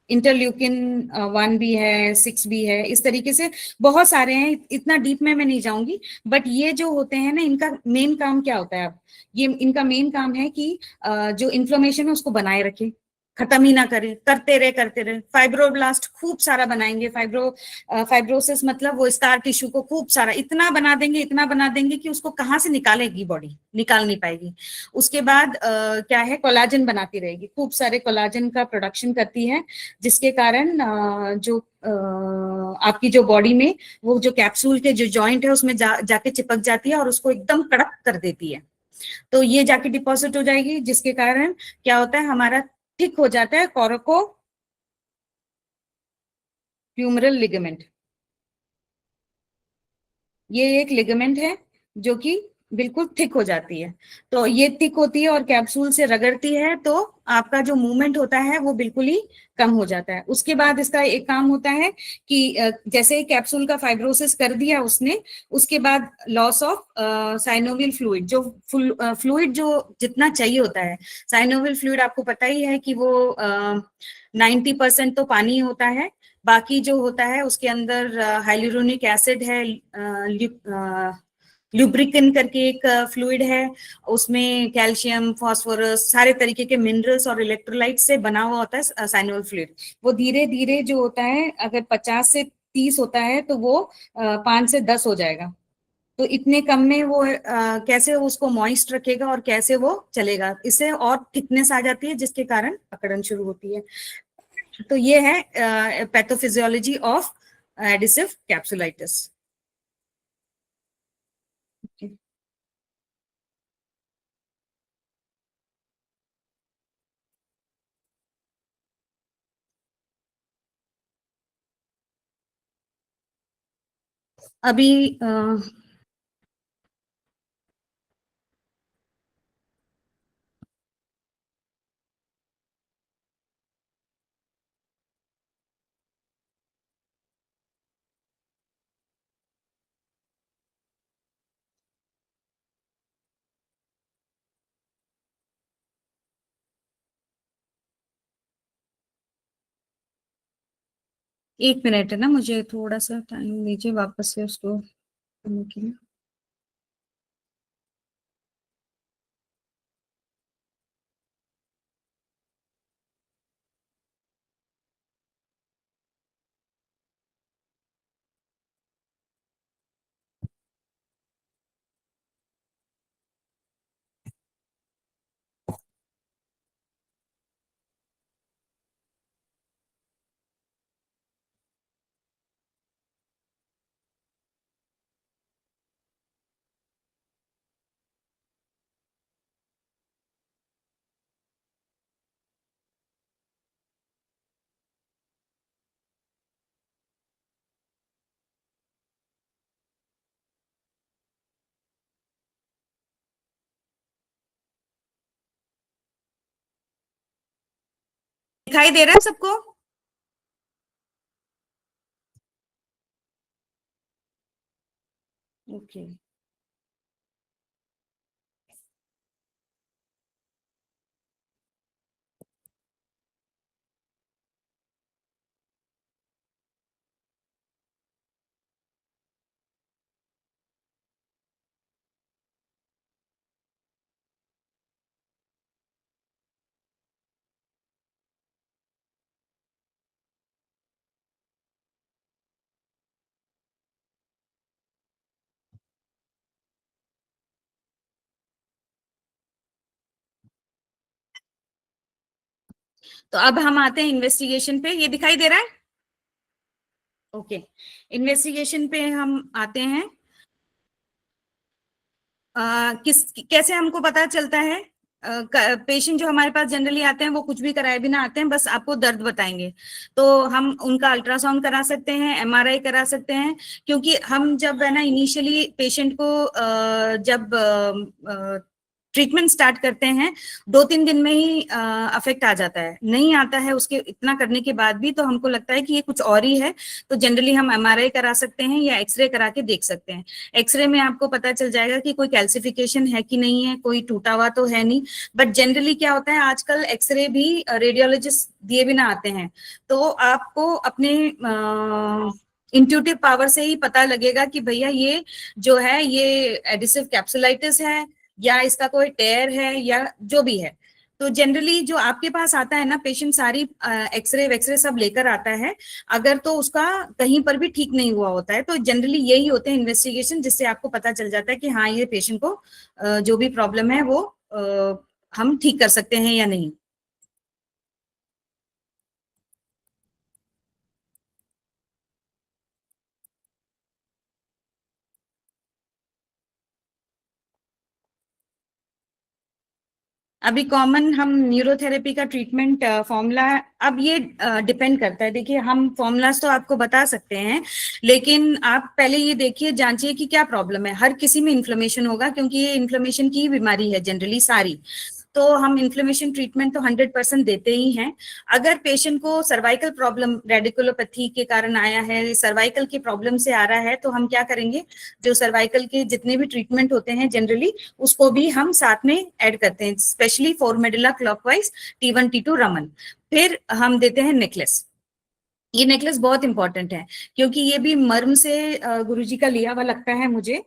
इंटरल्यूकिन 1 भी है, 6 भी है, इस तरीके से बहुत सारे हैं, इतना डीप में मैं नहीं जाऊंगी। बट ये जो होते हैं ना, इनका मेन काम क्या होता है, अब ये इनका मेन काम है कि जो इन्फ्लेमेशन है उसको बनाए रखें, खत्म ही ना करें, करते रहे। फाइब्रोब्लास्ट खूब सारा बनाएंगे, फाइब्रोसिस मतलब वो स्कार टिश्यू को खूब सारा इतना बना देंगे कि उसको कहाँ से निकालेगी बॉडी, निकाल नहीं पाएगी। उसके बाद क्या है, कोलाजन बनाती रहेगी, खूब सारे कोलाजन का प्रोडक्शन करती है, जिसके कारण जो आपकी जो बॉडी में वो जो कैप्सूल के जो जॉइंट है उसमें जाके चिपक जाती है और उसको एकदम कड़क कर देती है। तो ये जाके डिपॉजिट हो जाएगी, जिसके कारण क्या होता है, हमारा ठीक हो जाता है कोरोको फ्यूमरल लिगामेंट। ये एक लिगामेंट है जो कि बिल्कुल थिक हो जाती है, तो ये थिक होती है और कैप्सूल से रगड़ती है, तो आपका जो मूवमेंट होता है वो बिल्कुल ही कम हो जाता है। उसके बाद इसका एक काम होता है कि जैसे कैप्सूल का फाइब्रोसिस कर दिया उसने, उसके बाद लॉस ऑफ साइनोवियल फ्लूइड, जो फ्लूइड जो जितना चाहिए होता है, साइनोवियल फ्लूइड आपको पता ही है कि वो 90% तो पानी होता है, बाकी जो होता है उसके अंदर हाइलुरोनिक एसिड है, ल्यूब्रिकेंट करके एक फ्लूइड है, उसमें कैल्शियम, फास्फोरस, सारे तरीके के मिनरल्स और इलेक्ट्रोलाइट से बना हुआ होता है साइनोल फ्लूइड। वो धीरे धीरे जो होता है, अगर 50 से 30 होता है तो वो 5 से 10 हो जाएगा। तो इतने कम में वो कैसे उसको मॉइस्ट रखेगा और कैसे वो चलेगा, इससे और थिकनेस आ जाती है जिसके कारण अकड़न शुरू होती है। तो ये है पैथोफिजियोलॉजी ऑफ एडिसिव कैप्सुलाइटिस। अभी 1 मिनट है ना, मुझे थोड़ा सा टाइम दीजिए वापस से उसको करने के लिए। दिखाई दे रहा है सबको? ओके। तो अब हम आते हैं इन्वेस्टिगेशन पे। ये दिखाई दे रहा है? ओके। इन्वेस्टिगेशन पे हम आते हैं। कैसे हमको पता चलता है? पेशेंट जो हमारे पास जनरली आते हैं वो कुछ भी कराए बिना आते हैं, बस आपको दर्द बताएंगे। तो हम उनका अल्ट्रासाउंड करा सकते हैं, एमआरआई करा सकते हैं, क्योंकि हम जब है ना इनिशियली पेशेंट को जब ट्रीटमेंट स्टार्ट करते हैं 2-3 दिन में ही अफेक्ट आ जाता है, नहीं आता है उसके इतना करने के बाद भी, तो हमको लगता है कि ये कुछ और ही है। तो जनरली हम एमआरआई करा सकते हैं या एक्सरे करा के देख सकते हैं। एक्सरे में आपको पता चल जाएगा कि कोई कैल्सिफिकेशन है कि नहीं है, कोई टूटा हुआ तो है नहीं। बट जनरली क्या होता है, आजकल एक्सरे भी रेडियोलॉजिस्ट दिए बिना आते हैं, तो आपको अपने इंट्यूटिव पावर से ही पता लगेगा कि भैया ये जो है ये एडिसिव कैप्सुलाइटिस है या इसका कोई टेयर है या जो भी है। तो जनरली जो आपके पास आता है ना पेशेंट, सारी एक्सरे वेक्सरे सब लेकर आता है, अगर तो उसका कहीं पर भी ठीक नहीं हुआ होता है, तो जनरली यही होते हैं इन्वेस्टिगेशन, जिससे आपको पता चल जाता है कि हाँ ये पेशेंट को जो भी प्रॉब्लम है वो हम ठीक कर सकते हैं या नहीं। अभी कॉमन हम न्यूरोथेरेपी का ट्रीटमेंट फॉर्मूला, अब ये डिपेंड करता है। देखिए हम फॉर्मूलाज तो आपको बता सकते हैं, लेकिन आप पहले ये देखिए, जांचिए कि क्या प्रॉब्लम है। हर किसी में इन्फ्लेमेशन होगा, क्योंकि ये इन्फ्लेमेशन की बीमारी है जनरली सारी। तो हम इन्फ्लेमेशन ट्रीटमेंट तो 100% देते ही हैं। अगर पेशेंट को सर्वाइकल प्रॉब्लम रेडिकुलोपैथी के कारण आया है, सर्वाइकल की प्रॉब्लम से आ रहा है, तो हम क्या करेंगे, जो सर्वाइकल के जितने भी ट्रीटमेंट होते हैं जनरली उसको भी हम साथ में ऐड करते हैं, specially for medulla clockwise, T1 T2 Raman. फिर हम देते हैं नेकलेस। ये नेकलेस बहुत इंपॉर्टेंट है क्योंकि ये भी मर्म से गुरुजी का लिया हुआ लगता है मुझे।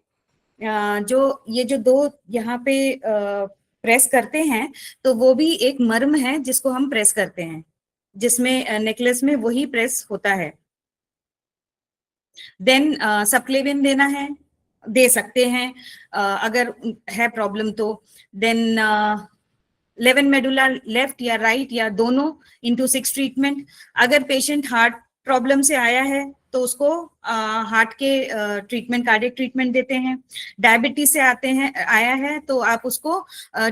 जो ये जो दो यहाँ पे प्रेस करते हैं तो वो भी एक मर्म है जिसको हम प्रेस करते हैं, जिसमें नेकलेस में वही प्रेस होता है। देन सबक्लेवियन देना है, दे सकते हैं अगर है प्रॉब्लम तो। देन 11 मेडुला लेफ्ट या राइट या दोनों इंटू 6 ट्रीटमेंट। अगर पेशेंट हार्ट प्रॉब्लम से आया है तो उसको हार्ट के ट्रीटमेंट, कार्डियक ट्रीटमेंट देते हैं। डायबिटीज से आया है तो आप उसको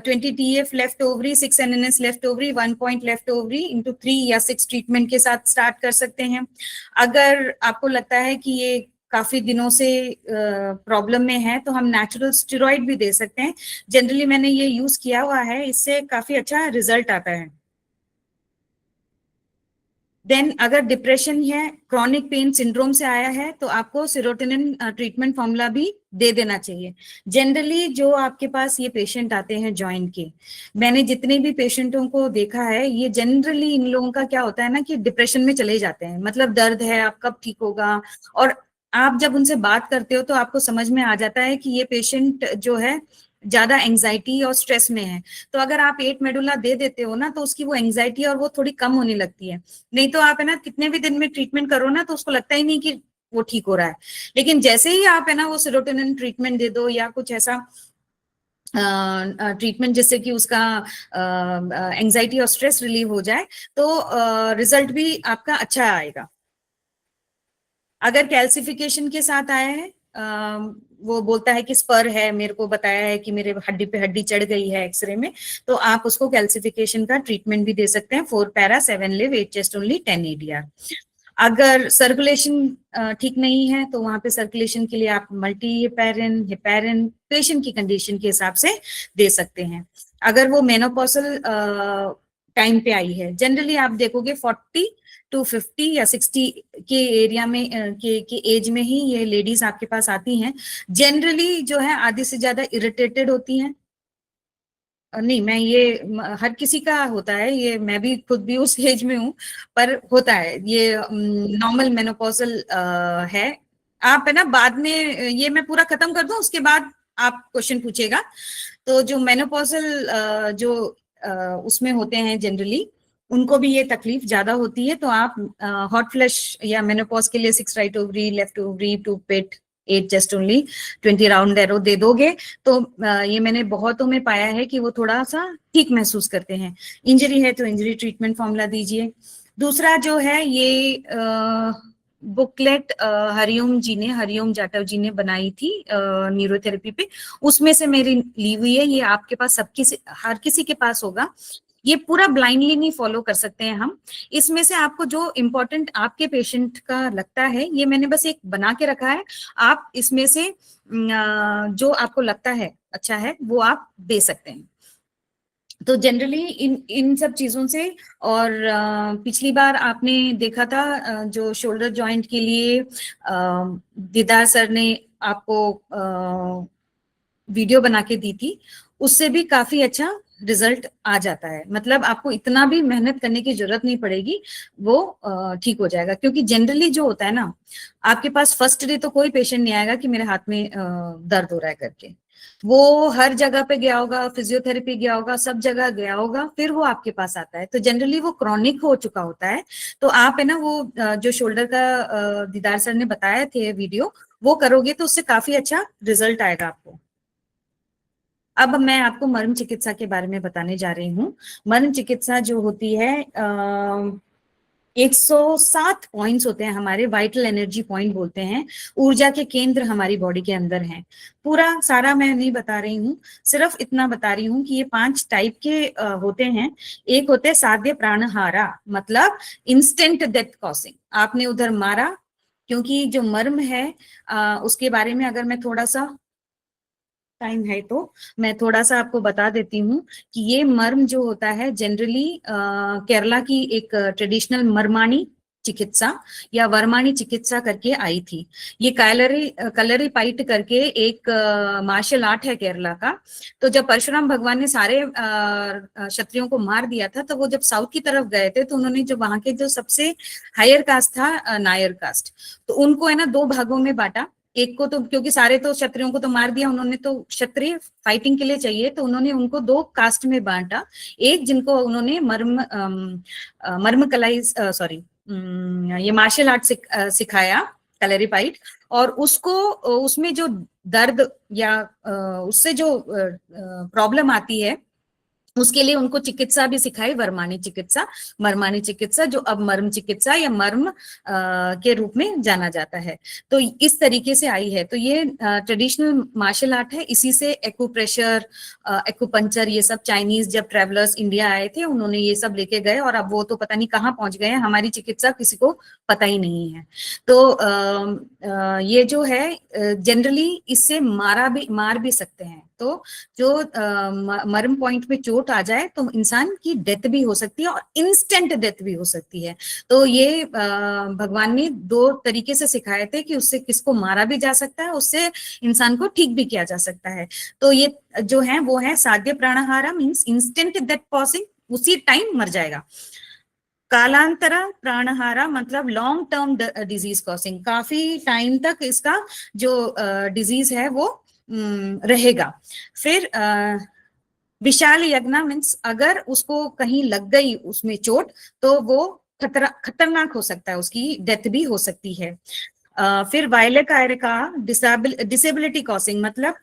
20 TF left ovary, 6 NNS left ovary, 1 point left ovary into 3 या 6 ट्रीटमेंट के साथ स्टार्ट कर सकते हैं। अगर आपको लगता है कि ये काफी दिनों से प्रॉब्लम में है तो हम नेचुरल स्टेरॉइड भी दे सकते हैं। जनरली मैंने ये यूज किया हुआ है, इससे काफी अच्छा रिजल्ट आता है। देन अगर डिप्रेशन है, क्रॉनिक पेन सिंड्रोम से आया है तो आपको सेरोटोनिन ट्रीटमेंट फॉर्मूला भी दे देना चाहिए। जनरली जो आपके पास ये पेशेंट आते हैं जॉइंट के, मैंने जितने भी पेशेंटों को देखा है, ये जनरली इन लोगों का क्या होता है ना कि डिप्रेशन में चले जाते हैं। मतलब दर्द है, आप कब ठीक होगा, और आप जब उनसे बात करते हो तो आपको समझ में आ जाता है कि ये पेशेंट जो है ज्यादा एंजाइटी और स्ट्रेस में है। तो अगर आप 8 मेडुला दे देते हो ना तो उसकी वो एंजाइटी और वो थोड़ी कम होने लगती है। नहीं तो आप है ना कितने भी दिन में ट्रीटमेंट करो ना तो उसको लगता ही नहीं कि वो ठीक हो रहा है। लेकिन जैसे ही आप है ना वो सेरोटोनिन ट्रीटमेंट दे दो या कुछ ऐसा ट्रीटमेंट जिससे कि उसका एंजाइटी और स्ट्रेस रिलीव हो जाए तो रिजल्ट भी आपका अच्छा आएगा। अगर कैल्सिफिकेशन के साथ आया है, वो बोलता है कि स्पर है, मेरे को बताया है कि मेरे हड्डी पे हड्डी चढ़ गई है एक्सरे में, तो आप उसको कैल्सिफिकेशन का ट्रीटमेंट भी दे सकते हैं। 4 para 7 live 8 chest only 10 ADR। अगर सर्कुलेशन ठीक नहीं है तो वहां पे सर्कुलेशन के लिए आप मल्टी हेपेरिन पेशेंट की कंडीशन के हिसाब से दे सकते हैं। अगर वो मेनोपॉजल टाइम पे आई है, जनरली आप देखोगे 40 to 50 या 60 के एरिया में के एज में ही ये लेडीज आपके पास आती हैं। जनरली जो है आधे से ज्यादा इरिटेटेड होती हैं। नहीं, मैं ये हर किसी का होता है, ये मैं भी खुद भी उस एज में हूँ, पर होता है ये नॉर्मल मेनोपॉजल है। आप है ना बाद में ये मैं पूरा खत्म कर दूं उसके बाद आप क्वेश्चन पूछेगा। तो जो मेनोपॉजल जो उसमें होते हैं जनरली उनको भी ये तकलीफ ज्यादा होती है। तो आप हॉट फ्लैश या मेनोपॉज के लिए 6 राइट ओवरी लेफ्ट ओवरी 2 पेट 8 चेस्ट ओनली 20 राउंड एरो दे दोगे तो ये मैंने बहुतों में पाया है कि वो थोड़ा सा ठीक महसूस करते हैं। इंजरी है तो इंजरी ट्रीटमेंट फॉर्मूला दीजिए। दूसरा जो है ये बुकलेट हरिओम जाटव जी ने बनाई थी न्यूरोथेरेपी पे, उसमें से मेरी ली हुई है। ये आपके पास हर किसी के पास होगा। ये पूरा ब्लाइंडली नहीं फॉलो कर सकते हैं हम। इसमें से आपको जो इम्पोर्टेंट आपके पेशेंट का लगता है, ये मैंने बस एक बना के रखा है, आप इसमें से जो आपको लगता है अच्छा है वो आप दे सकते हैं। तो जनरली इन सब चीजों से, और पिछली बार आपने देखा था जो शोल्डर जॉइंट के लिए दीदार सर ने आपको वीडियो बना के दी थी, उससे भी काफी अच्छा रिजल्ट आ जाता है। मतलब आपको इतना भी मेहनत करने की जरूरत नहीं पड़ेगी, वो ठीक हो जाएगा। क्योंकि जनरली जो होता है ना, आपके पास फर्स्ट डे तो कोई पेशेंट नहीं आएगा कि मेरे हाथ में दर्द हो रहा है करके। वो हर जगह पे गया होगा, फिजियोथेरेपी गया होगा, सब जगह गया होगा, फिर वो आपके पास आता है। तो जनरली वो क्रॉनिक हो चुका होता है। तो आप है ना वो जो शोल्डर का दीदार सर ने बताया थे वीडियो, वो करोगे तो उससे काफी अच्छा रिजल्ट आएगा आपको। अब मैं आपको मर्म चिकित्सा के बारे में बताने जा रही हूँ। मर्म चिकित्सा जो होती है 107 पॉइंट्स होते हैं हमारे, वाइटल एनर्जी पॉइंट बोलते हैं। ऊर्जा के केंद्र हमारी बॉडी के अंदर हैं। पूरा सारा मैं नहीं बता रही हूँ, सिर्फ इतना बता रही हूँ कि ये 5 टाइप के होते हैं। एक होते हैं साध्य प्राणहारा, मतलब इंस्टेंट डेथ कॉजिंग। आपने उधर मारा, क्योंकि जो मर्म है उसके बारे में अगर मैं थोड़ा सा टाइम है तो मैं थोड़ा सा आपको बता देती हूँ कि ये मर्म जो होता है जनरली केरला की एक ट्रेडिशनल मरमानी चिकित्सा या वर्माणी चिकित्सा करके आई थी। ये कलरी पाइट करके एक मार्शल आर्ट है केरला का। तो जब परशुराम भगवान ने सारे क्षत्रियों को मार दिया था, तो वो जब साउथ की तरफ गए थे, तो उन्होंने जो वहां के जो सबसे हायर कास्ट था नायर कास्ट, तो उनको है ना 2 भागों में बांटा। एक को तो क्योंकि सारे तो क्षत्रियों को तो मार दिया उन्होंने, तो क्षत्रिय फाइटिंग के लिए चाहिए, तो उन्होंने उनको 2 कास्ट में बांटा। एक जिनको उन्होंने मर्म कलाई सॉरी ये मार्शल आर्ट सिखाया कलरी फाइट, और उसको उसमें जो दर्द या उससे जो प्रॉब्लम आती है उसके लिए उनको चिकित्सा भी सिखाई, मरमानी चिकित्सा, जो अब मर्म चिकित्सा या मर्म के रूप में जाना जाता है। तो इस तरीके से आई है। तो ये ट्रेडिशनल मार्शल आर्ट है। इसी से एक्यूप्रेशर, एक्यूपंक्चर, ये सब चाइनीज जब ट्रेवलर्स इंडिया आए थे उन्होंने ये सब लेके गए, और अब वो तो पता नहीं कहाँ पहुंच गए हैं, हमारी चिकित्सा किसी को पता ही नहीं है। तो ये जो है जनरली इससे मार भी सकते हैं। तो जो मर्म पॉइंट पे चोट आ जाए तो इंसान की डेथ भी हो सकती है, और इंस्टेंट डेथ भी हो सकती है। तो ये भगवान ने 2 तरीके से सिखाए थे कि उससे किसको मारा भी जा सकता है, उससे इंसान को ठीक भी किया जा सकता है। तो ये जो है वो है साध्य प्राणाहारा, मीन्स इंस्टेंट डेथ पॉसिंग, उसी टाइम मर जाएगा। कालांतरा प्राणहारा मतलब लॉन्ग टर्म डिजीज कॉसिंग, काफी टाइम तक इसका जो डिजीज है वो रहेगा। फिर विशाल यज्ञ मीन्स अगर उसको कहीं लग गई उसमें चोट तो वो खतरनाक हो सकता है, उसकी डेथ भी हो सकती है। फिर वायल्यकार्य का डिसेबिलिटी कॉसिंग मतलब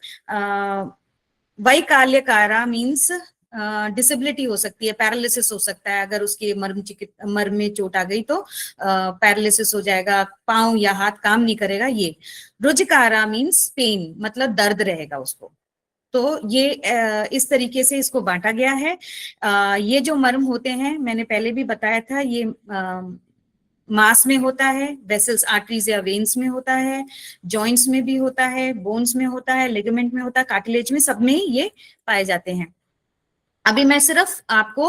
वैकाल्यकारा मीन्स डिसेबिलिटी हो सकती है, पैरालिसिस हो सकता है। अगर उसके मर्म में चोट आ गई तो पैरालिसिस हो जाएगा, पांव या हाथ काम नहीं करेगा। ये रुजकारा मीन्स पेन, मतलब दर्द रहेगा उसको। तो ये इस तरीके से इसको बांटा गया है। ये जो मर्म होते हैं मैंने पहले भी बताया था, ये मांस में होता है, वेसल्स आर्टरीज या वेन्स में होता है, जॉइंट्स में भी होता है, बोन्स में होता है, लिगामेंट में होता है, कार्टिलेज में, सब में ये पाए जाते हैं। अभी मैं सिर्फ आपको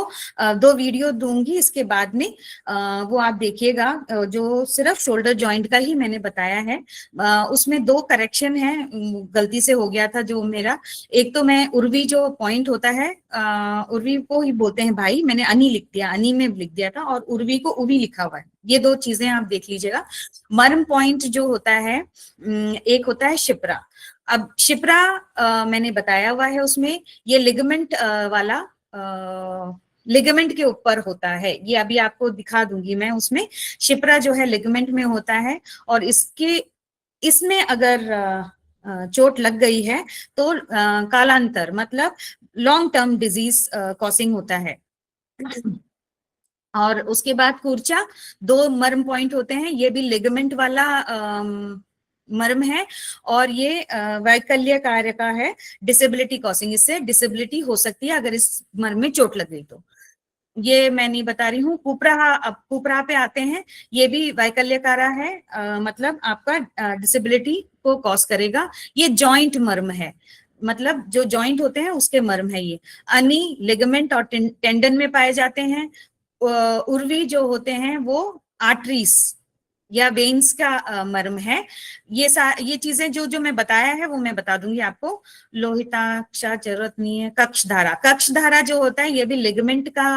2 वीडियो दूंगी, इसके बाद में वो आप देखिएगा। जो सिर्फ शोल्डर जॉइंट का ही मैंने बताया है, उसमें 2 करेक्शन है, गलती से हो गया था जो मेरा। एक तो मैं उर्वी जो पॉइंट होता है, उर्वी को ही बोलते हैं भाई, मैंने अनी लिख दिया, अनी में लिख दिया था, और उर्वी को उवी लिखा हुआ है। ये 2 चीजें आप देख लीजिएगा। मर्म पॉइंट जो होता है, एक होता है शिप्रा। अब शिप्रा मैंने बताया हुआ है, उसमें ये लिगामेंट वाला लिगामेंट के ऊपर होता है। ये अभी आपको दिखा दूंगी मैं। उसमें शिप्रा जो है लिगामेंट में होता है, और इसमें अगर चोट लग गई है तो कालांतर मतलब लॉन्ग टर्म डिजीज कॉसिंग होता है। और उसके बाद कूर्चा, 2 मर्म पॉइंट होते हैं, ये भी लिगामेंट वाला मर्म है, और ये वैकल्य कार्य का है, डिसेबिलिटी कॉसिंग। इससे डिसेबिलिटी हो सकती है अगर इस मर्म में चोट लग गई तो। ये मैं नहीं बता रही हूँ। कुपराहा, अब कुपराहा पे आते हैं, ये भी वैकल्यकारा है, मतलब आपका डिसेबिलिटी को कॉज करेगा। ये जॉइंट मर्म है, मतलब जो जॉइंट होते हैं उसके मर्म है ये। अनी लिगामेंट और टेंडन में पाए जाते हैं। उर्वी जो होते हैं वो आर्टरीज या वेन्स का मर्म है। ये चीजें जो मैं बताया है वो मैं बता दूंगी आपको। लोहिताक्षा जरूरत नहीं है। कक्षधारा जो होता है ये भी लिगामेंट का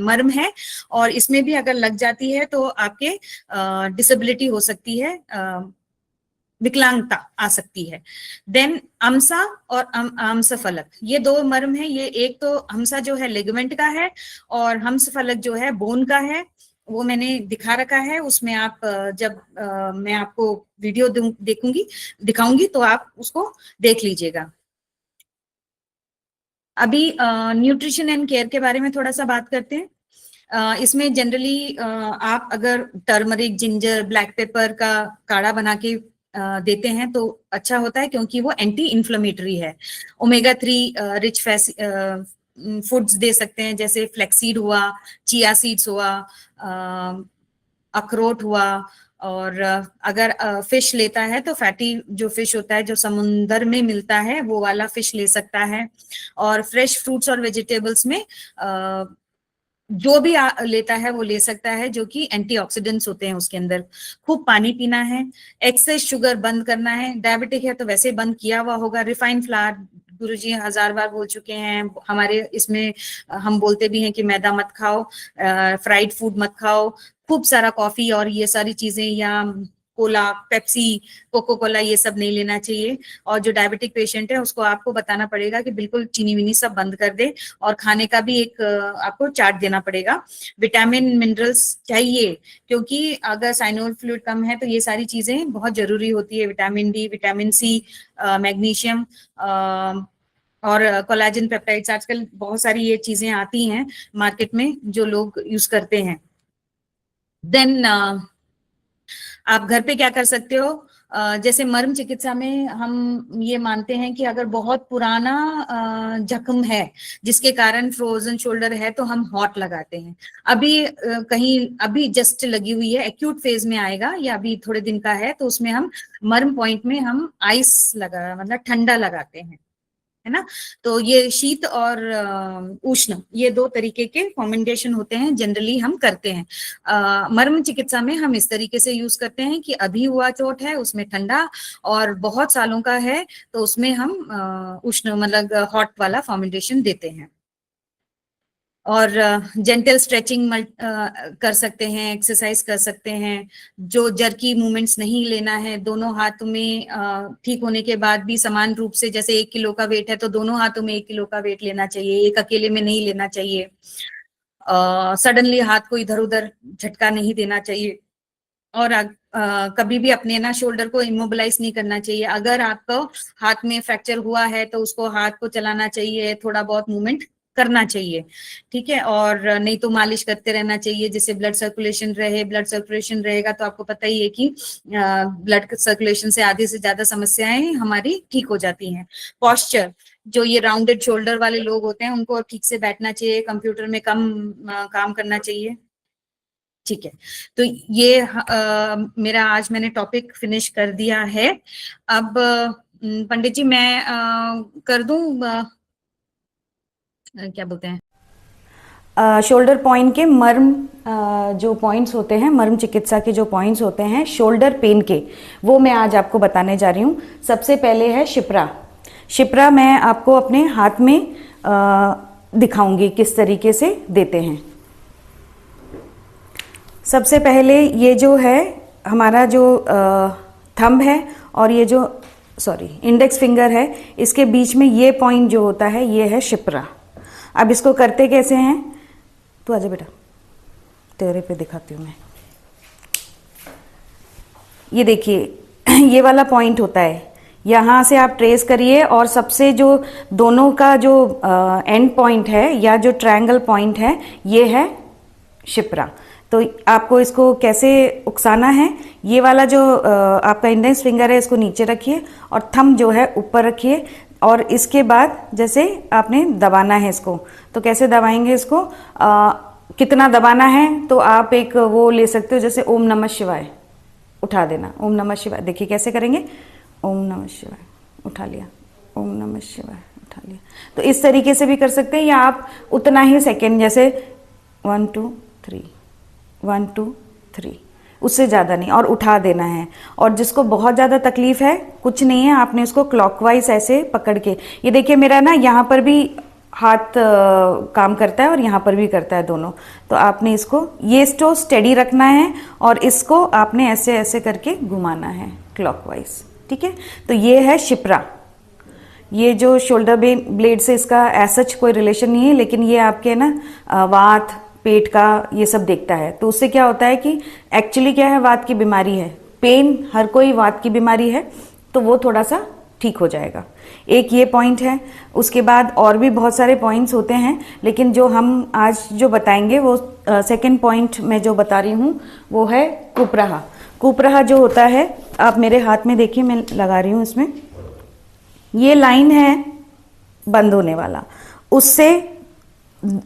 मर्म है, और इसमें भी अगर लग जाती है तो आपके डिसेबिलिटी हो सकती है, विकलांगता आ सकती है। देन अम्सा और हंस फलक, ये 2 मर्म है। ये एक तो हमसा जो है लिगामेंट का है, और हंस फलक जो है बोन का है। वो मैंने दिखा रखा है, उसमें आप जब मैं आपको वीडियो दिखाऊंगी तो आप उसको देख लीजिएगा। अभी न्यूट्रिशन एंड केयर के बारे में थोड़ा सा बात करते हैं। इसमें जनरली आप अगर टर्मरिक, जिंजर, ब्लैक पेपर का काढ़ा बना के देते हैं तो अच्छा होता है, क्योंकि वो एंटी इन्फ्लेमेटरी है। ओमेगा 3 रिच फूड्स दे सकते हैं, जैसे फ्लेक्सीड हुआ, चिया सीड्स हुआ, अखरोट हुआ, और अगर फिश लेता है तो फैटी जो फिश होता है जो समुंदर में मिलता है वो वाला फिश ले सकता है। और फ्रेश फ्रूट्स और वेजिटेबल्स में जो भी लेता है वो ले सकता है, जो कि एंटीऑक्सीडेंट्स होते हैं उसके अंदर। खूब पानी पीना है, एक्सेस शुगर बंद करना है, डायबिटिक है तो वैसे बंद किया हुआ होगा। रिफाइंड फ्लावर गुरुजी 1000 बार बोल चुके हैं, हमारे इसमें हम बोलते भी हैं कि मैदा मत खाओ, फ्राइड फूड मत खाओ, खूब सारा कॉफी और ये सारी चीजें, या कोला, पेप्सी, कोको कोला, ये सब नहीं लेना चाहिए। और जो डायबिटिक पेशेंट है उसको आपको बताना पड़ेगा कि बिल्कुल चीनी विनी सब बंद कर दे, और खाने का भी एक आपको चार्ट देना पड़ेगा। विटामिन मिनरल्स चाहिए, क्योंकि अगर साइनोवियल फ्लूइड कम है तो ये सारी चीजें बहुत जरूरी होती है, vitamin D, vitamin C, magnesium और कोलेजन पेप्टाइड्स। आजकल बहुत सारी ये चीजें आती हैं मार्केट में जो लोग यूज करते हैं। देन आप घर पे क्या कर सकते हो, जैसे मर्म चिकित्सा में हम ये मानते हैं कि अगर बहुत पुराना जख्म है जिसके कारण फ्रोजन शोल्डर है तो हम हॉट लगाते हैं। अभी कहीं अभी जस्ट लगी हुई है, एक्यूट फेज में आएगा या अभी थोड़े दिन का है, तो उसमें हम मर्म पॉइंट में हम आइस लगा, मतलब ठंडा लगाते हैं, है ना। तो ये शीत और उष्ण, ये दो तरीके के फॉर्मेंटेशन होते हैं, जनरली हम करते हैं। मर्म चिकित्सा में हम इस तरीके से यूज करते हैं कि अभी हुआ चोट है उसमें ठंडा, और बहुत सालों का है तो उसमें हम उष्ण मतलब हॉट वाला फॉर्मेंटेशन देते हैं। और जेंटल स्ट्रेचिंग कर सकते हैं, एक्सरसाइज कर सकते हैं। जो जर्की मूवमेंट्स नहीं लेना है, दोनों हाथों में ठीक होने के बाद भी समान रूप से, जैसे 1 किलो का वेट है तो दोनों हाथों में 1 किलो का वेट लेना चाहिए, एक अकेले में नहीं लेना चाहिए। सडनली हाथ को इधर उधर झटका नहीं देना चाहिए, और कभी भी अपने ना शोल्डर को इमोबिलाइज नहीं करना चाहिए। अगर आपको हाथ में फ्रैक्चर हुआ है तो उसको हाथ को चलाना चाहिए, थोड़ा बहुत मूवमेंट करना चाहिए, ठीक है। और नहीं तो मालिश करते रहना चाहिए जिससे ब्लड सर्कुलेशन रहे। ब्लड सर्कुलेशन रहेगा तो आपको पता ही है कि ब्लड सर्कुलेशन से आधी से ज्यादा समस्याएं हमारी ठीक हो जाती हैं। पोस्चर, जो ये राउंडेड शोल्डर वाले लोग होते हैं उनको ठीक से बैठना चाहिए, कंप्यूटर में कम काम करना चाहिए, ठीक है। तो ये मेरा आज मैंने टॉपिक फिनिश कर दिया है। अब पंडित जी मैं कर दूं, क्या बोलते हैं, शोल्डर पॉइंट के मर्म जो पॉइंट्स होते हैं, मर्म चिकित्सा के जो पॉइंट्स होते हैं शोल्डर पेन के, वो मैं आज आपको बताने जा रही हूँ। सबसे पहले है शिप्रा। शिप्रा मैं आपको अपने हाथ में दिखाऊंगी किस तरीके से देते हैं। सबसे पहले ये जो है हमारा जो थंब है और ये जो इंडेक्स फिंगर है, इसके बीच में ये पॉइंट जो होता है ये है शिप्रा। अब इसको करते कैसे हैं, तू आजा बेटा, तेरे पे दिखाती हूँ मैं। ये देखिए ये वाला पॉइंट होता है, यहाँ से आप ट्रेस करिए और सबसे जो दोनों का जो एंड पॉइंट है या जो ट्रायंगल पॉइंट है ये है शिप्रा। तो आपको इसको कैसे उकसाना है, ये वाला जो आपका इंडेक्स फिंगर है इसको नीचे रखिए और थंब जो है ऊपर रखिए, और इसके बाद जैसे आपने दबाना है इसको। तो कैसे दबाएंगे इसको, कितना दबाना है तो आप एक वो ले सकते हो, जैसे ओम नमः शिवाय उठा देना, ओम नमः शिवाय। देखिए कैसे करेंगे, ओम नमः शिवाय उठा लिया, ओम नमः शिवाय उठा लिया। तो इस तरीके से भी कर सकते हैं, या आप उतना ही सेकेंड, जैसे 1 2 3 1 2 3, उससे ज़्यादा नहीं, और उठा देना है। और जिसको बहुत ज़्यादा तकलीफ है, कुछ नहीं है, आपने उसको क्लॉकवाइज ऐसे पकड़ के, ये देखिए मेरा ना यहाँ पर भी हाथ काम करता है और यहाँ पर भी करता है दोनों। तो आपने इसको ये स्टो स्टेडी रखना है और इसको आपने ऐसे ऐसे करके घुमाना है क्लॉकवाइज, ठीक है। तो ये है शिप्रा। ये जो शोल्डर ब्लेड से इसका ऐसा कोई रिलेशन नहीं है, लेकिन ये आपके ना वात, पेट का ये सब देखता है। तो उससे क्या होता है कि एक्चुअली क्या है, वात की बीमारी है, पेन हर कोई वात की बीमारी है, तो वो थोड़ा सा ठीक हो जाएगा। एक ये पॉइंट है, उसके बाद और भी बहुत सारे पॉइंट्स होते हैं, लेकिन जो हम आज जो बताएंगे वो सेकंड पॉइंट मैं जो बता रही हूँ वो है कुप्रहा। कुप्रहा जो होता है, आप मेरे हाथ में देखिए, मैं लगा रही हूँ इसमें, ये लाइन है बंद होने वाला, उससे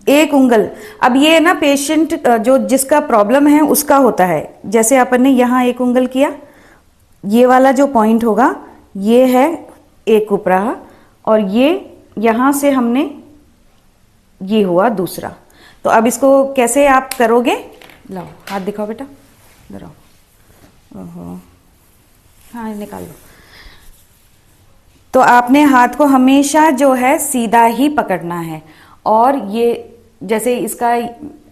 एक उंगल। अब ये ना पेशेंट जो जिसका प्रॉब्लम है उसका होता है, जैसे अपन ने यहाँ एक उंगल किया, ये वाला जो पॉइंट होगा ये है एक कुप्रहा, और ये यहाँ से हमने, ये हुआ दूसरा। तो अब इसको कैसे आप करोगे, लाओ हाथ दिखाओ बेटा, इधर आओ, ओहो हाँ निकाल लो। तो आपने हाथ को हमेशा जो है सीधा ही पकड़ना है, और ये जैसे इसका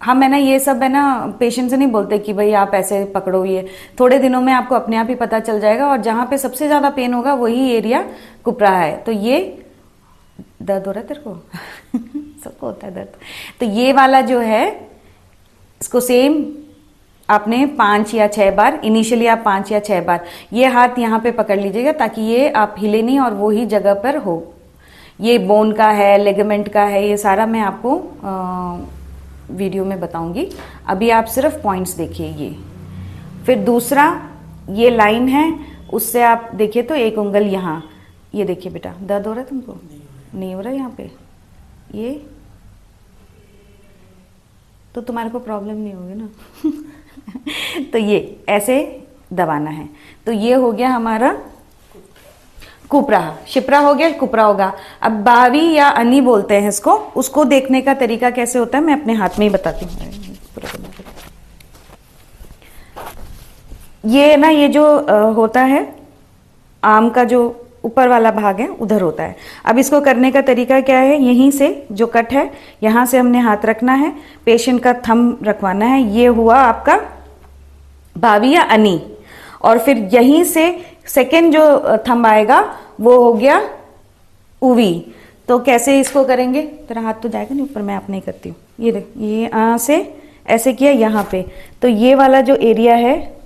हम है ना, ये सब है ना पेशेंट से नहीं बोलते कि भाई आप ऐसे पकड़ो, ये थोड़े दिनों में आपको अपने आप ही पता चल जाएगा। और जहाँ पे सबसे ज़्यादा पेन होगा वही एरिया कुपरा है। तो ये दर्द हो रहा है तेरे को सबको होता है दर्द। तो ये वाला जो है इसको सेम आपने 5 या 6 बार, इनिशियली आप 5 या 6 बार ये हाथ यहाँ पे पकड़ लीजिएगा ताकि ये आप हिले नहीं और वो ही जगह पर हो। ये बोन का है, लिगामेंट का है, ये सारा मैं आपको वीडियो में बताऊंगी। अभी आप सिर्फ पॉइंट्स देखिए ये। फिर दूसरा ये लाइन है, उससे आप देखिए तो एक उंगल यहाँ, ये देखिए बेटा दर्द हो रहा है तुमको? नहीं हो रहा है यहाँ पे, ये तो तुम्हारे को प्रॉब्लम नहीं होगी ना तो ये ऐसे दबाना है। तो ये हो गया हमारा कुपरा, शिप्रा हो गया, कुपरा होगा। अब बावी या अनी बोलते हैं इसको, उसको देखने का तरीका कैसे होता है मैं अपने हाथ में ही बताती हूँ। ये ना, ये जो होता है आम का जो ऊपर वाला भाग है उधर होता है। अब इसको करने का तरीका क्या है, यहीं से जो कट है यहाँ से हमने हाथ रखना है, पेशेंट का थंब रखवाना है, ये हुआ आपका बावी या अनी। और फिर यहीं से सेकेंड जो थंब आएगा वो हो गया उवी। तो कैसे इसको करेंगे, तेरा हाथ तो जाएगा नहीं ऊपर, मैं आप नहीं करती हूँ। ये देख, ये से ऐसे किया यहाँ पे, तो ये वाला जो एरिया है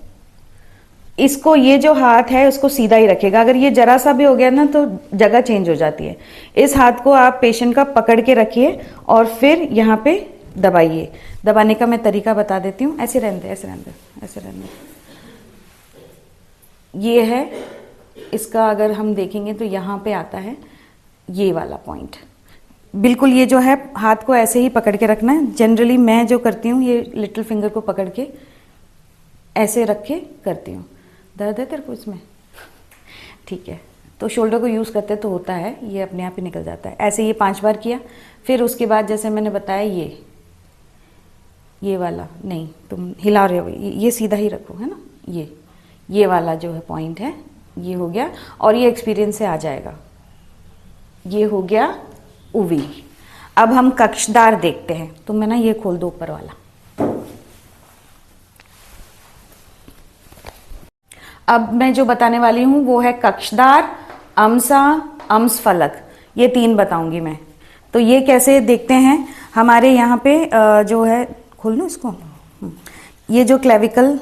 इसको, ये जो हाथ है उसको सीधा ही रखेगा। अगर ये जरा सा भी हो गया ना तो जगह चेंज हो जाती है। इस हाथ को आप पेशेंट का पकड़ के रखिए और फिर यहाँ पे दबाइए। दबाने का मैं तरीका बता देती हूँ। ऐसे रहने दे, ऐसे रहने दे, ऐसे रहने दे। ये है इसका, अगर हम देखेंगे तो यहाँ पे आता है ये वाला पॉइंट। बिल्कुल ये जो है हाथ को ऐसे ही पकड़ के रखना है। जनरली मैं जो करती हूँ ये लिटिल फिंगर को पकड़ के ऐसे रख के करती हूँ। दर्द है तेरे को इसमें? ठीक है, तो शोल्डर को यूज़ करते तो होता है, ये अपने आप ही निकल जाता है। ऐसे ये 5 बार किया। फिर उसके बाद जैसे मैंने बताया ये वाला नहीं, तुम हिला रहे हो, ये सीधा ही रखो, है ना। ये वाला जो है पॉइंट है, ये हो गया। और ये एक्सपीरियंस से आ जाएगा। ये हो गया उवी। अब हम कक्षदार देखते हैं। तो मैं ना ये खोल दो ऊपर वाला। अब मैं जो बताने वाली हूँ वो है कक्षदार, अम्सा, अम्सफलक, ये 3 बताऊंगी मैं। तो ये कैसे देखते हैं, हमारे यहाँ पे जो है, खोल लो इसको, ये जो क्लेविकल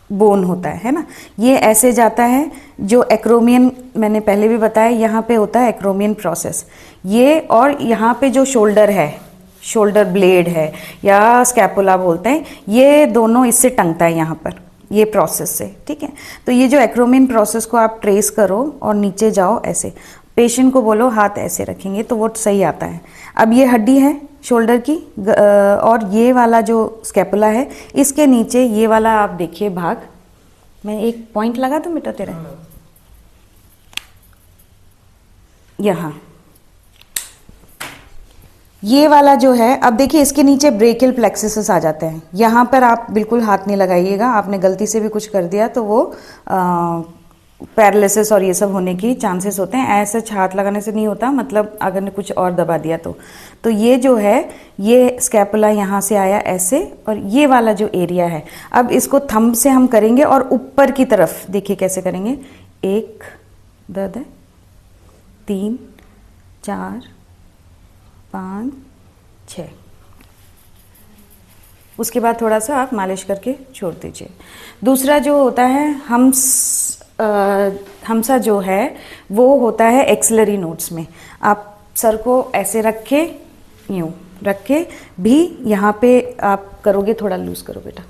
बोन होता है ना, ये ऐसे जाता है। जो एक्रोमियन मैंने पहले भी बताया, यहाँ पे होता है एक्रोमियन प्रोसेस ये। और यहाँ पे जो शोल्डर है, शोल्डर ब्लेड है या स्कैपुला बोलते हैं, ये दोनों इससे टंगता है यहाँ पर, ये प्रोसेस से। ठीक है, तो ये जो एक्रोमियन प्रोसेस को आप ट्रेस करो और नीचे जाओ ऐसे। पेशेंट को बोलो हाथ ऐसे रखेंगे तो वो सही आता है। अब ये हड्डी है शोल्डर की, और ये वाला जो स्कैपुला है इसके नीचे ये वाला आप देखिए भाग। मैं एक पॉइंट लगा दूं बेटा तेरा, यहाँ ये वाला जो है। अब देखिए इसके नीचे ब्रेकियल प्लेक्सस आ जाते हैं। यहाँ पर आप बिल्कुल हाथ नहीं लगाइएगा, आपने गलती से भी कुछ कर दिया तो वो पैरालिसिस और ये सब होने की चांसेस होते हैं। ऐसे हाथ लगाने से नहीं होता, मतलब अगर ने कुछ और दबा दिया तो ये जो है, ये स्कैपुला यहाँ से आया ऐसे, और ये वाला जो एरिया है, अब इसको थंब से हम करेंगे और ऊपर की तरफ देखिए कैसे करेंगे। 1 दर्द है, 3 4 5 6। उसके बाद थोड़ा सा आप मालिश करके छोड़ दीजिए। दूसरा जो होता है हमसा जो है वो होता है एक्सिलरी नोड्स में। आप सर को ऐसे रख के, यूँ रख के भी यहाँ पे आप करोगे, थोड़ा लूज करो बेटा।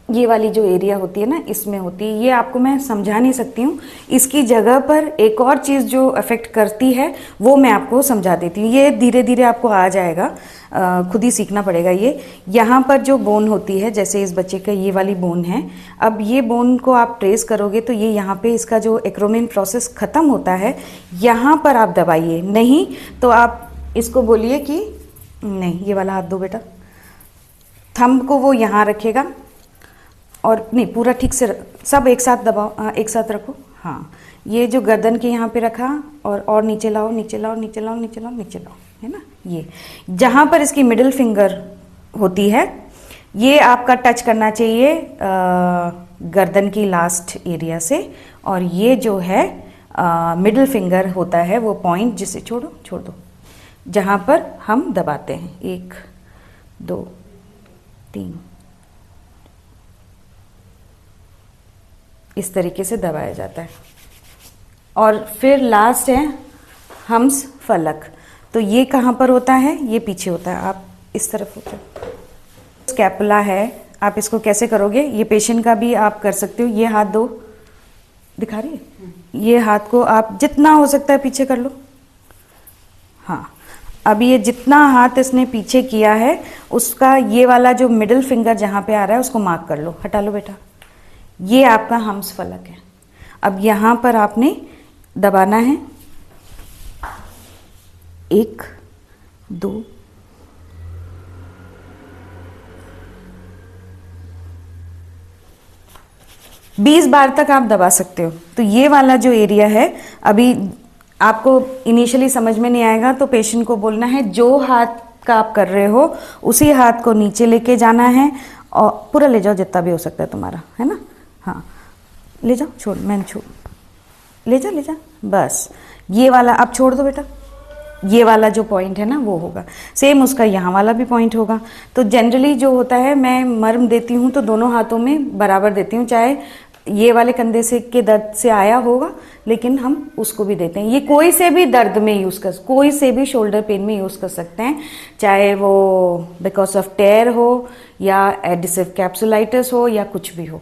ये वाली जो एरिया होती है ना, इसमें होती है। ये आपको मैं समझा नहीं सकती हूँ। इसकी जगह पर एक और चीज़ जो अफेक्ट करती है वो मैं आपको समझा देती हूँ। ये धीरे धीरे आपको आ जाएगा, खुद ही सीखना पड़ेगा। ये यहाँ पर जो बोन होती है, जैसे इस बच्चे का ये वाली बोन है, अब ये बोन को आप ट्रेस करोगे तो ये यहाँ पे इसका जो एक्रोमियन प्रोसेस ख़त्म होता है, यहाँ पर आप दबाइए। नहीं तो आप इसको बोलिए कि नहीं, ये वाला हाथ दो बेटा। थंब को वो यहाँ रखेगा और नहीं, पूरा ठीक से सब एक साथ दबाओ, हाँ एक साथ रखो। हाँ, ये जो गर्दन के यहाँ पे रखा और नीचे लाओ, नीचे लाओ, नीचे लाओ, नीचे लाओ, नीचे लाओ, है ना। ये जहाँ पर इसकी मिडिल फिंगर होती है, ये आपका टच करना चाहिए गर्दन की लास्ट एरिया से, और ये जो है मिडिल फिंगर होता है वो पॉइंट, जिसे छोड़ दो, जहाँ पर हम दबाते हैं। 1 2 3, इस तरीके से दबाया जाता है। और फिर लास्ट है हम्स फलक। तो ये कहाँ पर होता है? ये पीछे होता है, आप इस तरफ होता है। स्कैपुला है, आप इसको कैसे करोगे? ये पेशेंट का भी आप कर सकते हो। ये हाथ दो, दिखा रही है? ये हाथ को आप जितना हो सकता है पीछे कर लो। हाँ, अब ये जितना हाथ इसने पीछे किया है, उसका ये वाला जो मिडिल फिंगर जहाँ पे आ रहा है उसको मार्क कर लो। हटा लो बेटा, ये आपका हम्स फलक है। अब यहाँ पर आपने दबाना है, 1 2 20 बार तक आप दबा सकते हो। तो ये वाला जो एरिया है, अभी आपको इनिशियली समझ में नहीं आएगा, तो पेशेंट को बोलना है जो हाथ का आप कर रहे हो उसी हाथ को नीचे लेके जाना है, और पूरा ले जाओ जितना भी हो सकता है तुम्हारा, है ना। हाँ, ले जाओ, छोड़, मैंने छोड़, ले जा, बस। ये वाला आप छोड़ दो बेटा, ये वाला जो पॉइंट है ना वो होगा। सेम उसका यहाँ वाला भी पॉइंट होगा। तो जनरली जो होता है, मैं मर्म देती हूँ तो दोनों हाथों में बराबर देती हूँ, चाहे ये वाले कंधे से के दर्द से आया होगा, लेकिन हम उसको भी देते हैं। ये कोई से भी दर्द में यूज़ कर, कोई से भी शोल्डर पेन में यूज़ कर सकते हैं, चाहे वो बिकॉज ऑफ टेयर हो या एडिसिव कैप्सुलाइटिस हो या कुछ भी हो।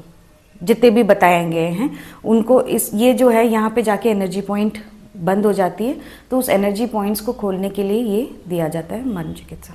जितने भी बताए गए हैं उनको, इस ये जो है यहाँ पे जाके एनर्जी पॉइंट बंद हो जाती है, तो उस एनर्जी पॉइंट्स को खोलने के लिए ये दिया जाता है मर्म चिकित्सा।